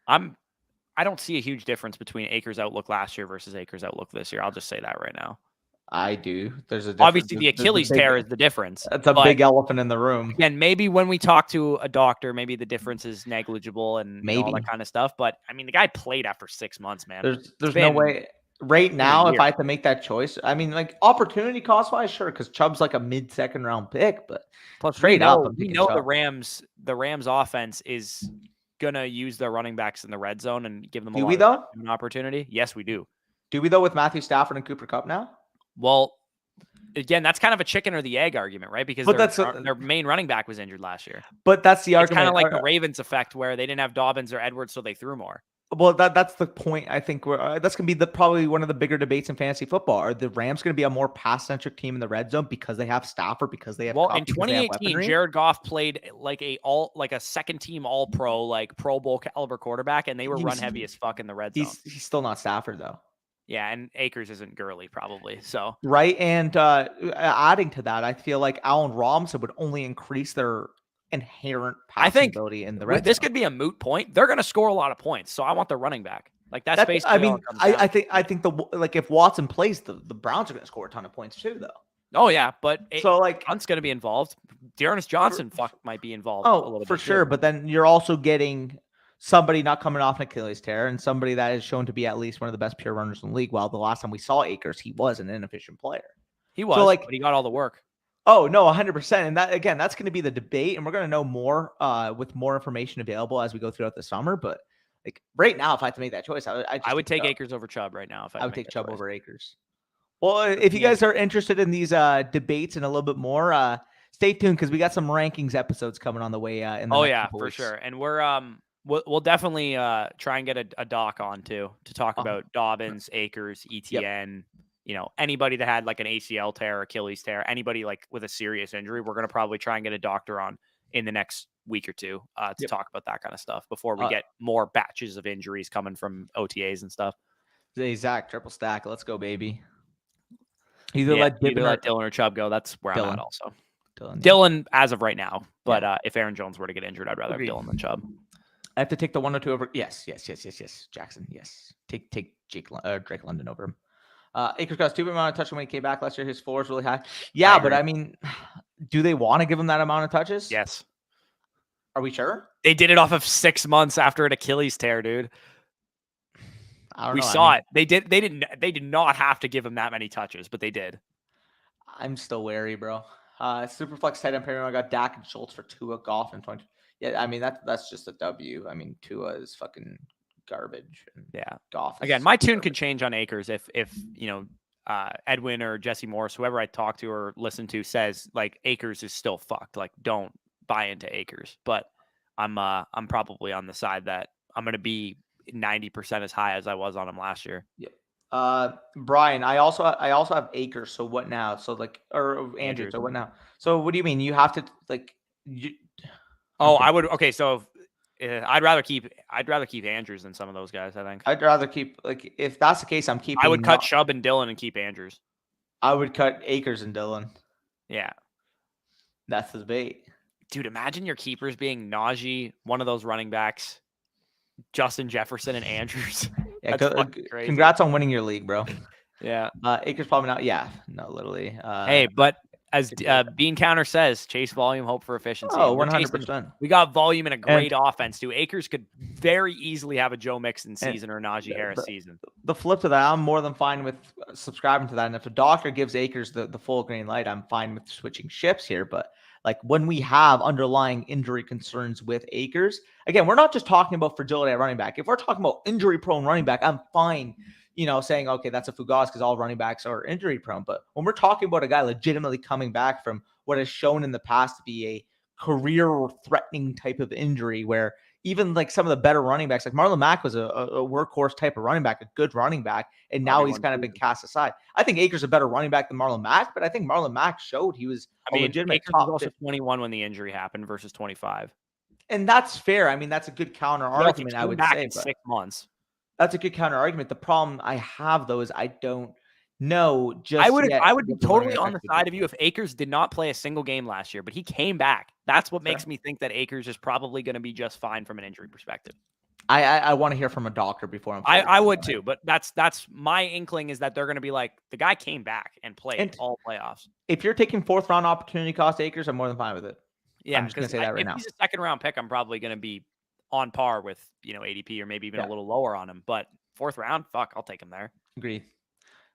I don't see a huge difference between Akers' outlook last year versus Akers' outlook this year. I'll just say that right now. I do. There's a obviously the Achilles tear is the difference. That's a big elephant in the room. And maybe when we talk to a doctor, maybe the difference is negligible and all that kind of stuff. But I mean, the guy played after 6 months, man. There's no way. Right now, if I had to make that choice, I mean, like opportunity cost wise, sure, because Chubb's like a mid-second round pick, but plus straight up, we know the Rams offense is gonna use their running backs in the red zone and give them an opportunity. Yes, we do. Do we though with Matthew Stafford and Cooper Kupp now? Well, again, that's kind of a chicken or the egg argument, right? Because their main running back was injured last year. But that's the argument. It's kind of like the Ravens effect where they didn't have Dobbins or Edwards, so they threw more. Well, that's the point. I think that's going to be probably one of the bigger debates in fantasy football. Are the Rams going to be a more pass-centric team in the red zone because they have Stafford, because they have Kupp, in 2018, Jared Goff played like a second-team All-Pro, like Pro Bowl caliber quarterback, and they were run-heavy as fuck in the red zone. He's still not Stafford, though. Yeah, and Akers isn't Gurley, probably. So right, and adding to that, I feel like Allen Robinson would only increase their inherent passing ability in the red zone. This could be a moot point. They're going to score a lot of points, so I want the running back. Like that's basically. I mean, I think if Watson plays, the Browns are going to score a ton of points too, though. Oh yeah, but Hunt's going to be involved. Dearness Johnson might be involved. Oh, a little for sure. But then you're also getting somebody not coming off an Achilles tear and somebody that is shown to be at least one of the best pure runners in the league. While the last time we saw Akers, he was an inefficient player. He was, but he got all the work. Oh, no, 100%. And that, again, that's going to be the debate. And we're going to know more with more information available as we go throughout the summer. But like right now, if I had to make that choice, I would take Akers over Chubb right now. I would take Chubb over Akers. Well, if you guys are interested in these debates and a little bit more, stay tuned because we got some rankings episodes coming on the way. For sure. And we're We'll definitely try and get a doc on too to talk about Dobbins, Akers, ETN. You know, anybody that had like an ACL tear, Achilles tear, anybody like with a serious injury, we're gonna probably try and get a doctor on in the next week or two to talk about that kind of stuff before we get more batches of injuries coming from OTAs and stuff. Hey, Zach, triple stack. Let's go, baby. Either let Dylan or Chubb go. That's where I'm at also. Dylan, as of right now. But if Aaron Jones were to get injured, I'd rather have Dylan than Chubb. I have to take the 1 or 2 over. Yes. Jackson, yes. Take Drake London over him. Akers got a stupid amount of touches when he came back last year. His floor is really high. Yeah, but I mean, do they want to give him that amount of touches? Yes. Are we sure? They did it off of 6 months after an Achilles tear, dude. We saw it. They did not have to give him that many touches, but they did. I'm still wary, bro. Superflex tight end pairing. I got Dak and Schultz for Tua, Goff, and 20. Yeah, I mean that's just a W. I mean, Tua is fucking garbage. And Goff. Again, my tune could change on Akers if you know Edwin or Jesse Morris, whoever I talk to or listen to, says like Akers is still fucked. Like, don't buy into Akers. But I'm probably on the side that I'm gonna be 90% as high as I was on him last year. Yep. Brian, I also have Akers. So what now? So like, or Andrew. So what now? So what do you mean? You have to like. I would. Okay, so I'd rather keep Andrews than some of those guys. I think I'd rather keep like if that's the case, I'm keeping. I would cut Chubb and Dylan and keep Andrews. I would cut Akers and Dylan. Yeah, that's the debate, dude. Imagine your keepers being Najee, one of those running backs, Justin Jefferson and Andrews. Yeah, congrats on winning your league, bro. Yeah, Akers probably not. Yeah, no, literally. Hey, but as Bean Counter says, chase volume, hope for efficiency. Oh, 100%. We got volume and a great offense too. Akers could very easily have a Joe Mixon season or a Najee Harris season. The flip to that, I'm more than fine with subscribing to that. And if the doctor gives Akers the full green light, I'm fine with switching ships here. But like when we have underlying injury concerns with Akers, again, we're not just talking about fragility at running back. If we're talking about injury-prone running back, I'm fine, you know, saying, okay, that's a fugazi because all running backs are injury-prone. But when we're talking about a guy legitimately coming back from what is shown in the past to be a career-threatening type of injury where even like some of the better running backs, like Marlon Mack was a workhorse type of running back, a good running back, and now he's kind of been cast aside. I think Akers is a better running back than Marlon Mack, but I think Marlon Mack showed he was a legitimate Akers was also 21 when the injury happened versus 25. And that's fair. I mean, that's a good counter argument, I would say. In 6 months. That's a good counter argument. The problem I have, though, is I don't know. I would be totally on the side of you if Akers did not play a single game last year, but he came back. That's what makes me think that Akers is probably going to be just fine from an injury perspective. I want to hear from a doctor before I'm. I would too, but that's my inkling is that they're going to be like the guy came back and played all playoffs. If you're taking 4th round opportunity cost Akers, I'm more than fine with it. Yeah, I'm just going to say that right now. If he's a 2nd round pick, I'm probably going to be on par with ADP or maybe even a little lower on him. But 4th round, fuck, I'll take him there. Agreed.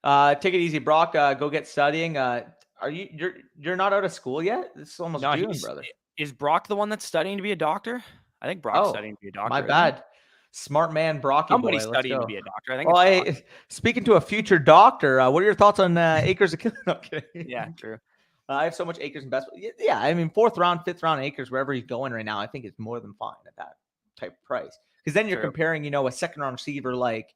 Take it easy, Brock. Go get studying. You're not out of school yet? It's almost June, brother. Is Brock the one that's studying to be a doctor? I think Brock's studying to be a doctor. My bad. Smart man, Brocky. Somebody's studying to be a doctor. I think. Speaking to a future doctor, what are your thoughts on Akers? Okay. Yeah, true. I have so much Akers and best. Yeah, I mean, 4th round, 5th round Akers, wherever he's going right now, I think it's more than fine at that type of price. Because then you're comparing, a 2nd round receiver like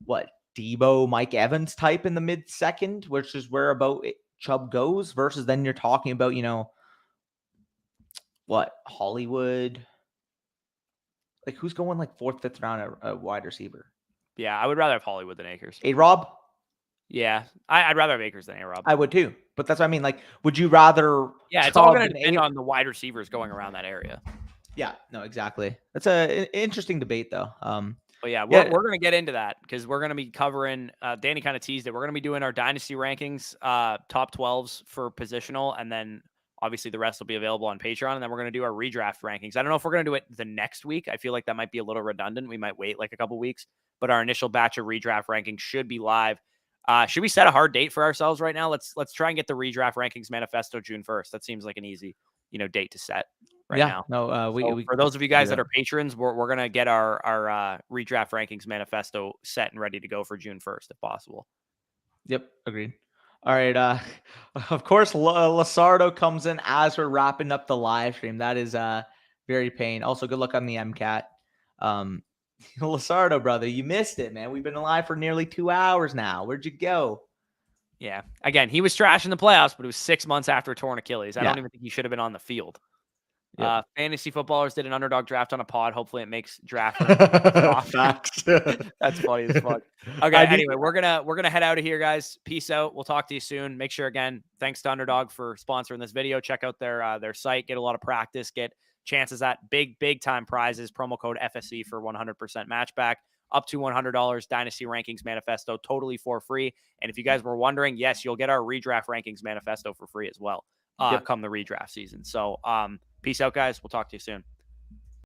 what? Debo, Mike Evans type in the mid-2nd, which is where about Chubb goes, versus then you're talking about, what? Hollywood. Like, who's going like 4th, 5th round a wide receiver? Yeah, I would rather have Hollywood than Akers. A-Rob? Yeah, I'd rather have Akers than A-Rob. I would too. But that's what I mean. Like, would you rather? Yeah, it's all going to depend on the wide receivers going around that area. Yeah, no, exactly. That's an interesting debate, though. But yeah, we're going to get into that because we're going to be covering. Danny kind of teased it. We're going to be doing our dynasty rankings, top 12s for positional, and then obviously the rest will be available on Patreon. And then we're going to do our redraft rankings. I don't know if we're going to do it the next week. I feel like that might be a little redundant. We might wait like a couple weeks, but our initial batch of redraft rankings should be live. Should we set a hard date for ourselves right now? Let's try and get the redraft rankings manifesto June 1st. That seems like an easy, date to set. Now. No, we for those of you guys that are patrons, we're gonna get our redraft rankings manifesto set and ready to go for June 1st, if possible. Yep, agreed. All right. Of course, Lasardo comes in as we're wrapping up the live stream. That is very pain. Also, good luck on the MCAT. Lasardo, brother, you missed it, man. We've been alive for nearly 2 hours now. Where'd you go? Yeah. Again, he was trash in the playoffs, but it was 6 months after a torn Achilles. I Yeah. don't even think he should have been on the field. Yep. Fantasy footballers did an underdog draft on a pod. Hopefully it makes draft. Facts. That's funny as fuck. Okay. Anyway, we're gonna head out of here, guys. Peace out. We'll talk to you soon. Make sure, again, thanks to Underdog for sponsoring this video. Check out their site. Get a lot of practice. Get chances at big time prizes. Promo code FSE for 100% matchback. Up to $100. Dynasty Rankings Manifesto, totally for free. And if you guys were wondering, yes, you'll get our redraft rankings manifesto for free as well. Come the redraft season. So peace out, guys. We'll talk to you soon.